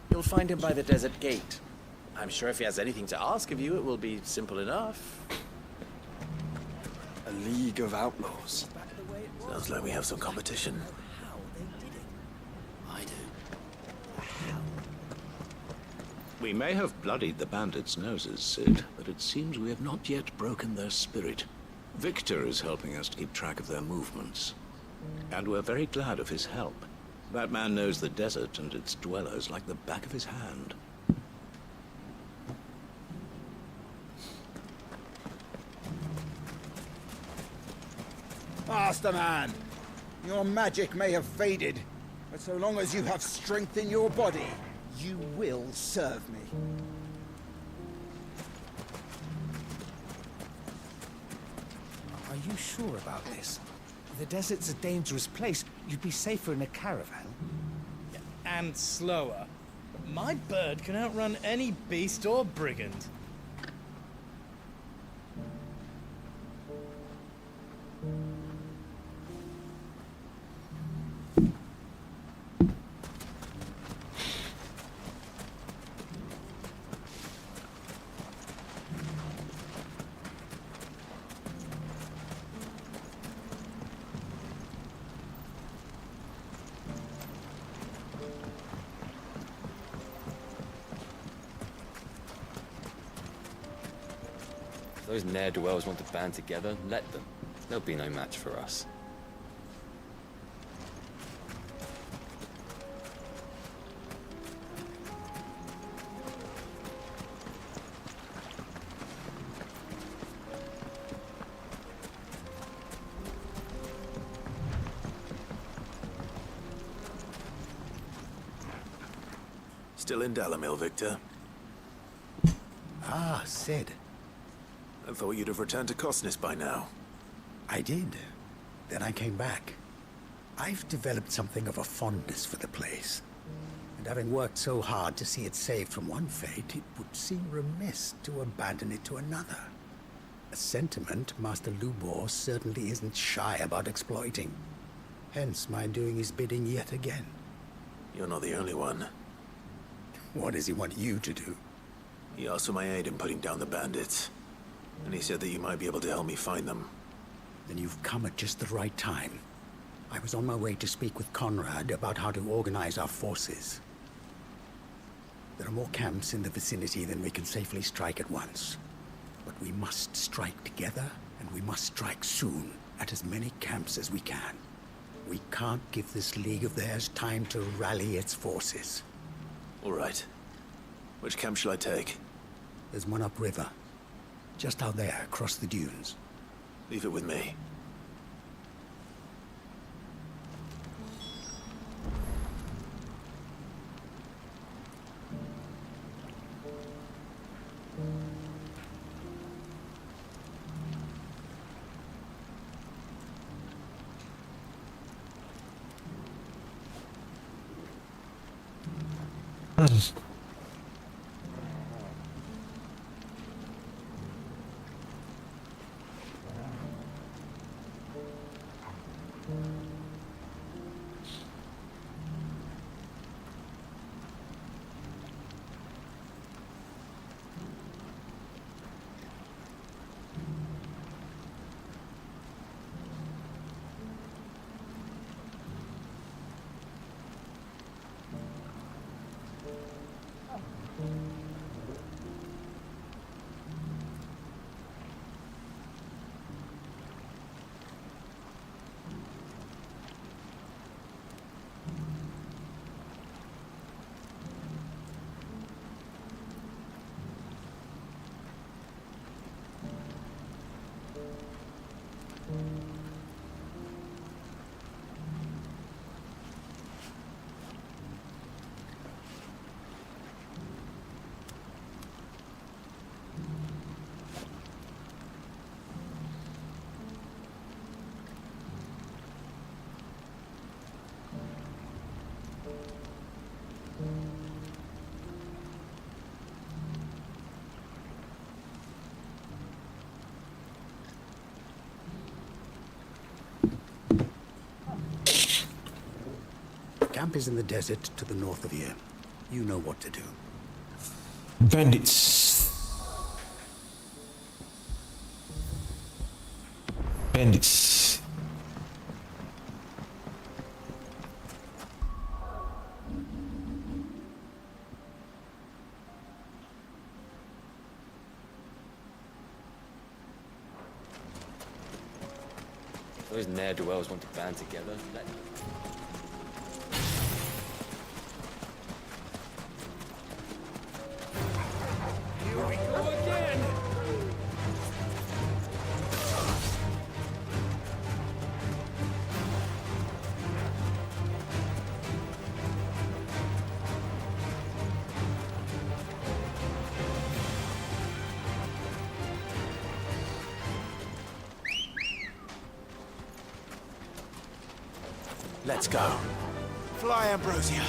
S17: You'll find him by the desert gate. I'm sure if he has anything to ask of you, it will be simple enough.
S2: A league of outlaws.
S15: Sounds like we have some competition.
S17: I do.
S6: We may have bloodied the bandits' noses, Cid, but it seems we have not yet broken their spirit. Victor is helping us to keep track of their movements. And we're very glad of his help. That man knows the desert and its dwellers like the back of his hand.
S5: Master man, your magic may have faded, but so long as you have strength in your body, you will serve me.
S13: Are you sure about this? The desert's a dangerous place. You'd be safer in a caravan.
S9: And slower. My bird can outrun any beast or brigand.
S11: If those ne'er-do-wells want to band together, let them. They'll be no match for us.
S15: Still in Dalimil, Victor?
S7: Ah, Cid.
S15: I thought you'd have returned to Cosnes by now.
S7: I did. Then I came back. I've developed something of a fondness for the place. And having worked so hard to see it saved from one fate, it would seem remiss to abandon it to another. A sentiment Master Lubor certainly isn't shy about exploiting. Hence my doing his bidding yet again.
S15: You're not the only one.
S7: What does he want you to do?
S15: He asked for my aid in putting down the bandits. And he said that you might be able to help me find them.
S7: Then you've come at just the right time. I was on my way to speak with Conrad about how to organize our forces. There are more camps in the vicinity than we can safely strike at once. But we must strike together, and we must strike soon, at as many camps as we can. We can't give this league of theirs time to rally its forces.
S15: All right. Which camp shall I take?
S7: There's one upriver. Just out there, across the dunes.
S15: Leave it with me.
S7: camp is in the desert to the north of here. You know what to do.
S3: Bandits. Bandits.
S11: Those ne'er-do-wells want to band together. Let them.
S9: Here we go again!
S15: Let's go. Fly, Ambrosia.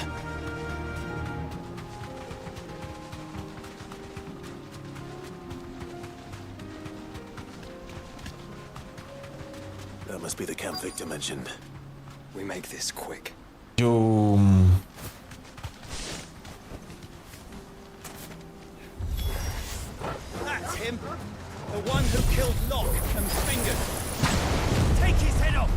S15: That must be the camp Victor mentioned.
S11: We make this quick.
S3: Yo.
S9: That's him! The one who killed Locke and Fingers! Take his head off!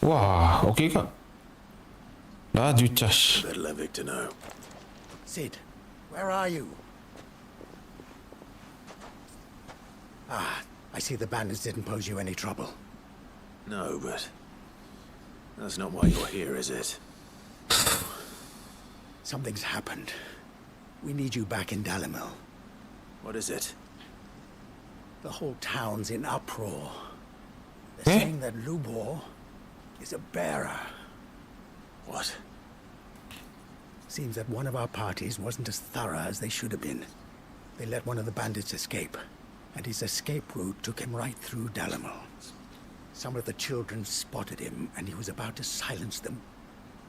S3: Wah, oke kak. Laju cas.
S15: Better let Victor know.
S7: Sid, where are you? Ah, I see the bandits didn't pose you any trouble.
S15: No, but that's not why you're here, is it?
S7: Something's happened. We need you back in Dalimil.
S15: What is it?
S7: The whole town's in uproar. They're saying that Lubor is a bearer.
S15: What?
S7: Seems that one of our parties wasn't as thorough as they should have been. They let one of the bandits escape, and his escape route took him right through Dalimil. Some of the children spotted him, and he was about to silence them.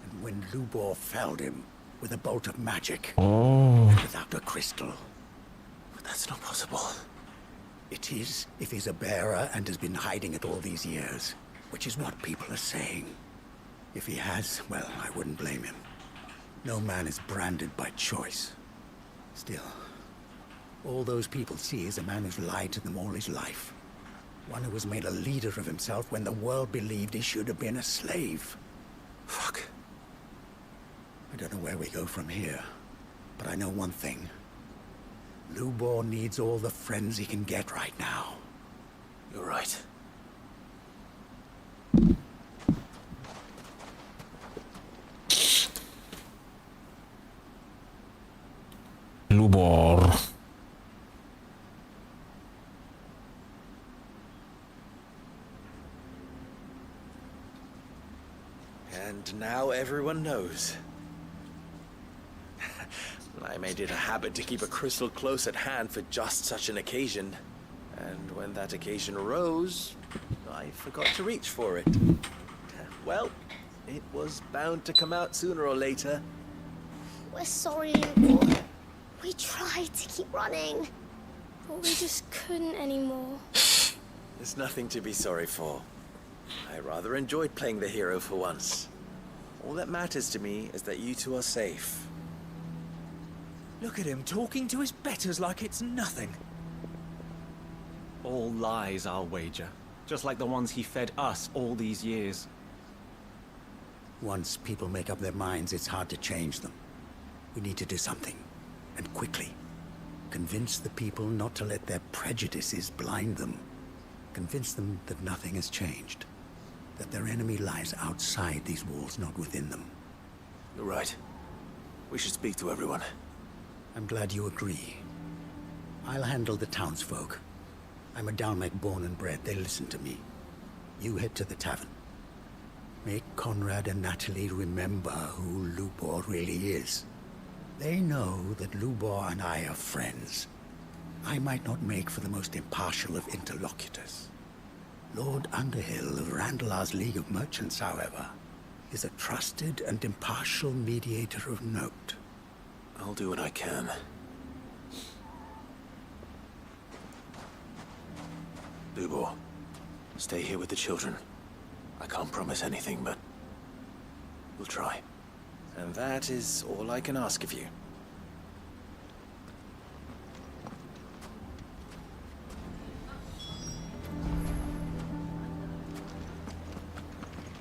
S7: And when Lubor felled him with a bolt of magic, without a crystal.
S15: But that's not possible.
S7: It is, if he's a bearer and has been hiding it all these years, which is what people are saying. If he has, well, I wouldn't blame him. No man is branded by choice. Still, all those people see is a man who's lied to them all his life. One who was made a leader of himself when the world believed he should have been a slave.
S15: Fuck.
S7: I don't know where we go from here, but I know one thing. Lubor needs all the friends he can get right now.
S15: You're right.
S3: Lubor.
S17: And now everyone knows. I made it a habit to keep a crystal close at hand for just such an occasion. And when that occasion arose, I forgot to reach for it. Well, it was bound to come out sooner or later.
S22: We're sorry, Lubor. We tried to keep running, but we just couldn't anymore.
S17: There's nothing to be sorry for. I rather enjoyed playing the hero for once. All that matters to me is that you two are safe.
S13: Look at him talking to his betters like it's nothing.
S12: All lies, I'll wager. Just like the ones he fed us all these years.
S7: Once people make up their minds, it's hard to change them. We need to do something, and quickly. Convince the people not to let their prejudices blind them. Convince them that nothing has changed. That their enemy lies outside these walls, not within them.
S15: You're right. We should speak to everyone.
S7: I'm glad you agree. I'll handle the townsfolk. I'm a Dalmek born and bred. They listen to me. You head to the tavern. Make Conrad and Natalie remember who Lubor really is. They know that Lubor and I are friends. I might not make for the most impartial of interlocutors. Lord Underhill of Randalar's League of Merchants, however, is a trusted and impartial mediator of note.
S15: I'll do what I can. Lubor, stay here with the children. I can't promise anything, but we'll try.
S17: And that is all I can ask of you.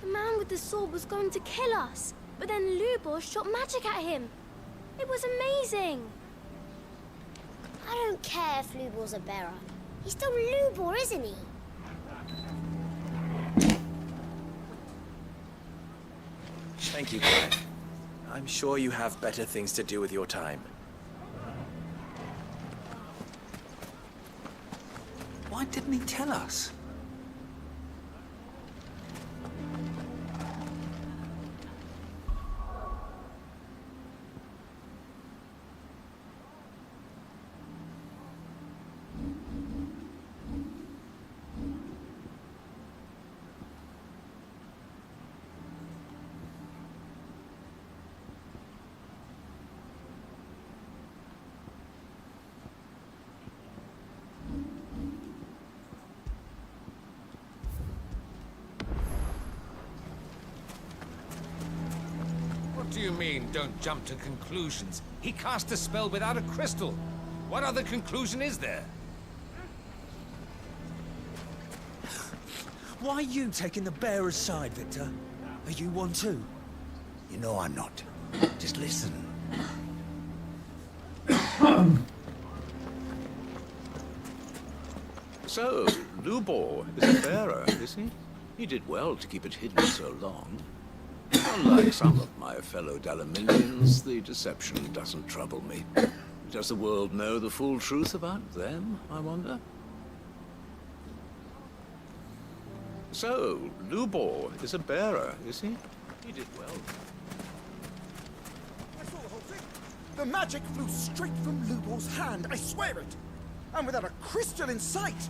S22: The man with the sword was going to kill us, but then Lubor shot magic at him. It was amazing.
S10: I don't care if Lubor's a bearer. He's still Lubor, isn't he?
S17: Thank you, Clive. I'm sure you have better things to do with your time.
S13: Why didn't he tell us? What do you mean, don't jump to conclusions? He cast a spell without a crystal. What other conclusion is there? Why are you taking the bearer's side, Victor? Are you one too?
S7: You know I'm not. Just listen.
S6: So, Lubor is a bearer, is he? He did well to keep it hidden so long. Unlike some of my fellow Dalamilians, the deception doesn't trouble me. Does the world know the full truth about them, I wonder? So, Lubor is a bearer, is he? He did well.
S5: I saw the whole thing. The magic flew straight from Lubor's hand, I swear it. And without a crystal in sight.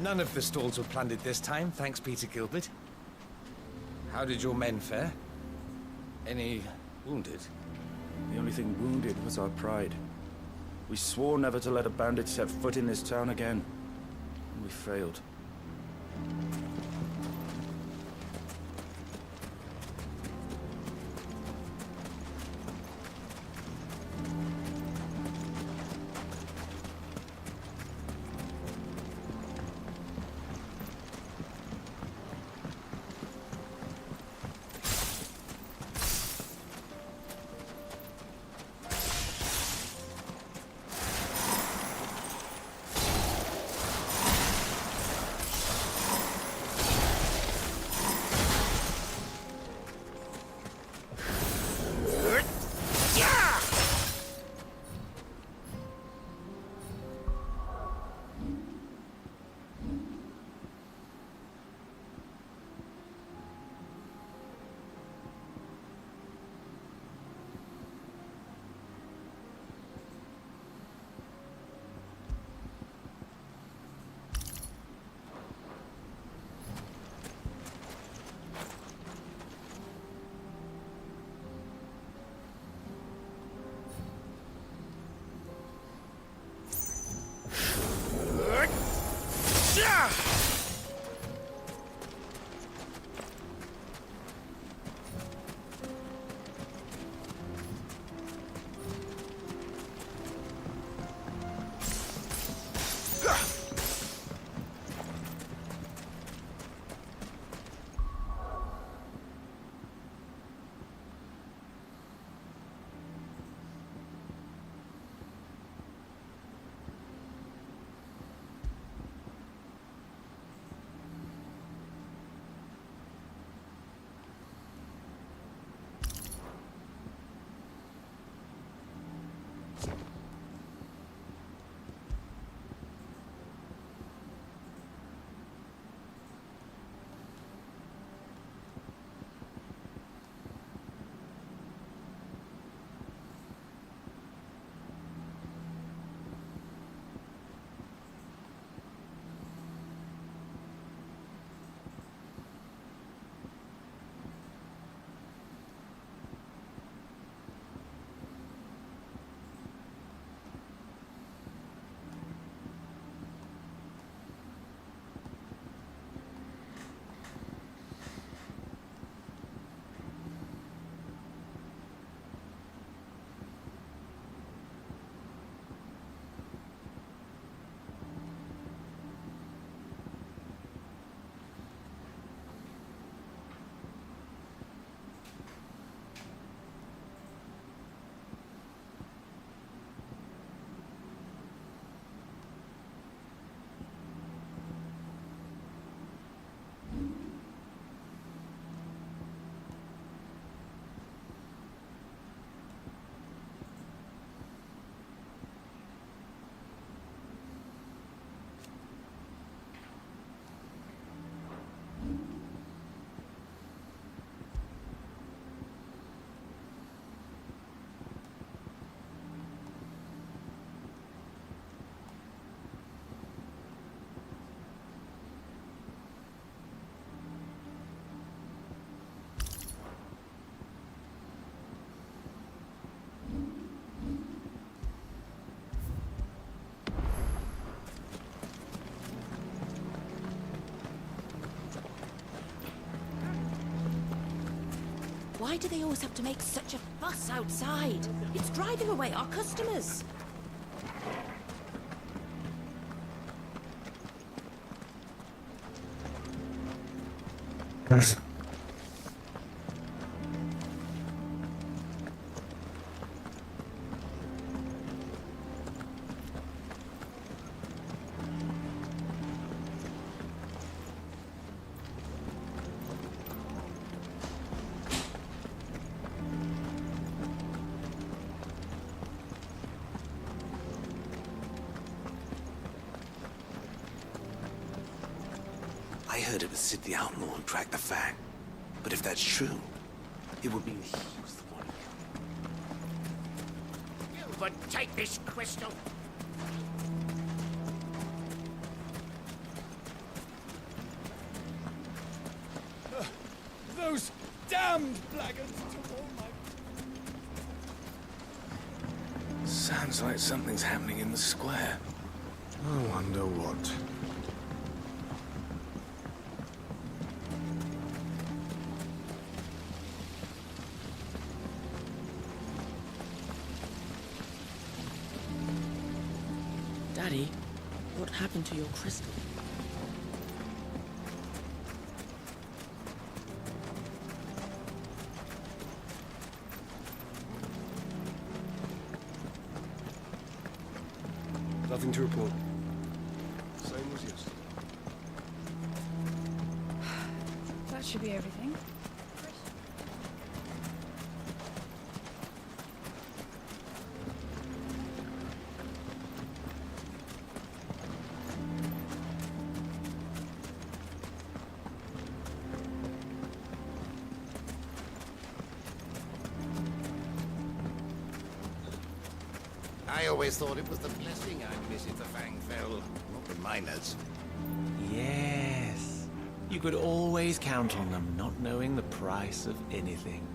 S13: None of the stalls were plundered this time, thanks Peter Gilbert. How did your men fare? Any wounded?
S14: The only thing wounded was our pride. We swore never to let a bandit set foot in this town again. And we failed.
S1: Why do they always have to make such a fuss outside? It's driving away our customers.
S6: I heard it was Sid the Outlaw who tracked the Fang. But if that's true, it would mean he was the one.
S21: Gilbert, take this crystal.
S9: Those damned blackguards took all my...
S13: Sounds like something's happening in the square.
S2: I wonder what.
S1: Daddy, what happened to your crystal?
S2: Nothing to report. Same as yesterday.
S8: That should be everything.
S21: I always thought it was the blessing I'd miss if the Fang fell. Not the miners.
S12: Yes. You could always count on them not knowing the price of anything.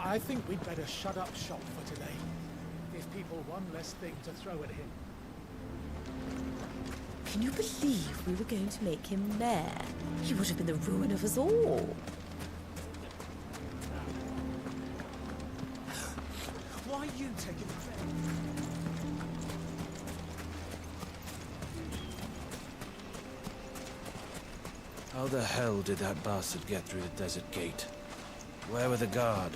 S16: I think we'd better shut up shop for today. Give people one less thing to throw at him.
S1: Can you believe we were going to make him mayor? He would have been the ruin of us all.
S16: Why are you taking the bait?
S14: How the hell did that bastard get through the desert gate? Where were the guard?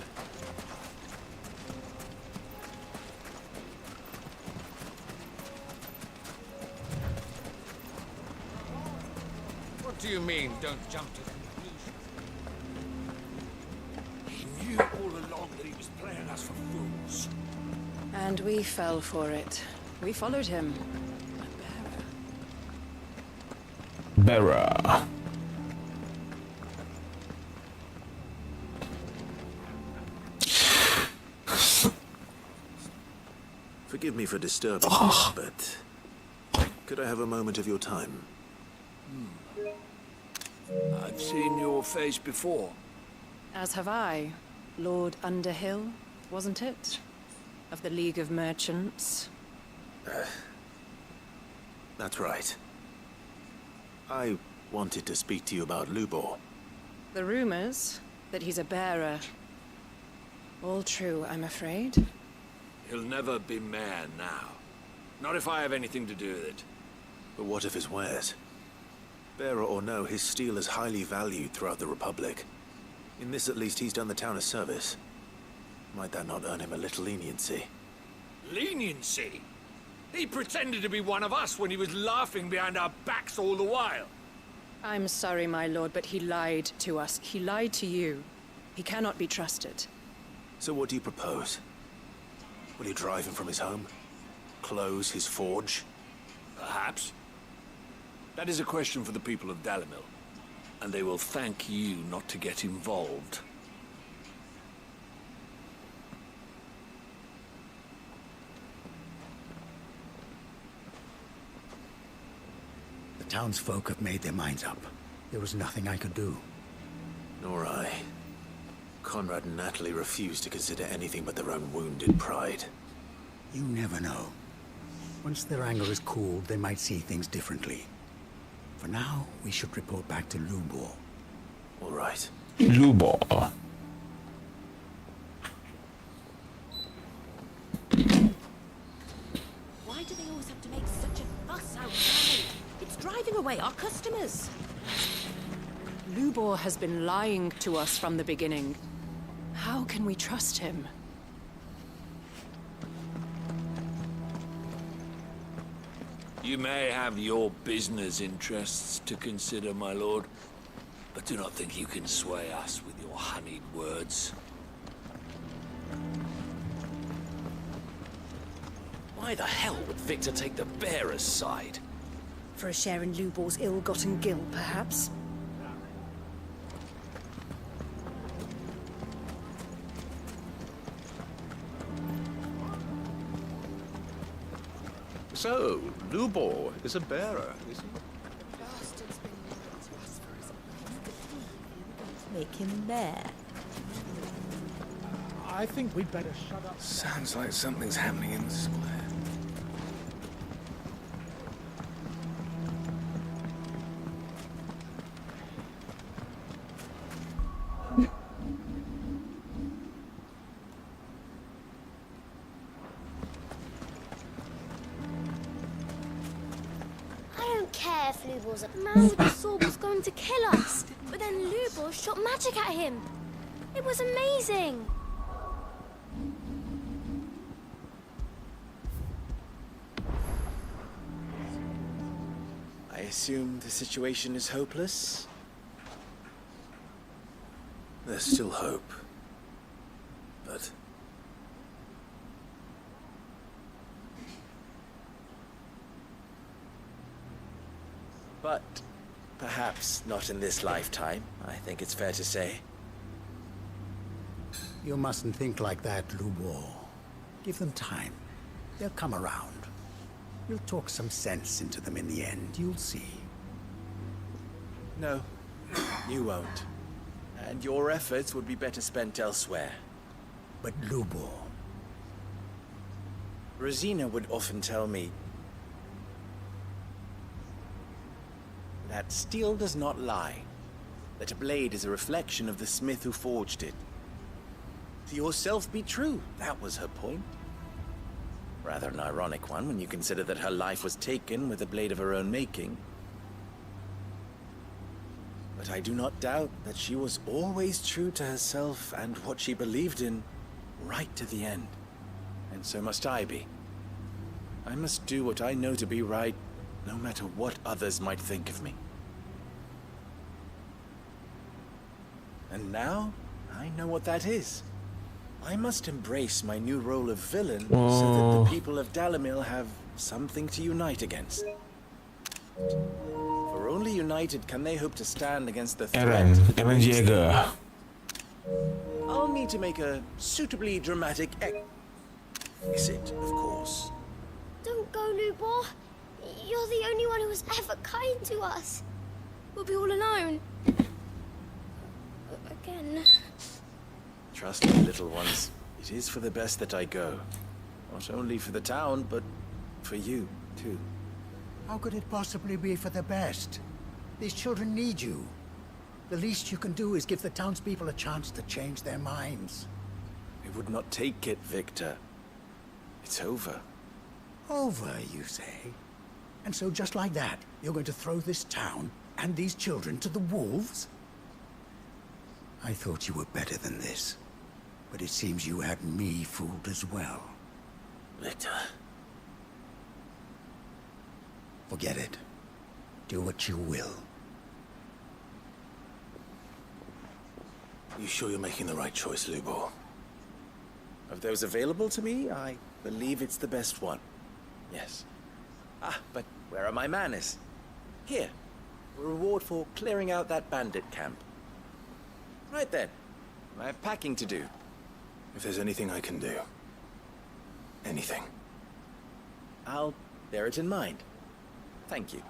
S13: What do you mean, don't jump to conclusions?
S7: He knew all along that he was playing us for fools.
S18: And we fell for it. We followed him.
S3: Bearer.
S15: Forgive me for disturbing you, but could I have a moment of your time?
S7: I've seen your face before.
S18: As have I. Lord Underhill, wasn't it? Of the League of Merchants.
S15: That's right. I wanted to speak to you about Lubor.
S18: The rumors that he's a bearer. All true, I'm afraid.
S7: He'll never be mayor now. Not if I have anything to do with it.
S15: But what of his wares? Bearer or no, his steel is highly valued throughout the Republic. In this at least he's done the town a service. Might that not earn him a little leniency?
S7: Leniency? He pretended to be one of us when he was laughing behind our backs all the while.
S18: I'm sorry, my lord, but he lied to us. He lied to you. He cannot be trusted.
S15: So what do you propose? Will you drive him from his home? Close his forge?
S7: Perhaps. That is a question for the people of Dalimil, and they will thank you not to get involved.
S5: The townsfolk have made their minds up. There was nothing I could do.
S15: Nor I. Conrad and Natalie refused to consider anything but their own wounded pride.
S5: You never know. Once their anger is cooled, they might see things differently. For now, we should report back to Lubor.
S15: All right.
S3: Lubor.
S10: Why do they always have to make such a fuss outside? It's driving away our customers.
S18: Lubor has been lying to us from the beginning. How can we trust him?
S7: You may have your business interests to consider, my lord, but do not think you can sway us with your honeyed words.
S17: Why the hell would Victor take the bearer's side?
S18: For a share in Lubor's ill-gotten gil, perhaps?
S6: So, Lubor is a bearer, isn't he?
S1: Make him bear.
S16: I think we'd better shut up.
S14: Sounds like something's happening in the square.
S22: Lubor's a man with a sword was going to kill us, but then Lubor shot magic at him. It was amazing.
S17: I assume the situation is hopeless?
S15: There's still hope. But
S17: perhaps not in this lifetime, I think it's fair to say.
S5: You mustn't think like that, Lubor. Give them time. They'll come around. We'll talk some sense into them in the end, you'll see.
S17: No, you won't. And your efforts would be better spent elsewhere.
S5: But Lubor...
S17: Rosina would often tell me that steel does not lie, that a blade is a reflection of the smith who forged it. To yourself be true, that was her point. Rather an ironic one when you consider that her life was taken with a blade of her own making. But I do not doubt that she was always true to herself and what she believed in, right to the end. And so must I be. I must do what I know to be right, no matter what others might think of me. And now, I know what that is. I must embrace my new role of villain so that the people of Dalimil have something to unite against. For only united can they hope to stand against the threat.
S3: Eren Jaeger.
S17: I'll need to make a suitably dramatic exit, of course.
S22: Don't go, Lubor. You're the only one who was ever kind to us. We'll be all alone. Again.
S17: Trust me, little ones. It is for the best that I go. Not only for the town, but for you, too.
S5: How could it possibly be for the best? These children need you. The least you can do is give the townspeople a chance to change their minds.
S17: I would not take it, Victor. It's over.
S5: Over, you say? And so just like that, you're going to throw this town and these children to the wolves? I thought you were better than this. But it seems you had me fooled as well.
S15: Victor.
S5: Forget it. Do what you will.
S15: You sure you're making the right choice, Lubor?
S17: Of those available to me, I believe it's the best one. Yes. Ah, but where are my manners? Here. A reward for clearing out that bandit camp. Right then. I have packing to do.
S15: If there's anything I can do. Anything.
S17: I'll bear it in mind. Thank you.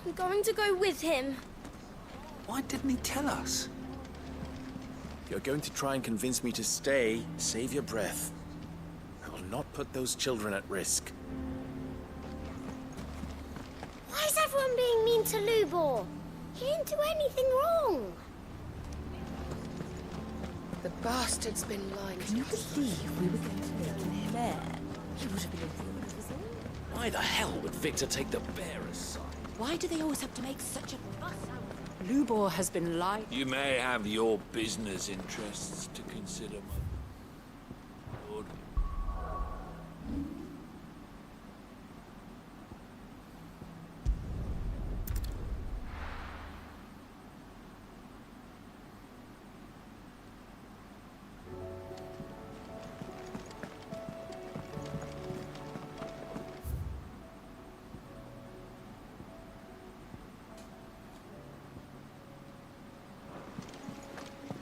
S22: I'm going to go with him.
S17: Why didn't he tell us? If you're going to try and convince me to stay, save your breath. I will not put those children at risk.
S22: Why is everyone being mean to Lubor? He didn't do anything wrong.
S20: The bastard's been lying to us.
S1: Believe we were going to make him heir. He would have been a ruin of his own.
S6: Why the hell would Victor take the bearer's side?
S1: Why do they always have to make such a fuss out?
S18: Lubor has been lying.
S6: You may have your business interests to consider, my lord.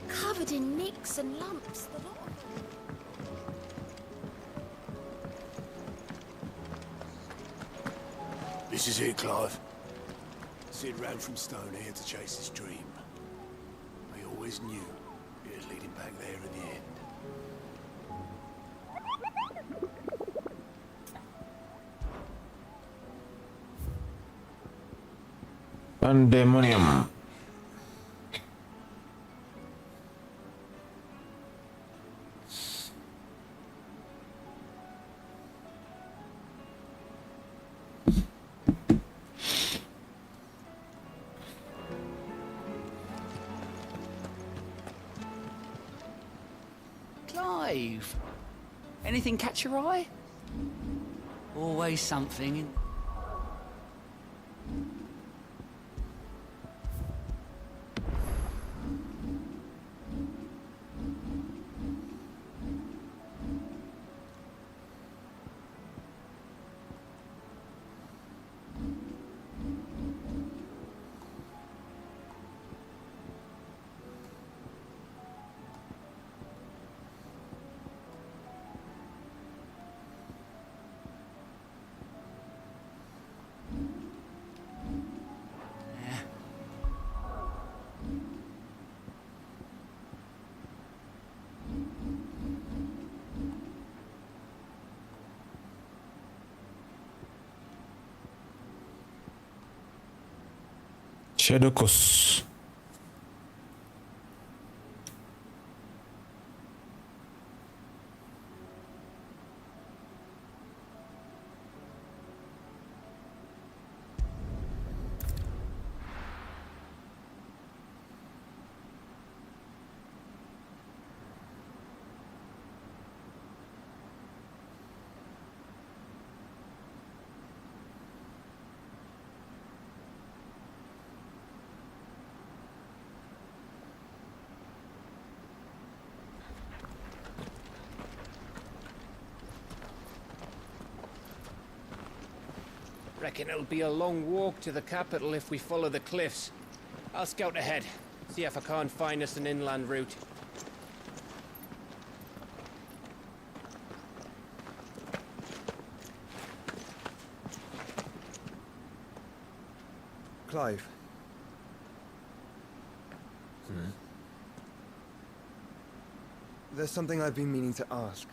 S22: Covered in nicks and lumps, the lot of them.
S7: This is it, Clive. Sid ran from Stone here to chase his dream. I always knew it'd lead him back there in the end.
S3: Pandemonium.
S4: Clive, anything catch your eye? Always something in...
S3: Shadowcus.
S11: Reckon it'll be a long walk to the capital if we follow the cliffs. I'll scout ahead, see if I can't find us an inland route.
S19: Clive. There's something I've been meaning to ask.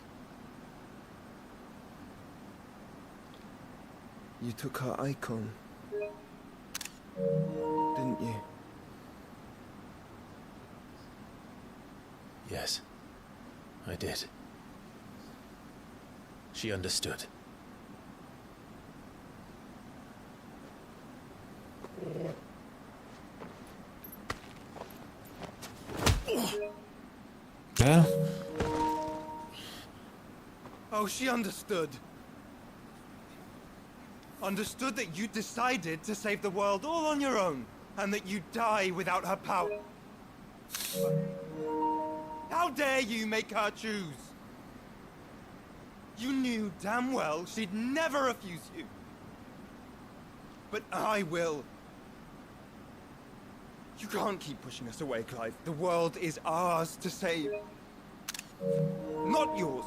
S19: You took her icon, didn't you?
S15: Yes, I did. She understood.
S3: Yeah?
S19: Oh, she understood. Understood that you decided to save the world all on your own, and that you'd die without her power. How dare you make her choose? You knew damn well she'd never refuse you. But I will. You can't keep pushing us away, Clive. The world is ours to save. Not yours.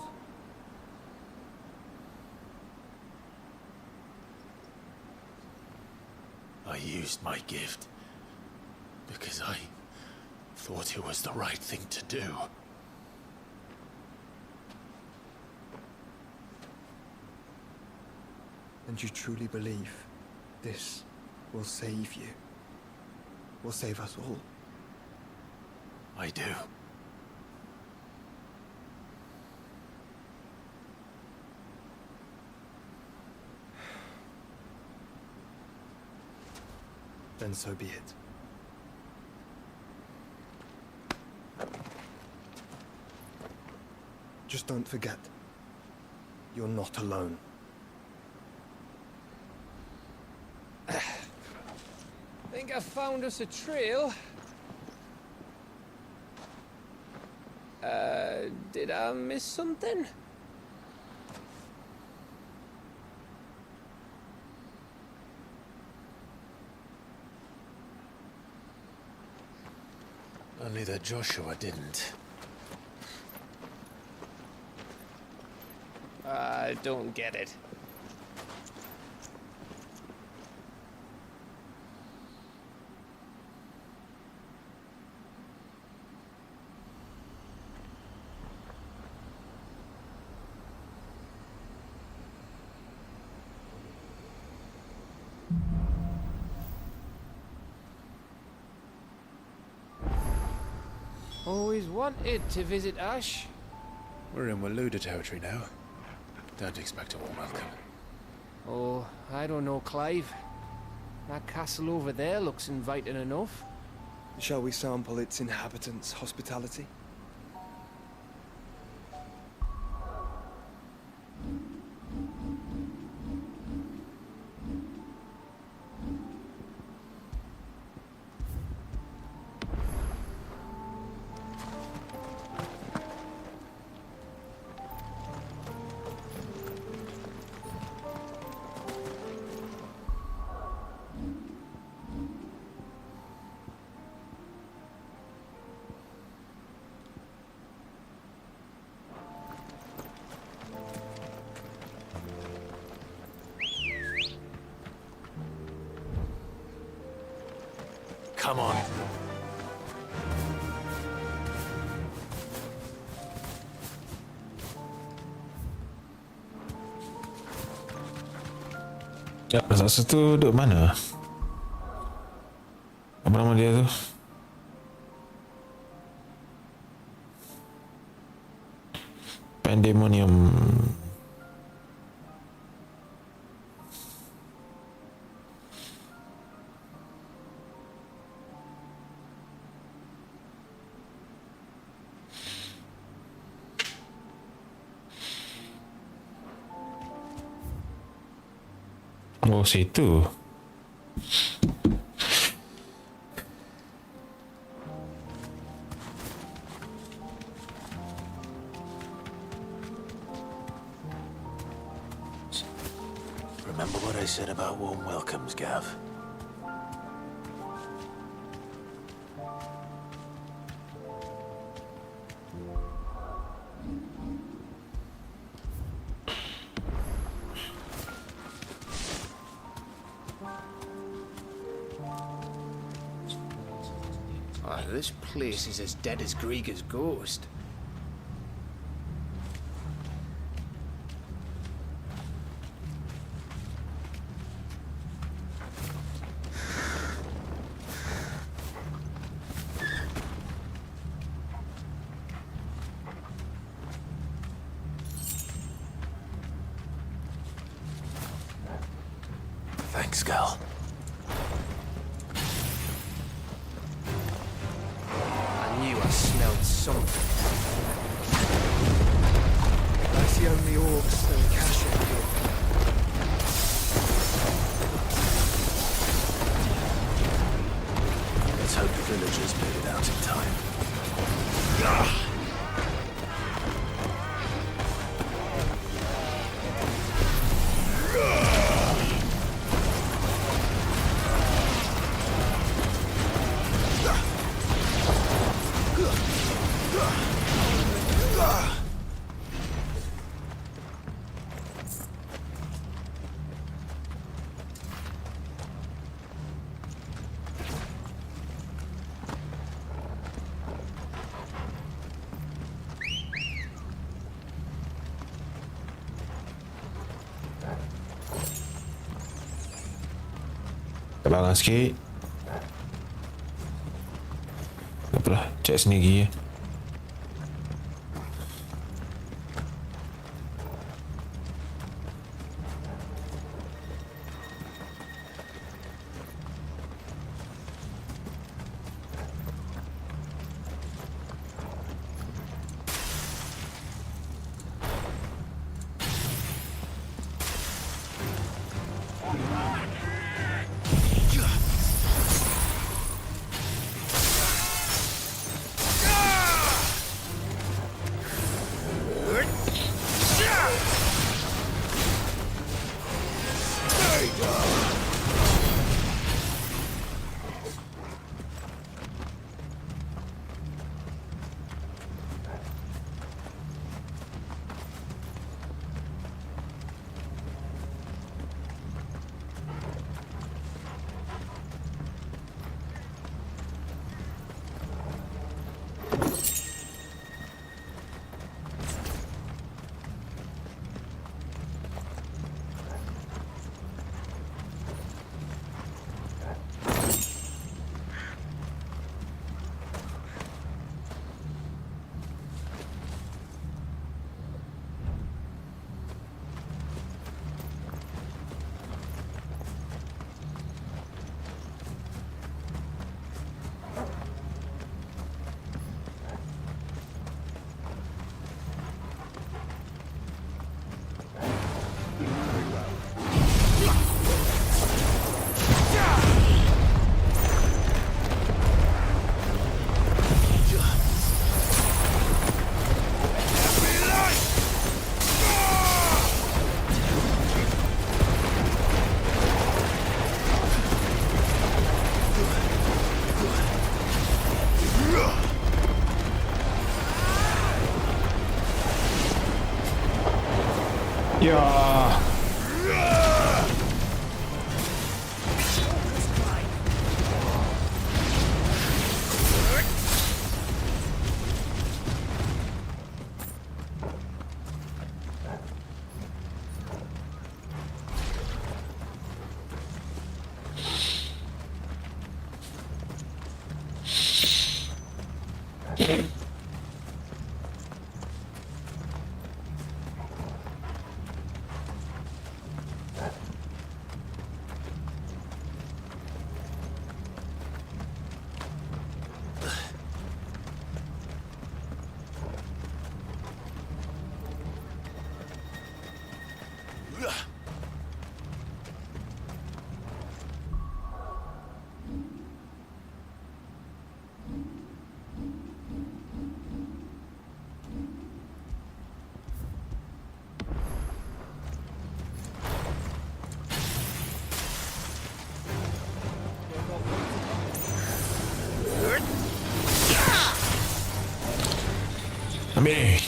S15: I used my gift because I thought it was the right thing to do.
S19: And you truly believe this will save you? Will save us all?
S15: I do.
S19: Then so be it. Just don't forget, you're not alone.
S11: Think I found us a trail. Did I miss something?
S15: Only that Joshua didn't.
S11: I don't get it. Always wanted to visit Ash.
S15: We're in Waluda territory now. Don't expect a warm welcome.
S11: Oh, I don't know, Clive. That castle over there looks inviting enough.
S19: Shall we sample its inhabitants' hospitality?
S15: Come on.
S3: Ya, raksasa tu duduk mana? Apa nama dia tu? Pandemonium. Oh, situ.
S15: Remember what I said about warm welcomes, Gav?
S11: Oh, this place is as dead as Greagor's ghost.
S15: Thanks, Gal.
S11: I knew I smelled something.
S16: That's the only orcs still cashing here.
S15: Let's hope the villagers made it out in time.
S3: Kelangan sikit. Tak apalah, cek sendiri. Ya. me.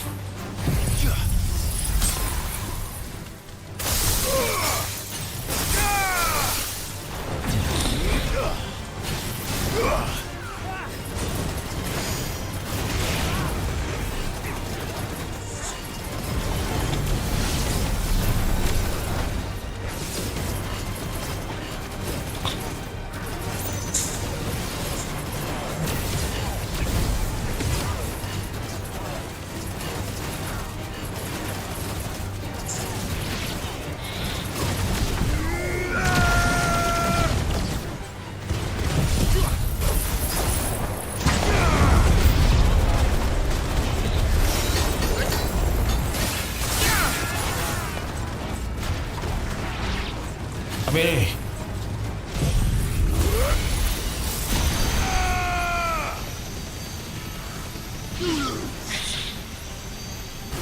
S3: Me.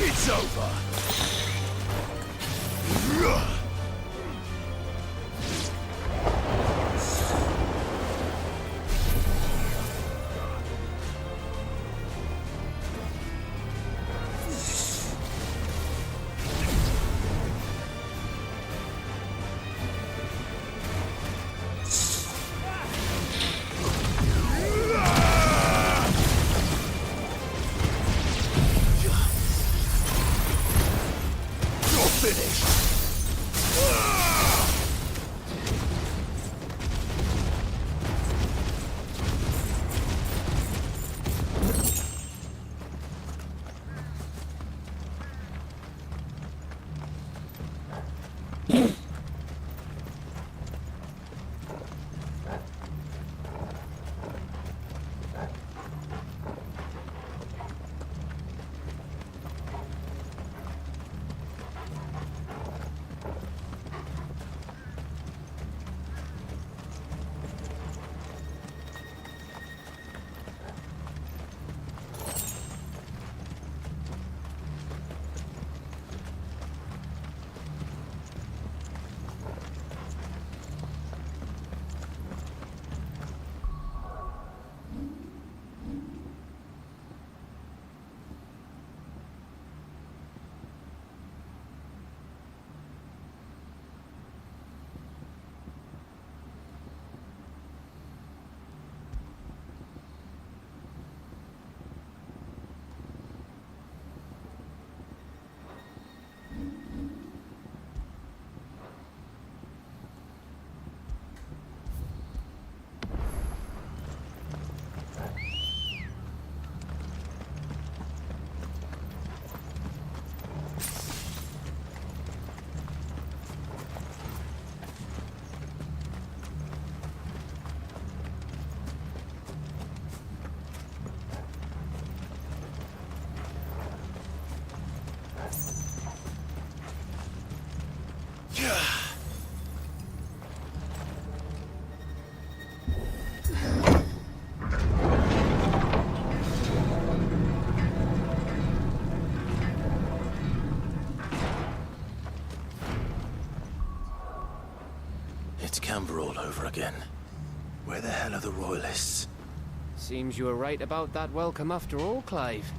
S7: It's over.
S15: It's Camber all over again. Where the hell are the Royalists?
S11: Seems you were right about that welcome after all, Clive.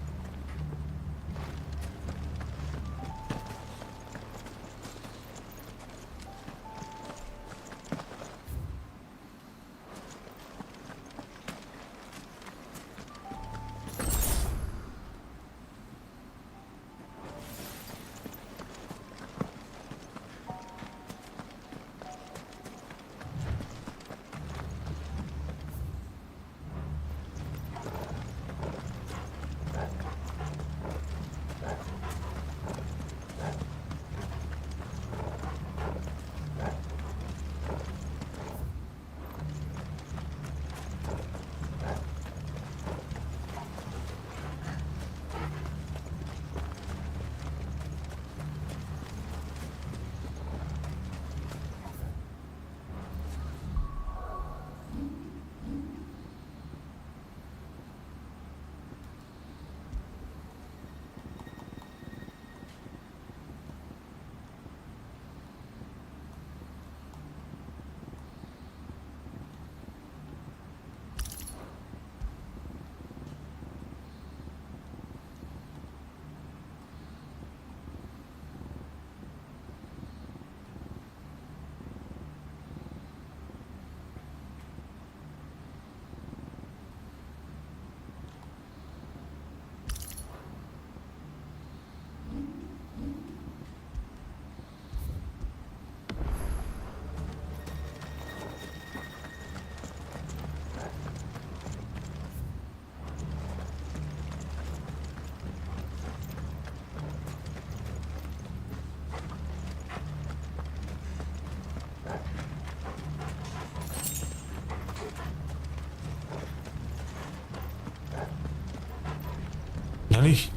S3: kali.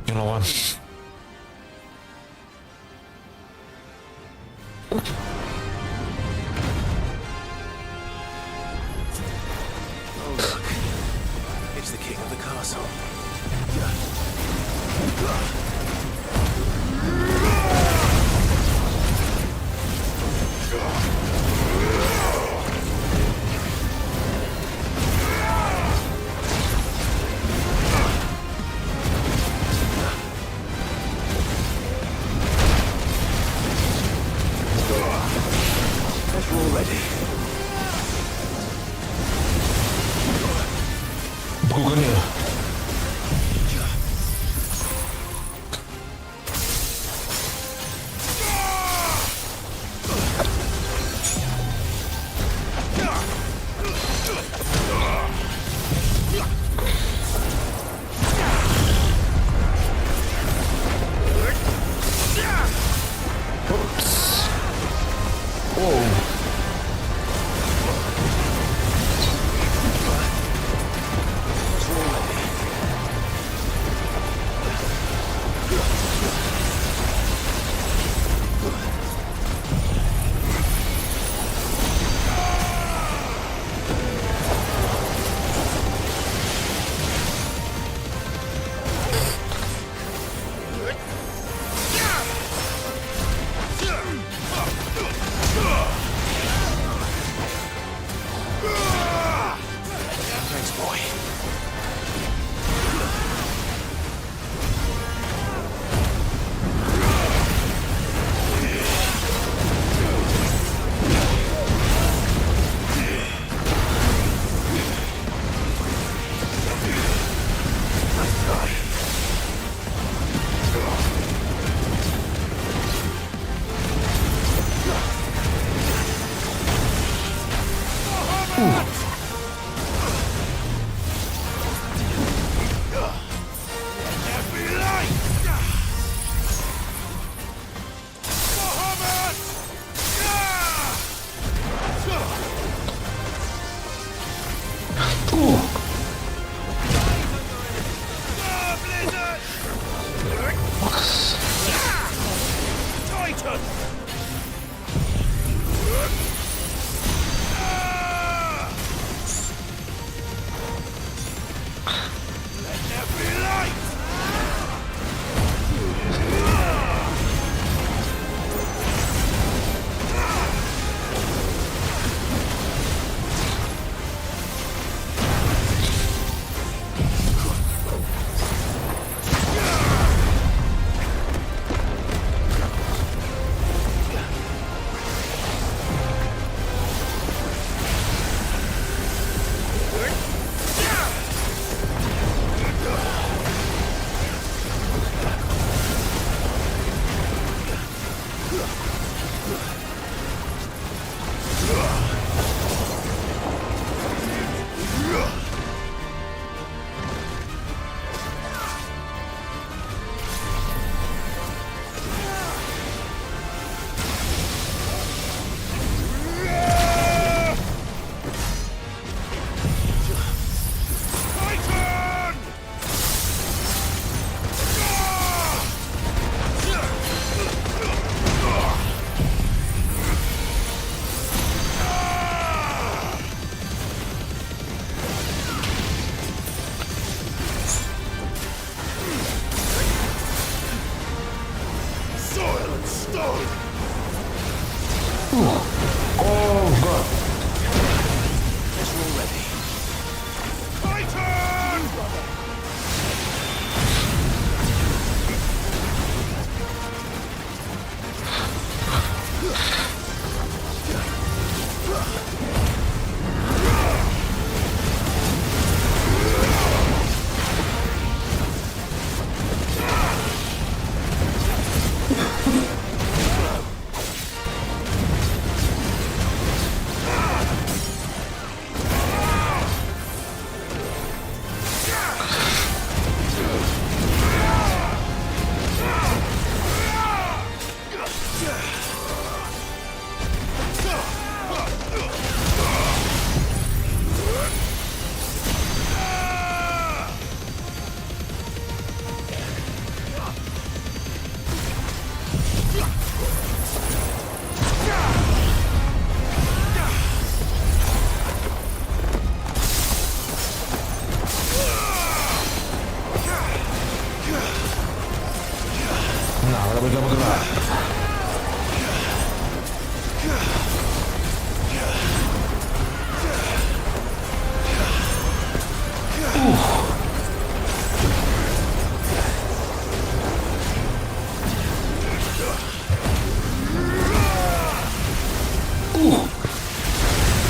S3: Yang lawan.
S15: Oh, look. It's the king of the castle.
S3: Bukan ya?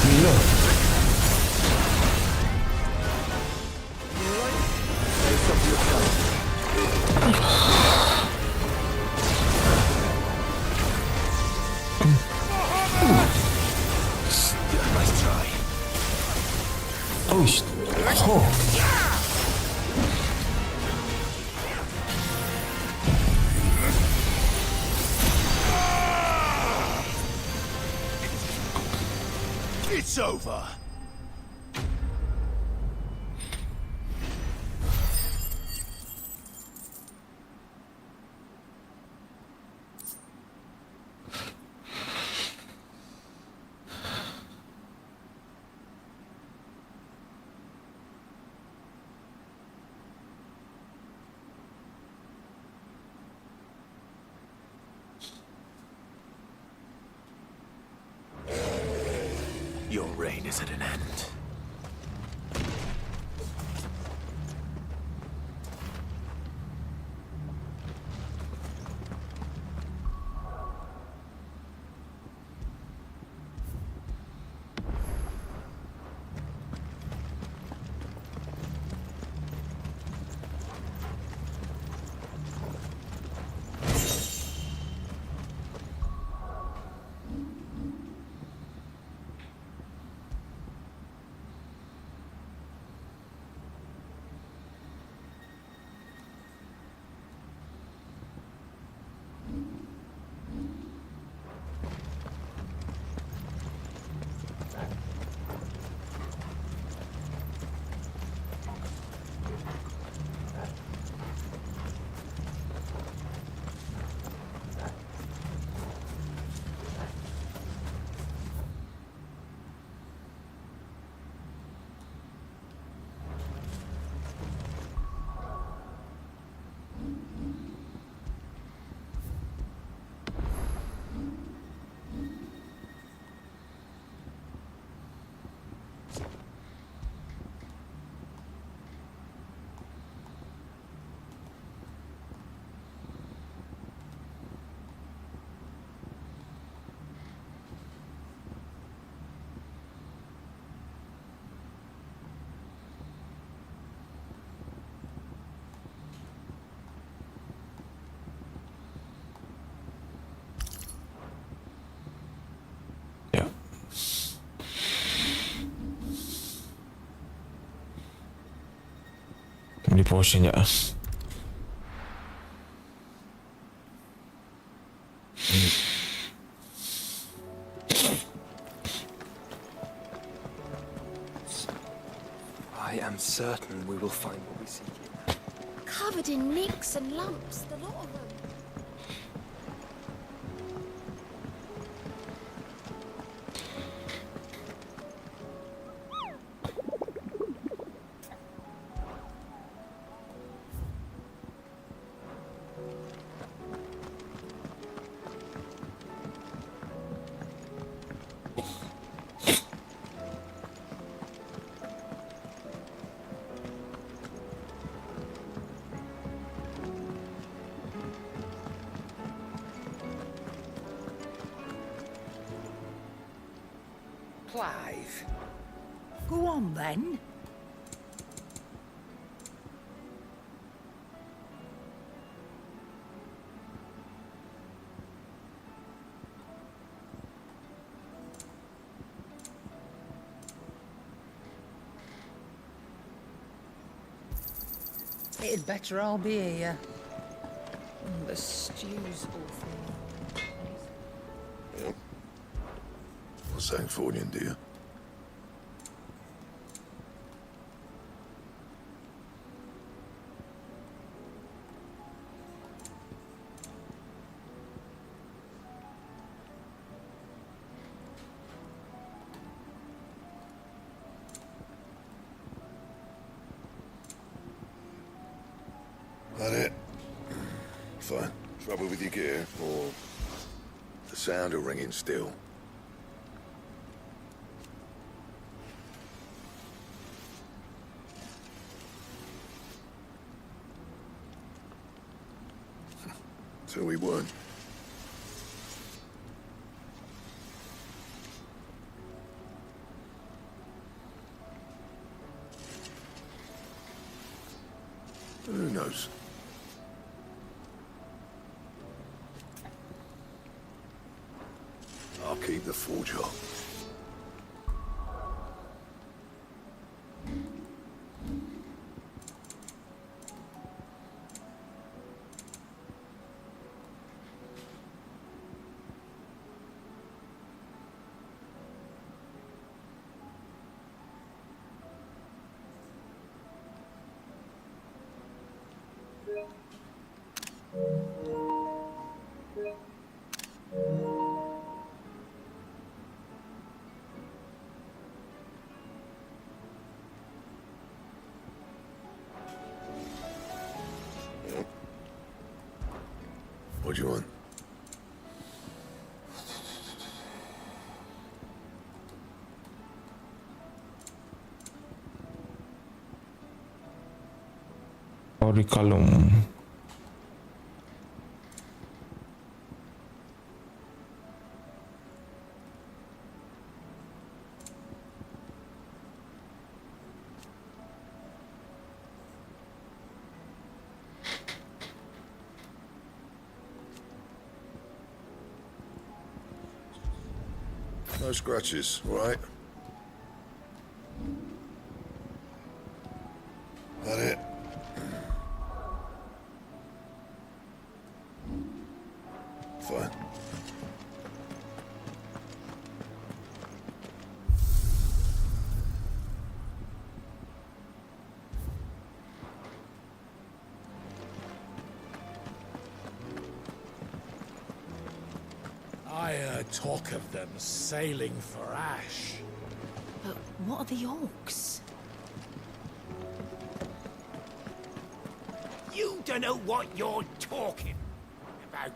S3: Gila.
S17: Nice try.
S3: Oh, shit. Oh.
S7: It's over.
S15: Your reign is at an end.
S3: Beli potion je.
S12: I am certain we will find what we seek.
S22: Covered in nicks and lumps, the lot of them.
S5: Clive. Go on then.
S2: It'd better I'll be here. The stew's awful.
S9: Sancfordian, do you? That it? Fine. Trouble with your gear, or the sound of ringing still? So we won. knows? I'll keep the forge hot. What do you want?
S3: Auriculum.
S9: No scratches, all right? That it? Fine.
S16: I heard talk of them sailing for Ash.
S1: But what are the orcs?
S11: You don't know what you're talking about.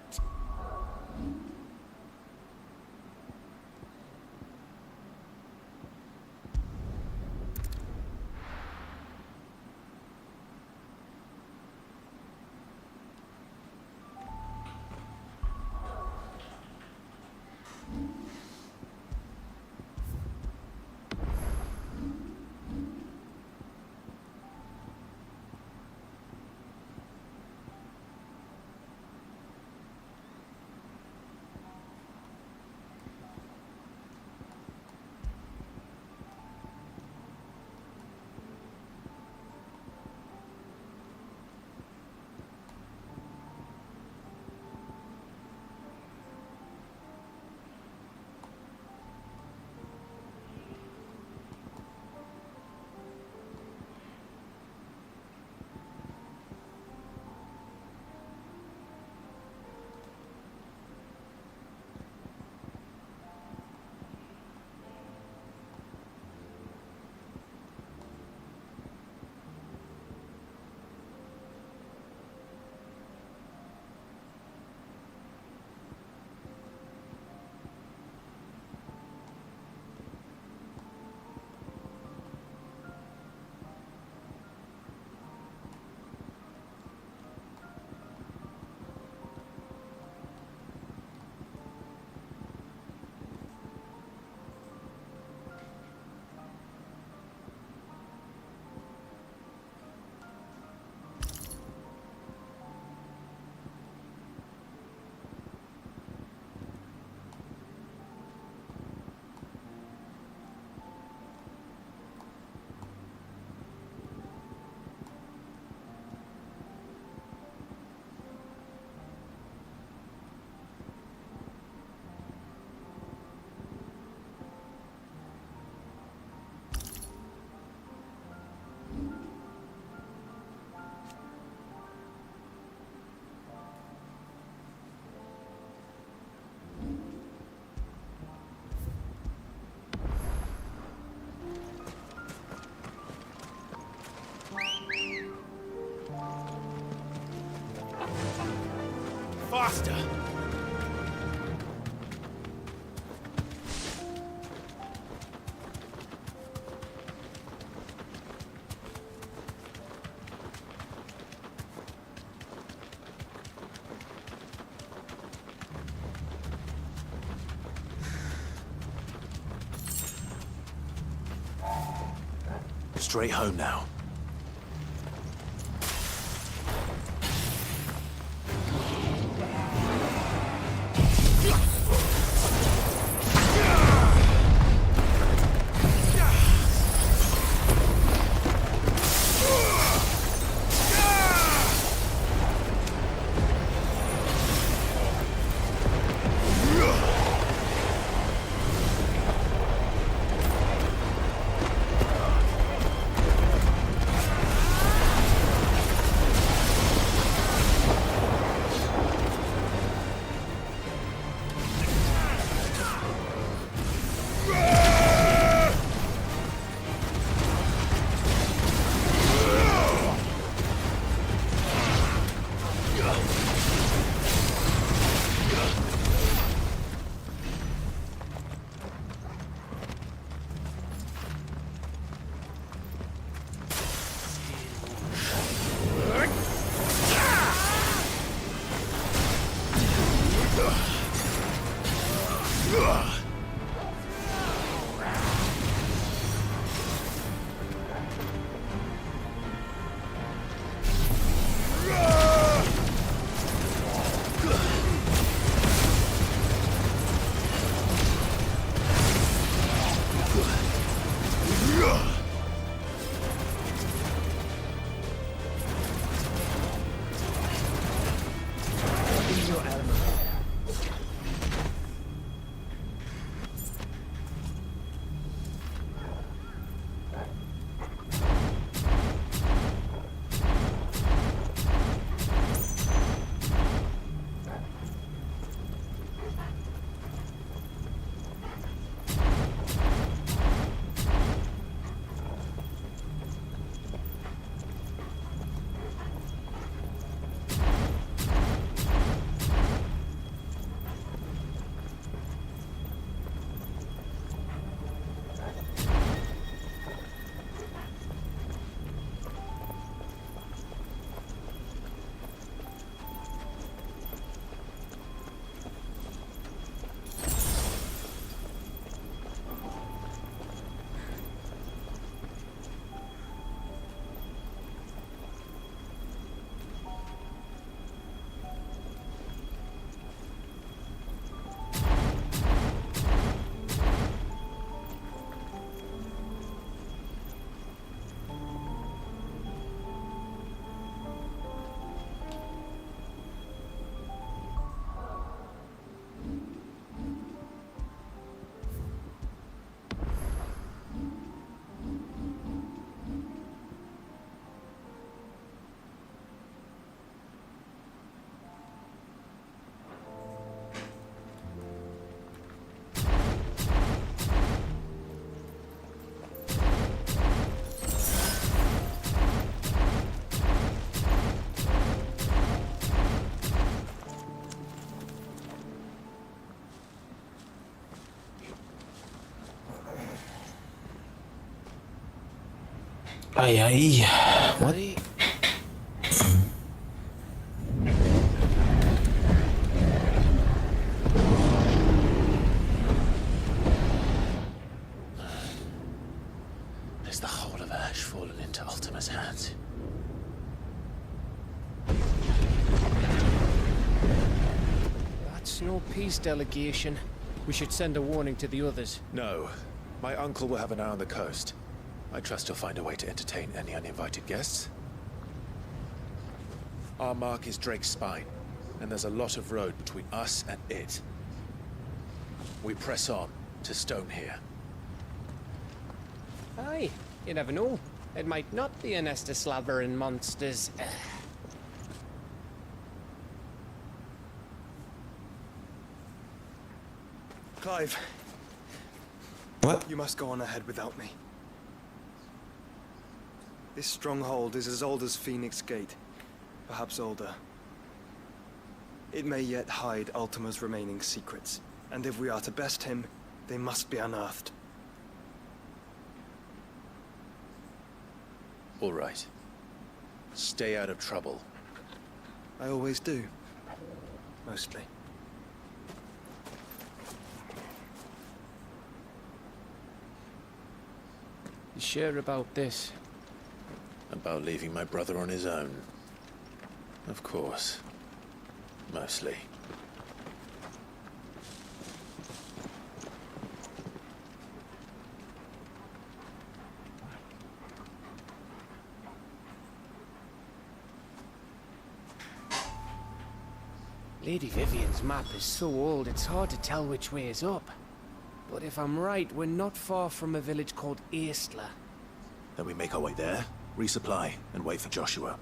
S11: Faster!
S17: Straight home now.
S3: Ay. What?
S15: Is the whole of Ash fallen into Ultima's hands?
S11: That's no peace delegation. We should send a warning to the others.
S14: No. My uncle will have an eye on the coast. I trust he'll find a way to entertain any uninvited guests. Our mark is Drake's Spine, and there's a lot of road between us and it. We press on to Stonehere.
S11: Aye, you never know. It might not be a nest of slavering monsters.
S19: Clive.
S3: What?
S19: You must go on ahead without me. This stronghold is as old as Phoenix Gate, perhaps older. It may yet hide Ultima's remaining secrets, and if we are to best him, they must be unearthed.
S14: All right. Stay out of trouble.
S19: I always do. Mostly.
S11: You sure about this?
S14: About leaving my brother on his own. Of course. Mostly.
S11: Lady Vivian's map is so old it's hard to tell which way is up. But if I'm right, we're not far from a village called Aistla.
S15: Then we make our way there, resupply, and wait for Joshua.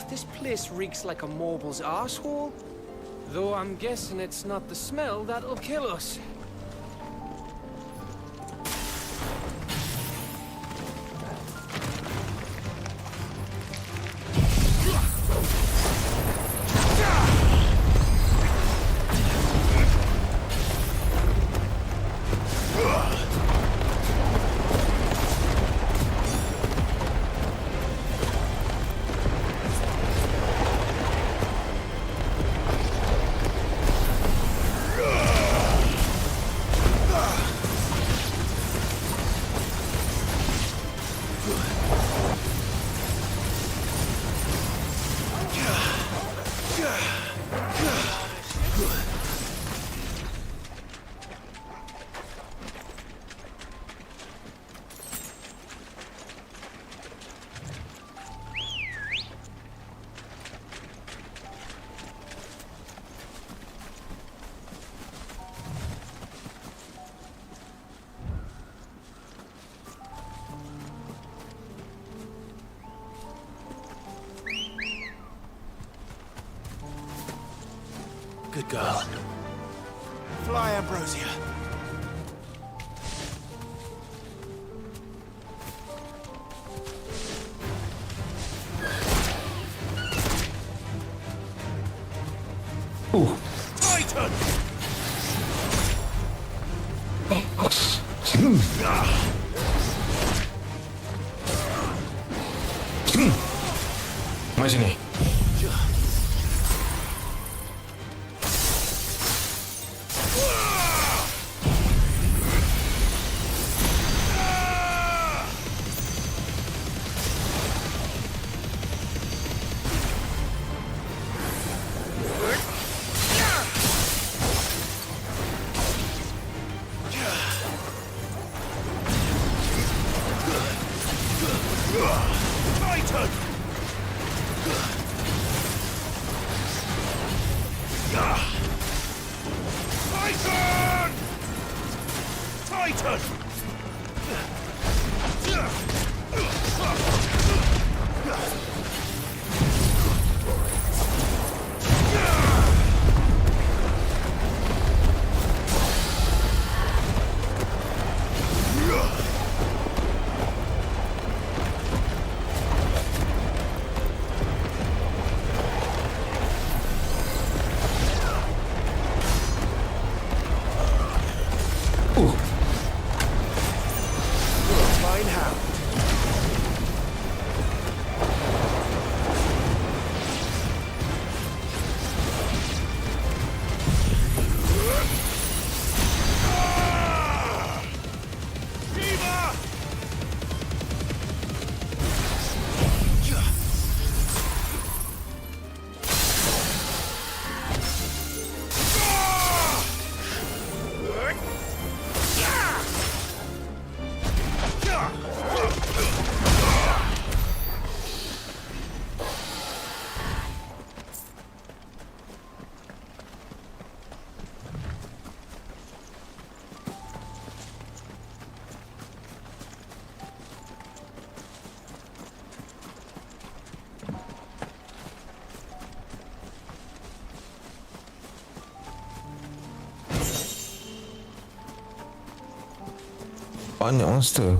S11: This place reeks like a moble's arsehole. Though I'm guessing it's not the smell that'll kill us.
S15: Good girl. Fly, Ambrosia.
S3: Ooh.
S15: Titan!
S3: Mari sini.
S15: Titan! Titan! Titan! Fine hound.
S3: Banyak monster.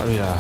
S3: Ah oui là.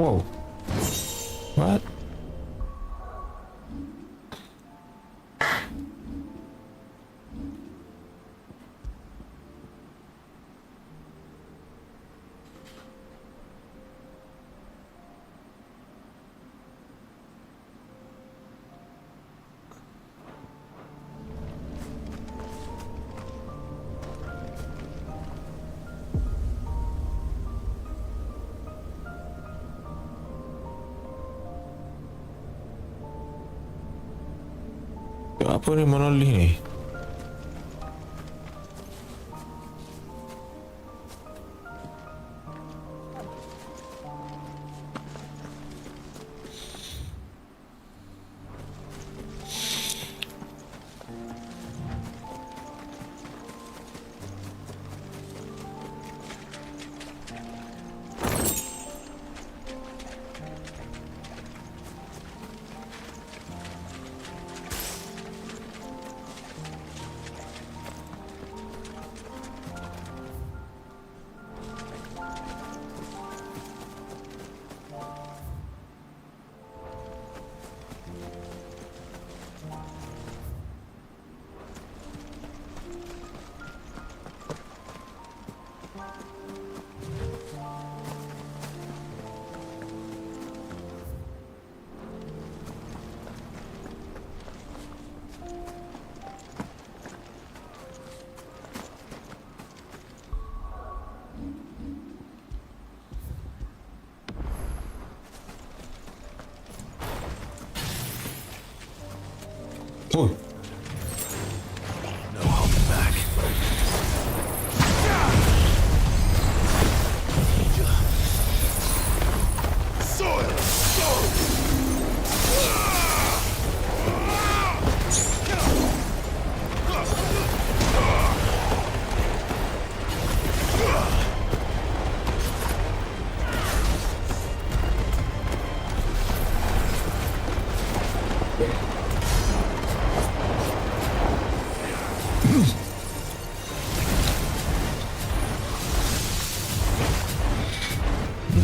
S3: Whoa. What? Apa ni monolith ni? Ui.
S15: No holding back.
S9: Soil!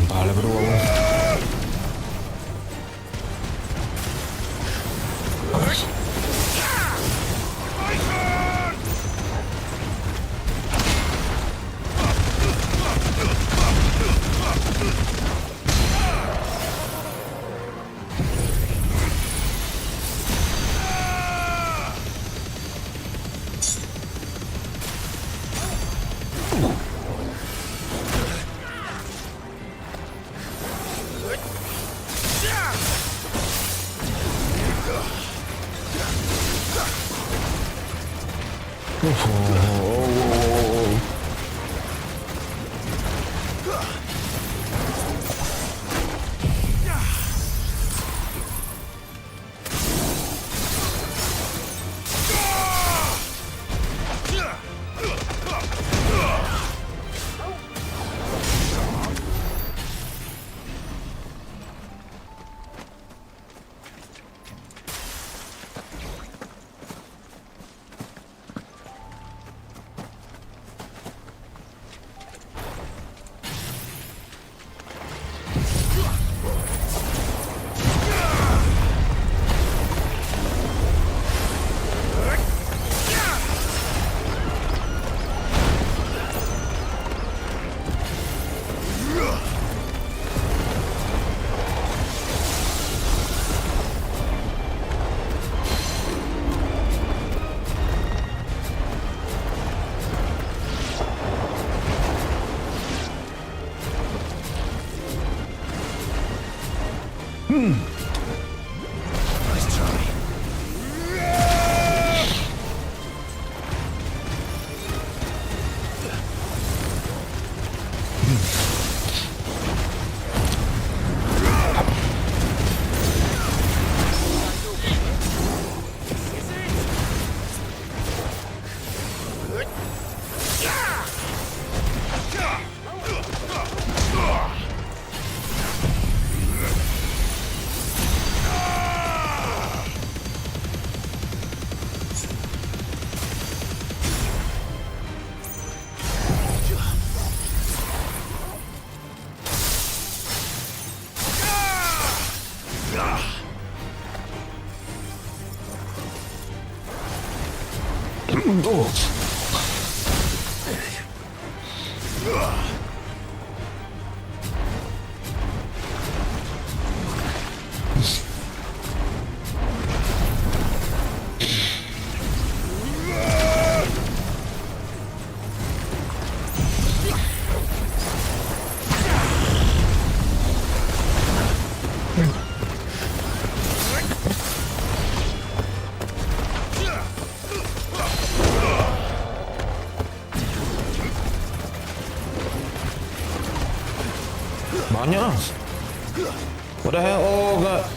S3: Pahala berdua bang.
S15: Nice try.
S3: Banyak lah. What the hell? Oh god.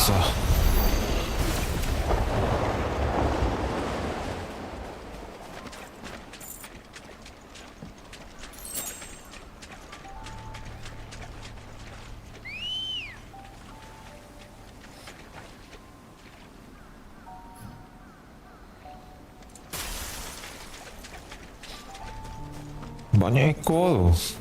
S3: susah. Banyak ekor tu.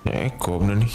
S3: Ekor benda ni.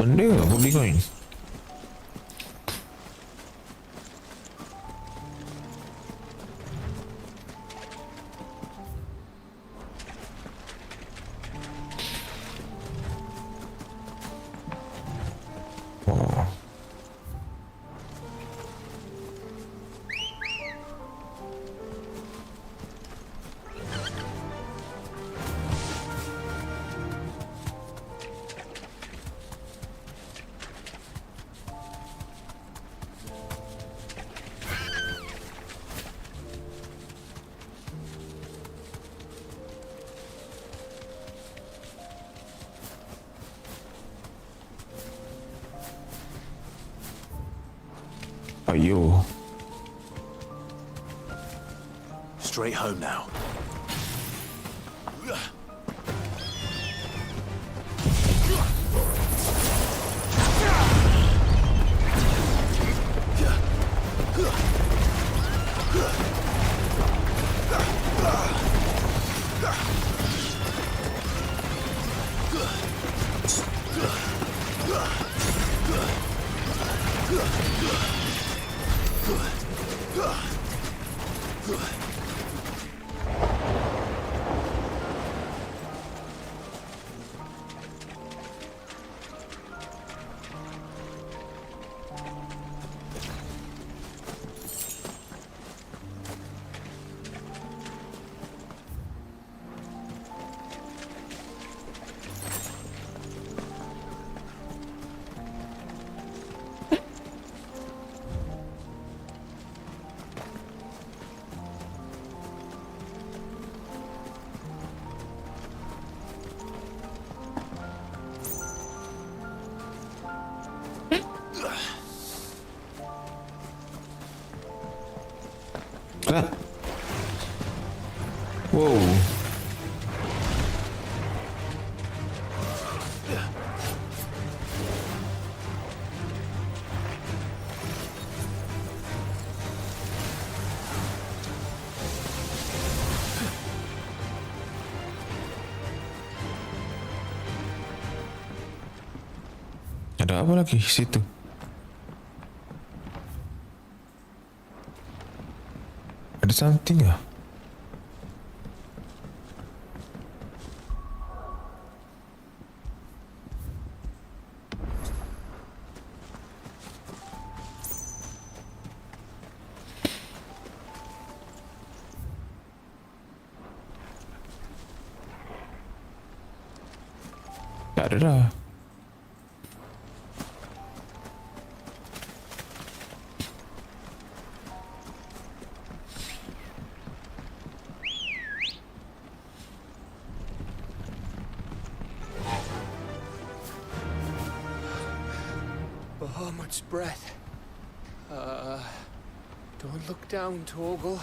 S3: Benda ke aku beli koin? Oh. Ayo.
S17: Straight home now.
S3: Ada apa lagi situ? Ada something ya? Tak ada dah.
S11: Bahamut's breath. Don't look down, Torgal.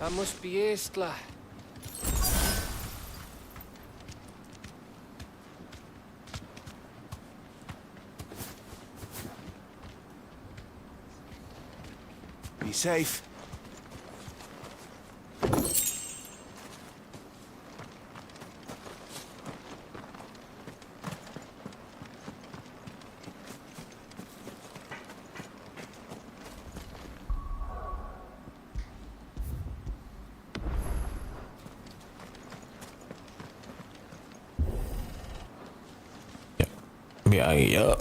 S11: That must be Aistla.
S17: Be safe.
S3: Ya.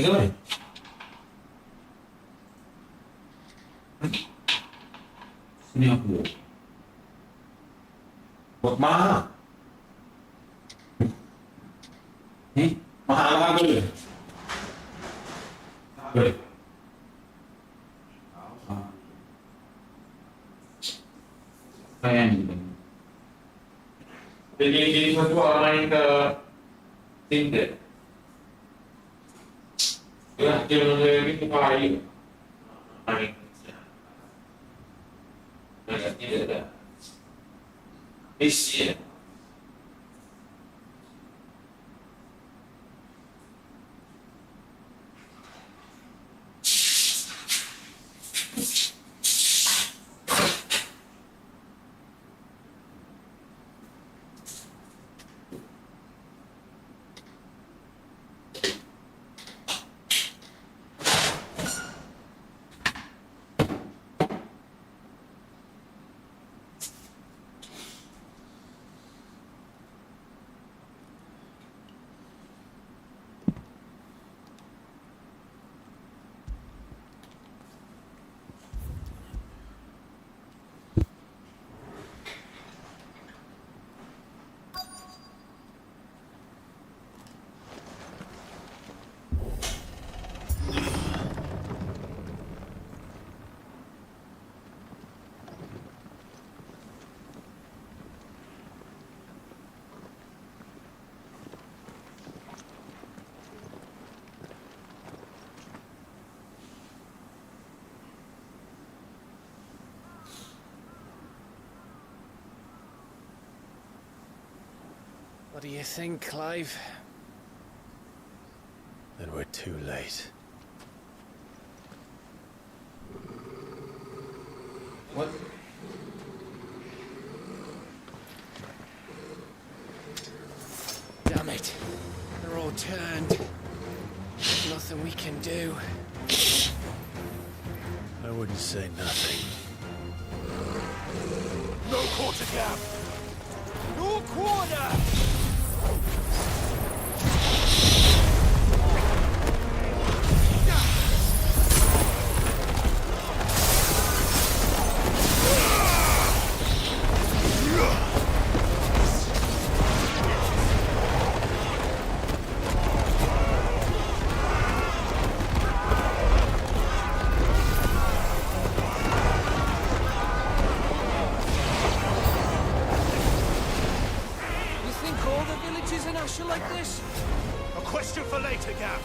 S3: Tiga menit. Ini aku buat mahal. Mahal apa boleh? Boleh. Jadi satu orang main ke tingkat. Ya, jangan lagi kepala main. Tidak ada. Isi.
S11: What do you think, Clive?
S15: Then we're too late.
S3: What?
S11: Damn it. They're all turned. There's nothing we can do.
S15: I wouldn't say nothing.
S7: No quarter gap! No quarter!
S11: Like this?
S7: A question for later, Gav.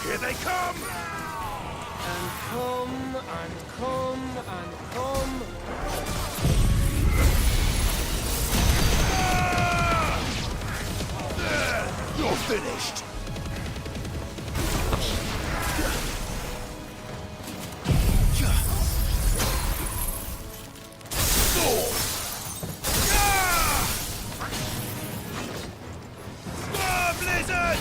S7: Here they come!
S11: And come, and come, and come.
S7: You're finished! Blizzard!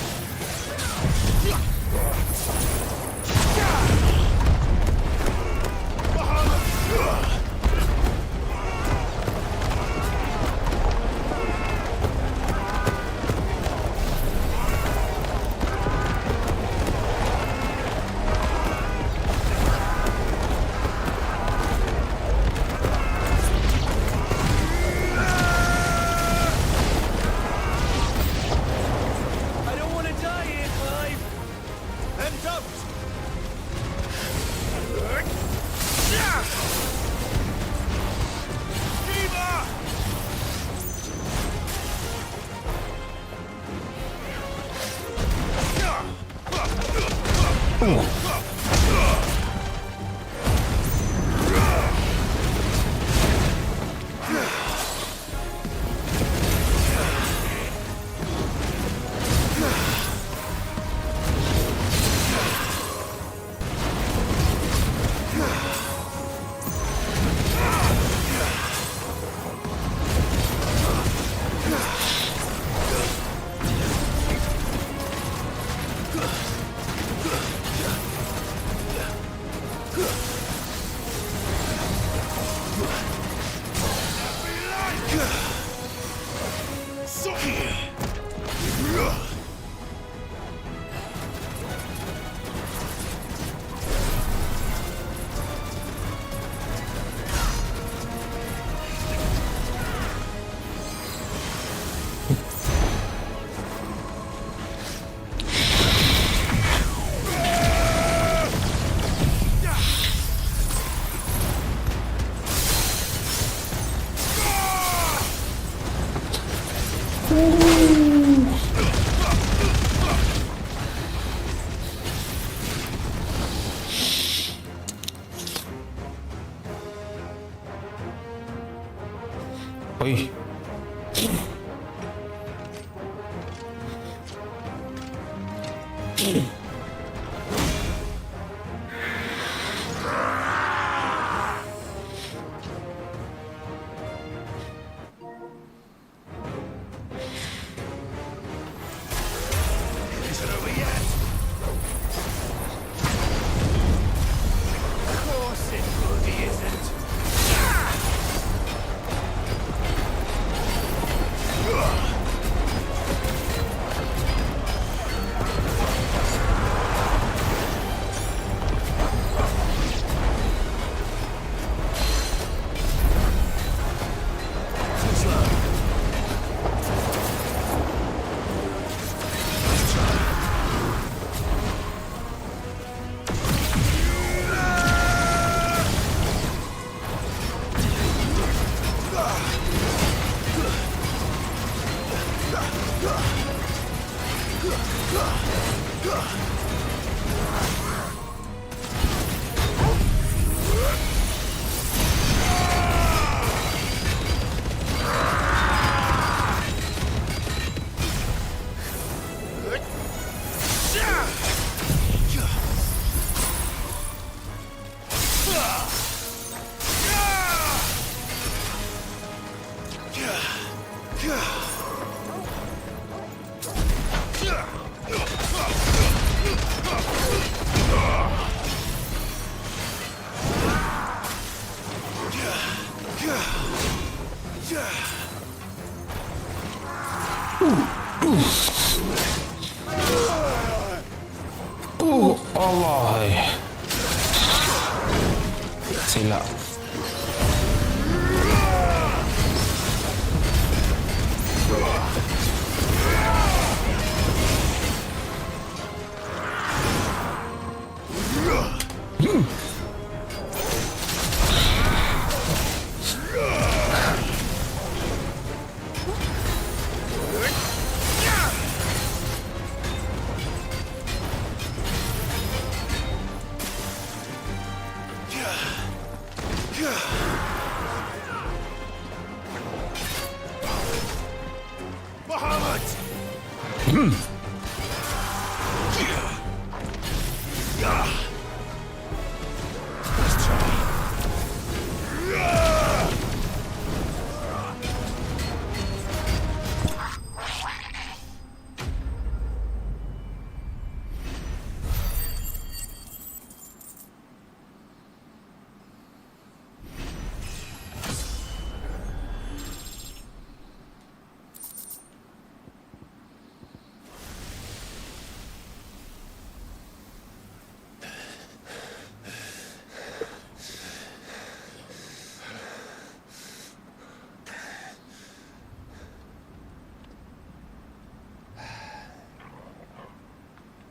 S3: Oi.
S7: Is it over yet? Of course it bloody isn't.
S3: Allah. Silap.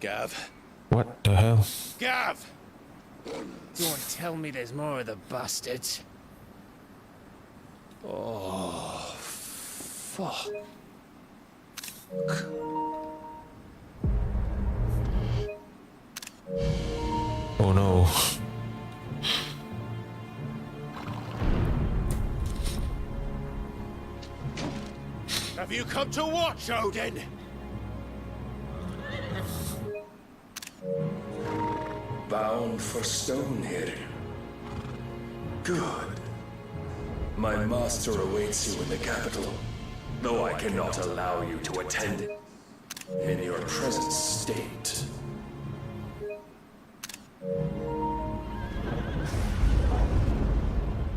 S17: Gav.
S3: What the hell?
S17: Gav!
S11: Don't tell me there's more of the bastards. Oh, fuck.
S3: Oh no.
S17: Have you come to watch, Odin?
S8: Bound for Stonehill. Good. My master awaits you in the capital, though I cannot allow you to attend it in your present state.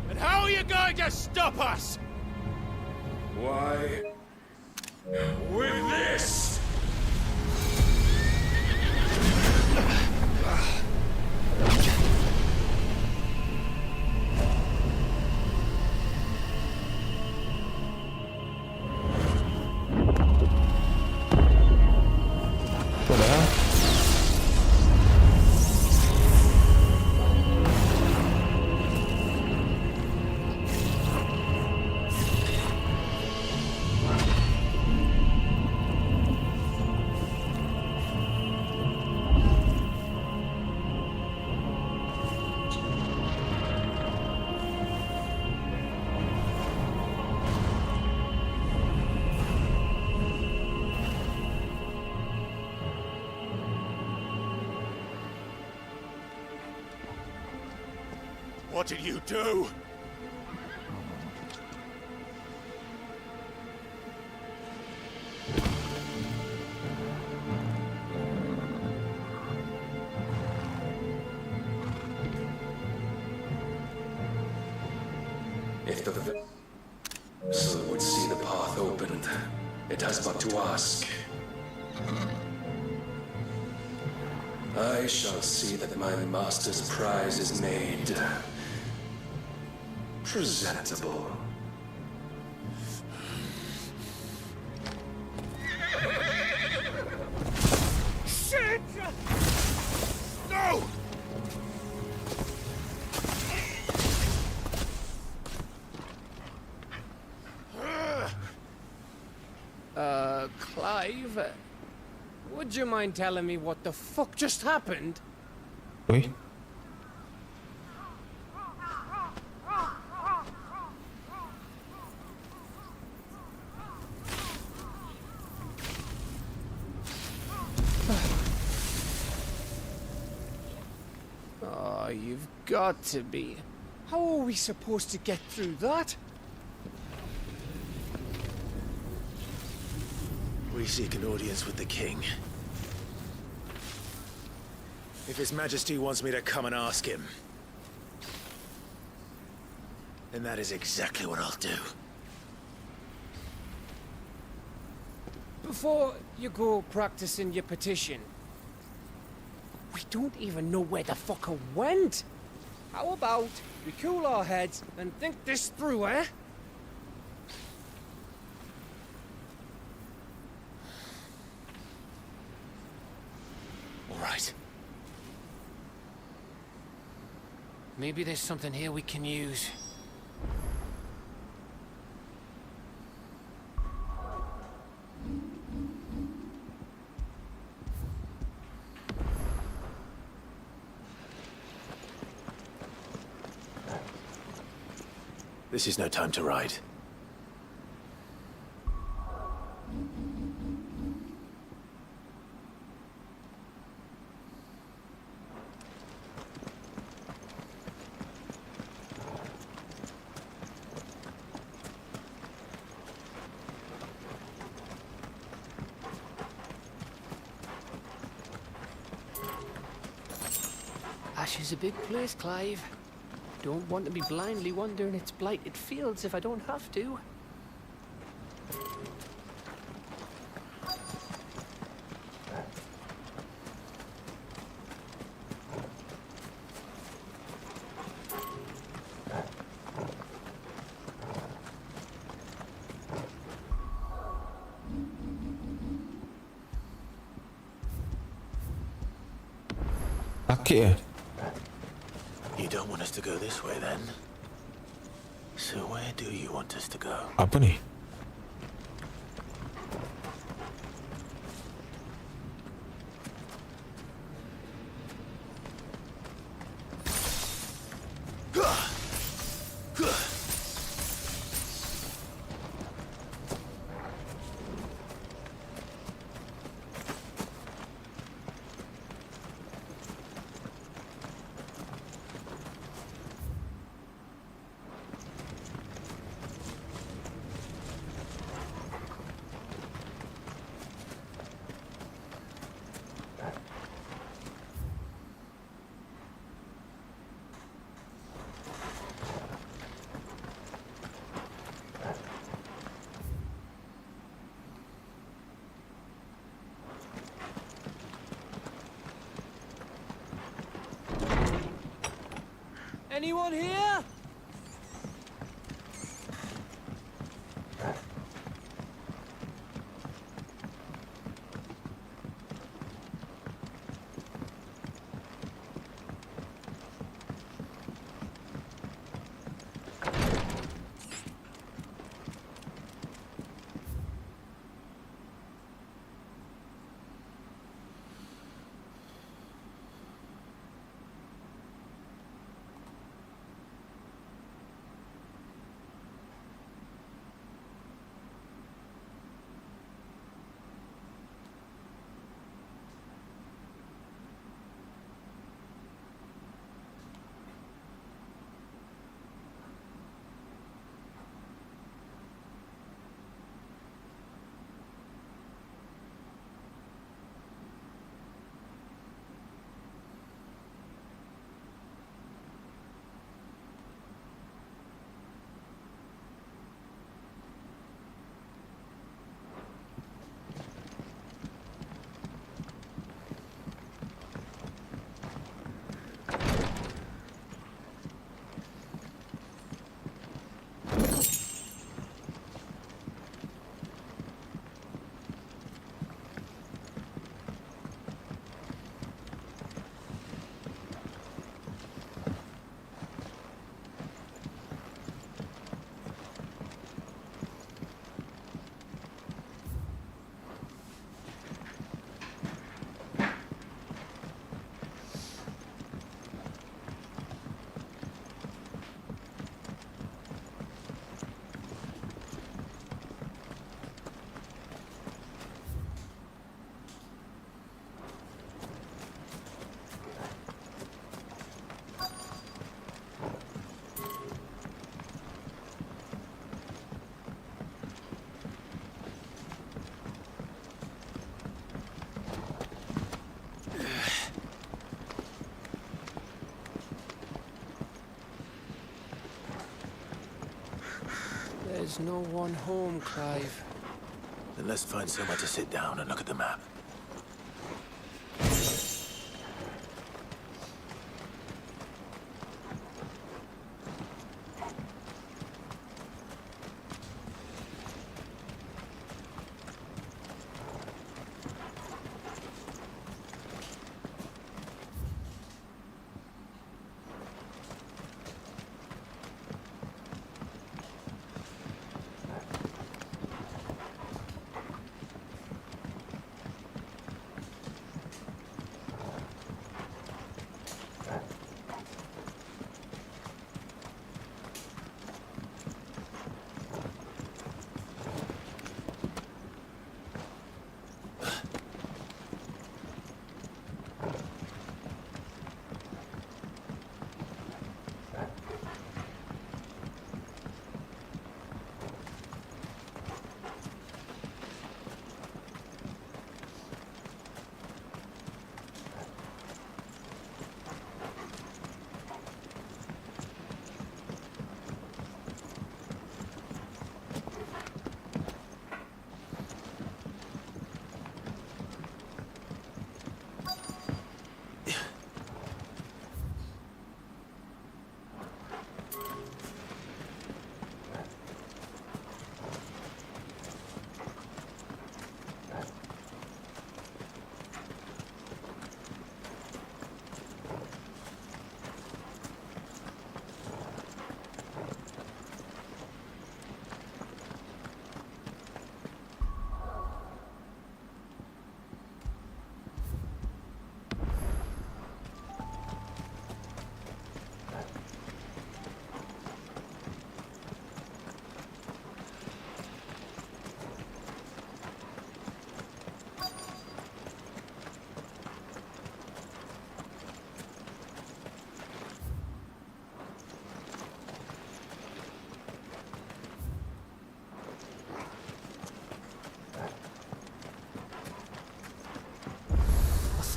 S17: And how are you going to stop us?
S8: Why, with this!
S3: What the hell?
S17: What did you do?
S8: If the vessel would see the path opened, it has but to ask. I shall see that my master's prize is made presentable.
S17: Shit! No!
S11: Clive, would you mind telling me what the fuck just happened?
S3: Wait.
S11: Oh, you've got to be. How are we supposed to get through that?
S15: We seek an audience with the king. If His Majesty wants me to come and ask him, then that is exactly what I'll do.
S11: Before you go practicing your petition, we don't even know where the fucker went. How about we cool our heads and think this through, eh?
S17: All right.
S11: Maybe there's something here we can use.
S15: This is no time to ride.
S11: Ash is a big place, Clive. Don't want to be blindly wandering its blighted fields if I don't have to.
S3: Sakit ya?
S15: You don't want us to go this way then? So where do you want us to go?
S3: Apa ni?
S11: Anyone here? There's no one home, Clive.
S15: Then let's find somewhere to sit down and look at the map.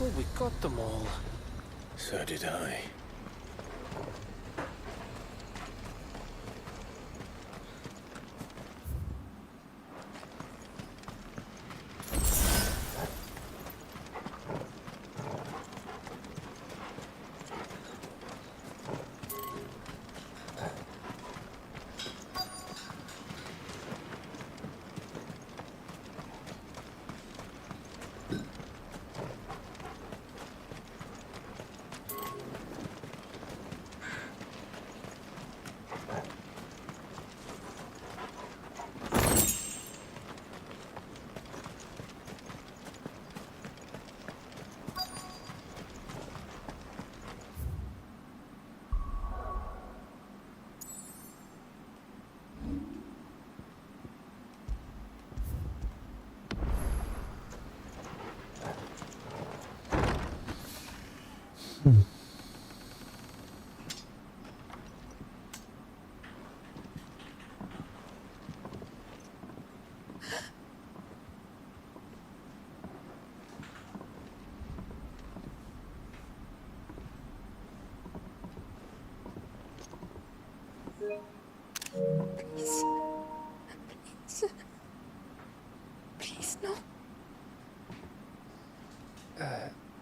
S11: thought we got them all.
S15: So did I.
S22: Please. Please. Please, no.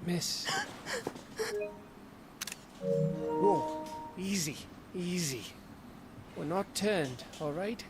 S11: Miss. Whoa. Easy. Easy. We're not turned, all right?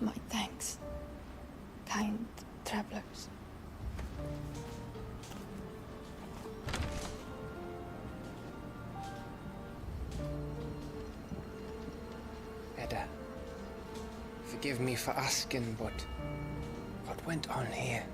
S22: My thanks, kind travelers.
S11: Edda, forgive me for asking, but what went on here?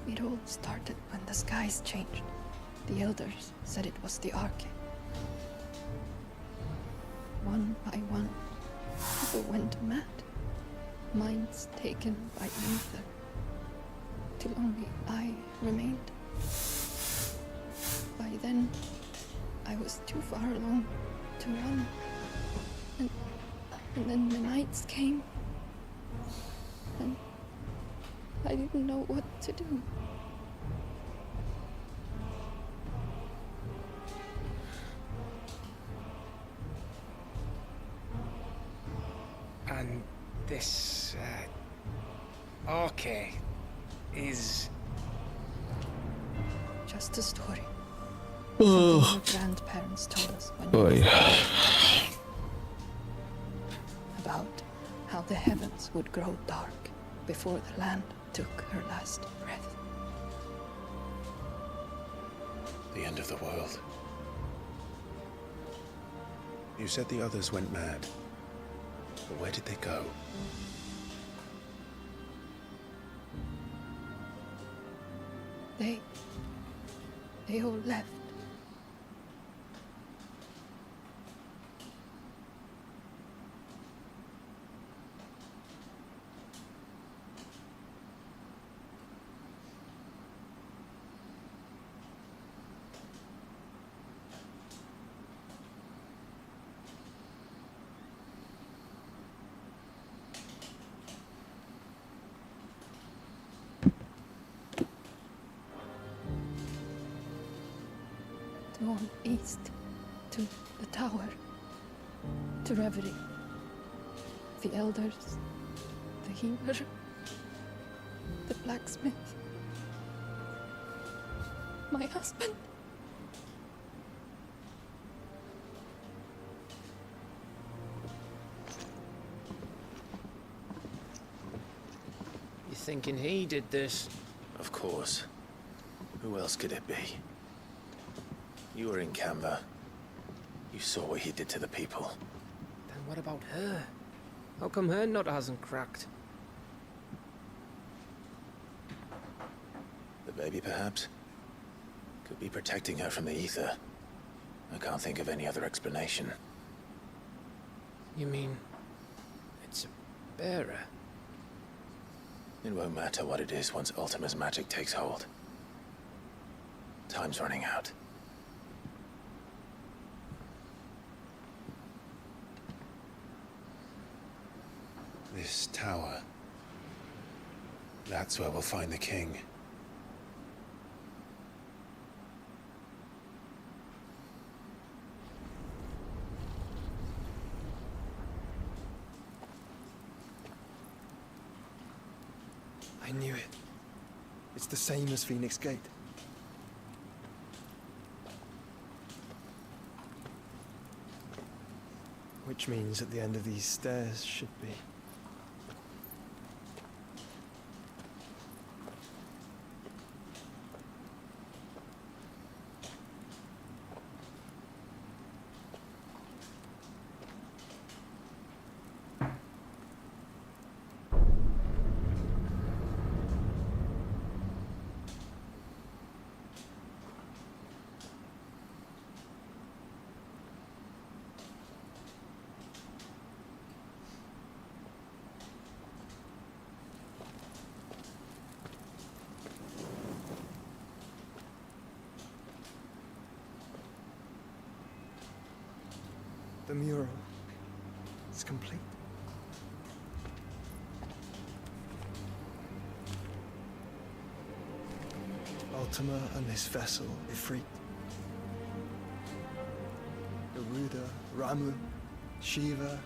S22: It all started when the skies changed. The elders said it was the Arche. One by one, people went mad. Minds taken by ether. Till only I remained. By then, I was too far along to run. And then the nights came. And I didn't know what to do.
S11: And this, Arche is...
S22: Just a story. Something our grandparents told us when we were about how the heavens would grow dark before the land took her last breath.
S15: The end of the world. You said the others went mad. But where did they go?
S22: They all left. On east to the tower, to Reverie, the elders, the healer, the blacksmith, my husband.
S11: You thinking he did this?
S15: Of course. Who else could it be? You were in Canva. You saw what he did to the people.
S11: Then what about her? How come her nut hasn't cracked?
S15: The baby, perhaps? Could be protecting her from the ether. I can't think of any other explanation.
S11: You mean... it's a bearer?
S15: It won't matter what it is once Ultima's magic takes hold. Time's running out. This tower. That's where we'll find the king.
S19: I knew it. It's the same as Phoenix Gate. Which means at the end of these stairs should be... The mural is complete. Ultima and his vessel, Ifrit. Garuda, Ramu, Shiva,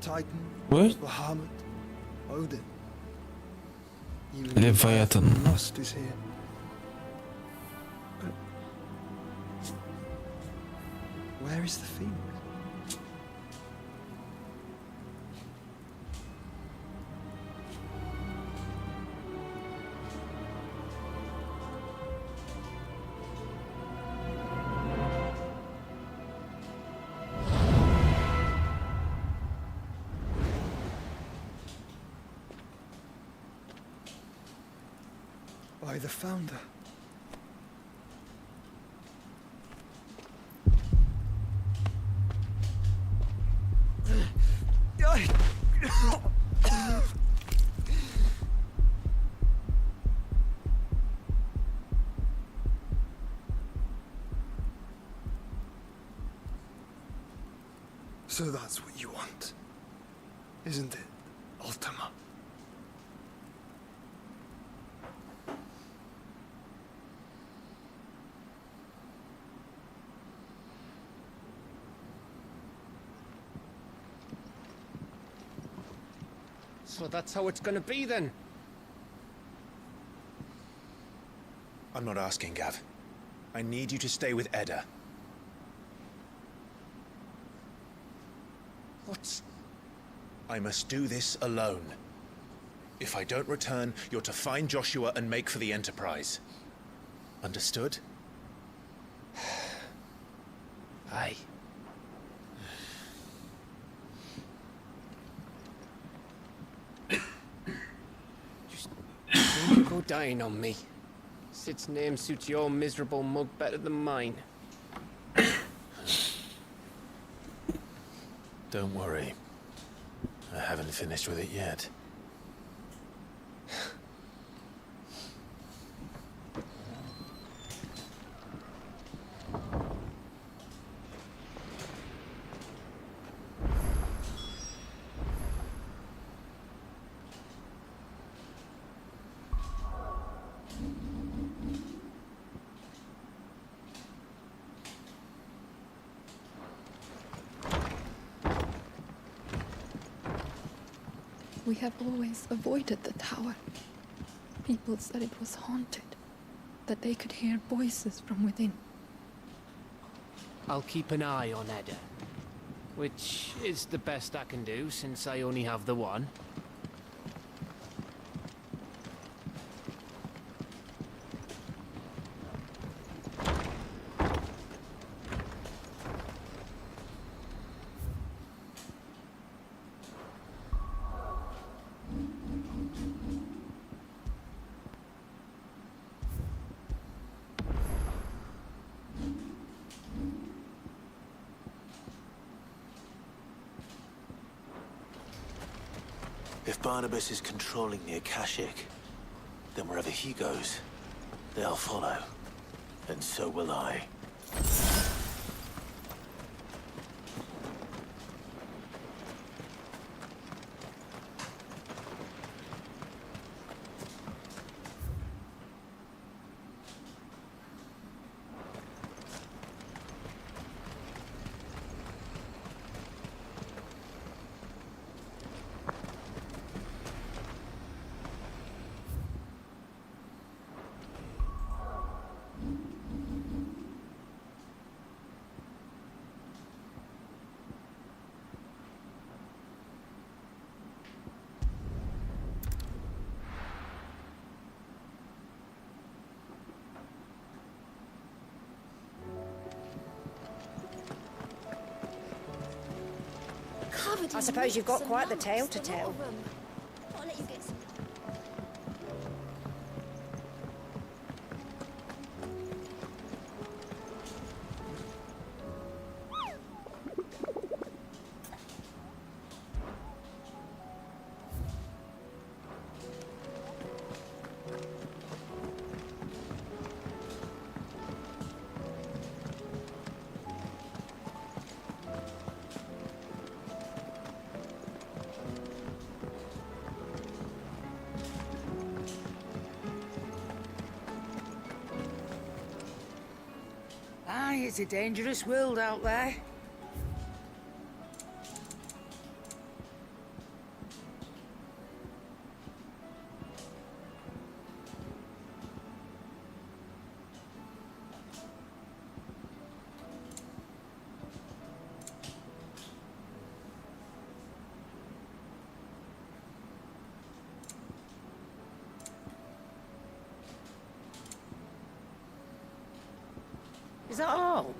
S19: Titan,
S3: What?
S19: Bahamut, Odin. Even
S3: Leviathan.
S19: Lust is here. But where is the Phoenix? By the Founder. So that's what you want, isn't it, Ultima?
S11: So that's how it's gonna be then?
S15: I'm not asking, Gav. I need you to stay with Edda.
S11: What's...
S15: I must do this alone. If I don't return, you're to find Joshua and make for the Enterprise. Understood?
S11: Aye. Just don't go dying on me. Sid's name suits your miserable mug better than mine.
S15: Don't worry. I haven't finished with it yet.
S22: We have always avoided the tower. People said it was haunted, that they could hear voices from within.
S11: I'll keep an eye on Edda. Which is the best I can do, since I only have the one.
S15: If Barnabas is controlling the Akashic, then wherever he goes, they'll follow. And so will I.
S10: Covered
S13: I
S10: in
S13: suppose you've got
S10: roots
S13: quite the
S10: and
S13: tale
S10: lumps,
S13: to
S10: the lot
S13: tell.
S10: of 'em. I'll let you get some.
S2: Aye, it's a dangerous world out there. Is that all?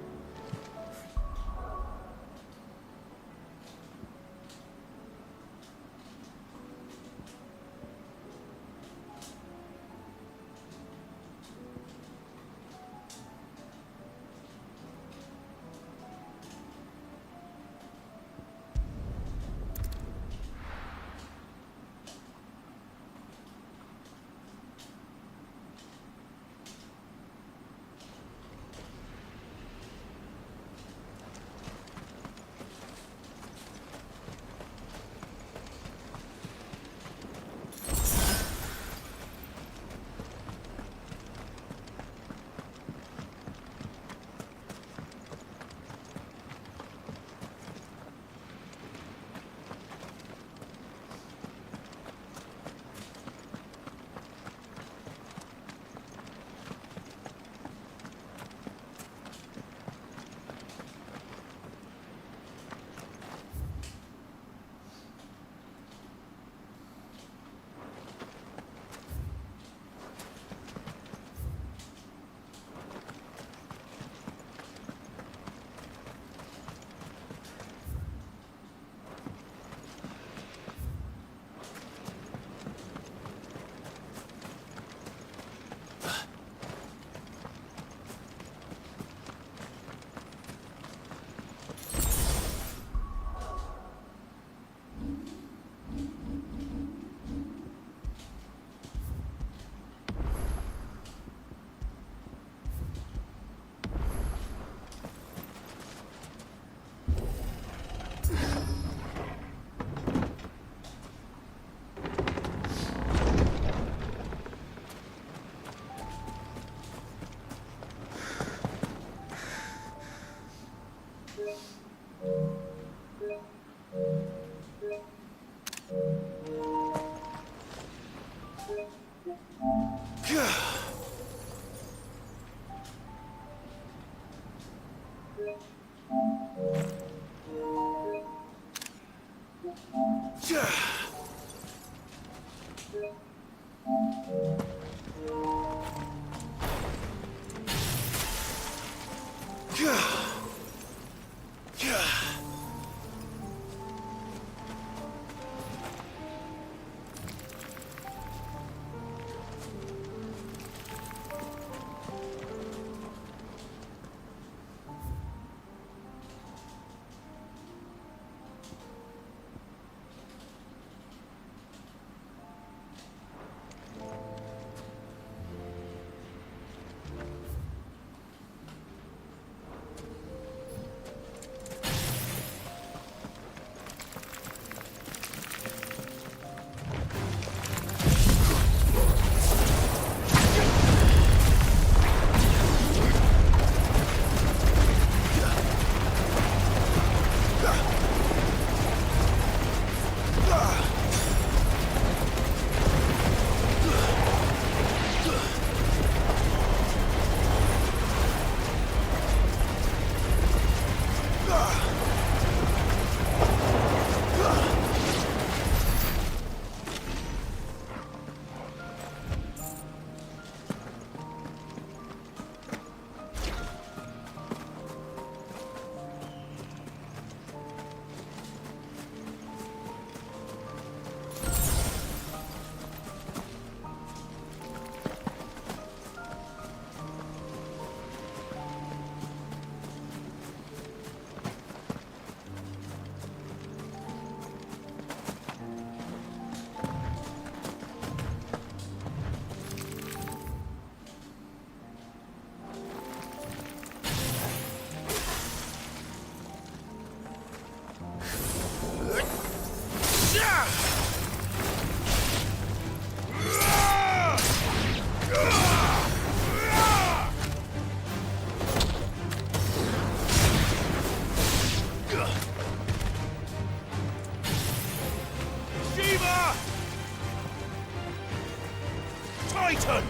S7: Titan!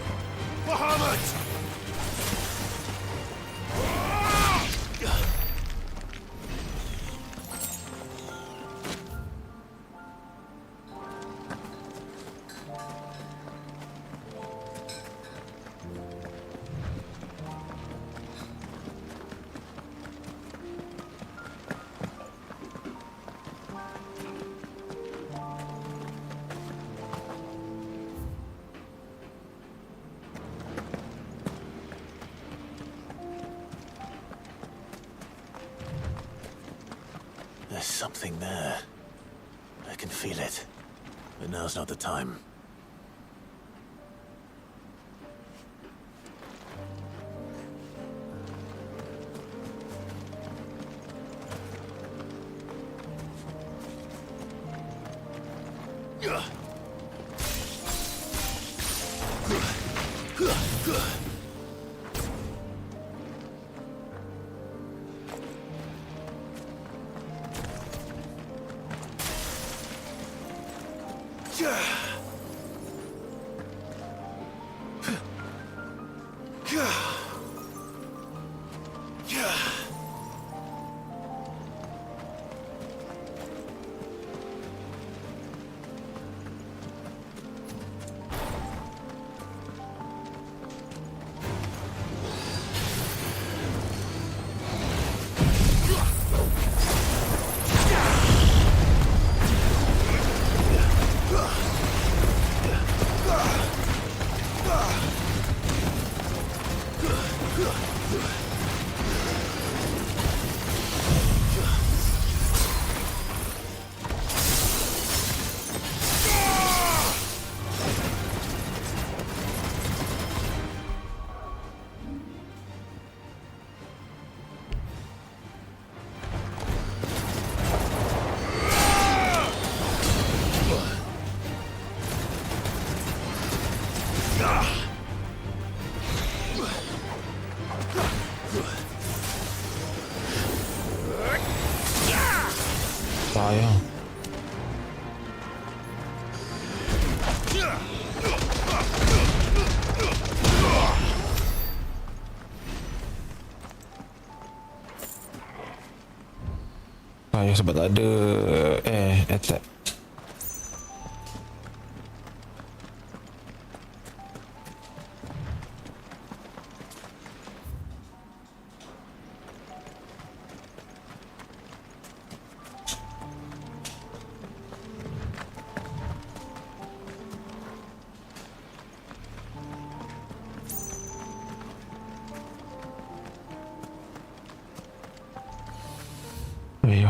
S7: Bahamut!
S15: There's something there. I can feel it. But now's not the time.
S3: Sayang. Sayang sebab tak ada attack. Ayuh.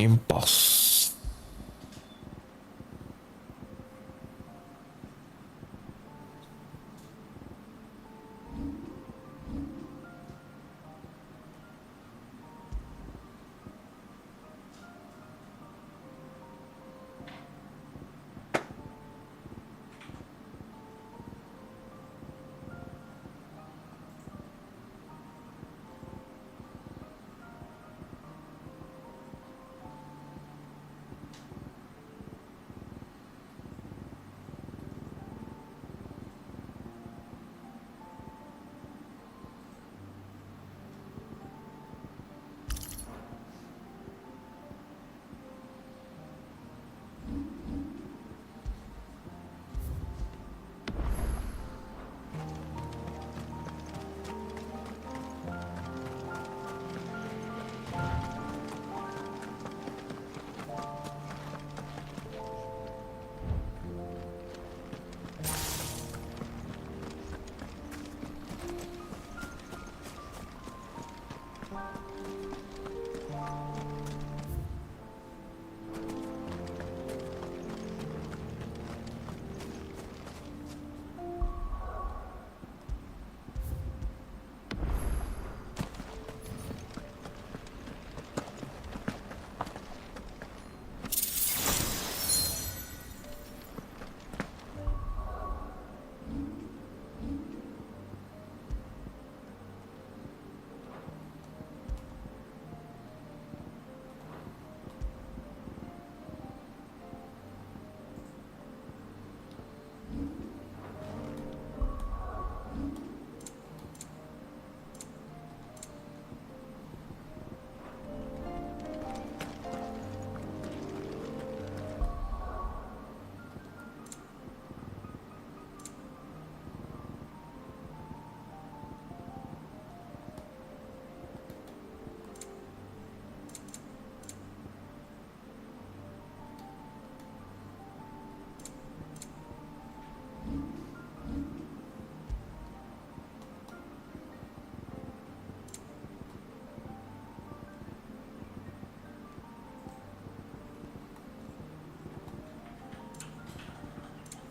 S3: Impulse.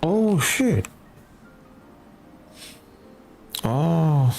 S3: Oh shit. Oh.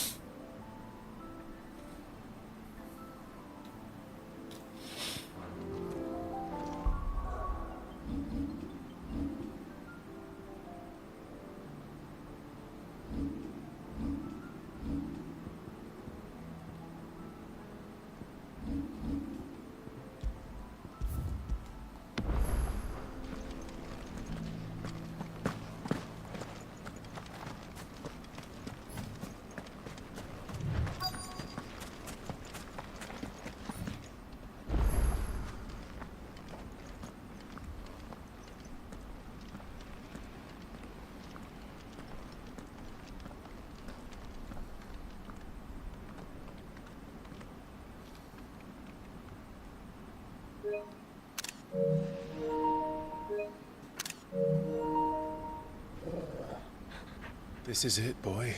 S15: This is it, boy.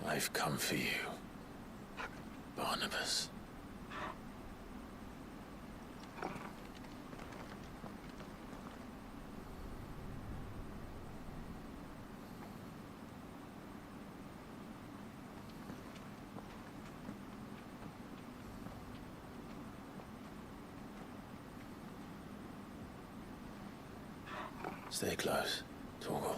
S15: I've come for you, Barnabas. Stay close, Torgal.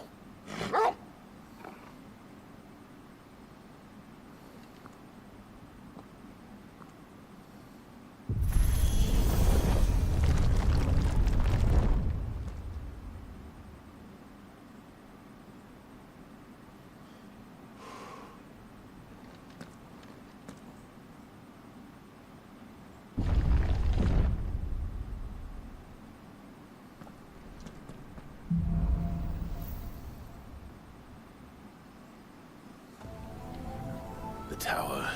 S15: The tower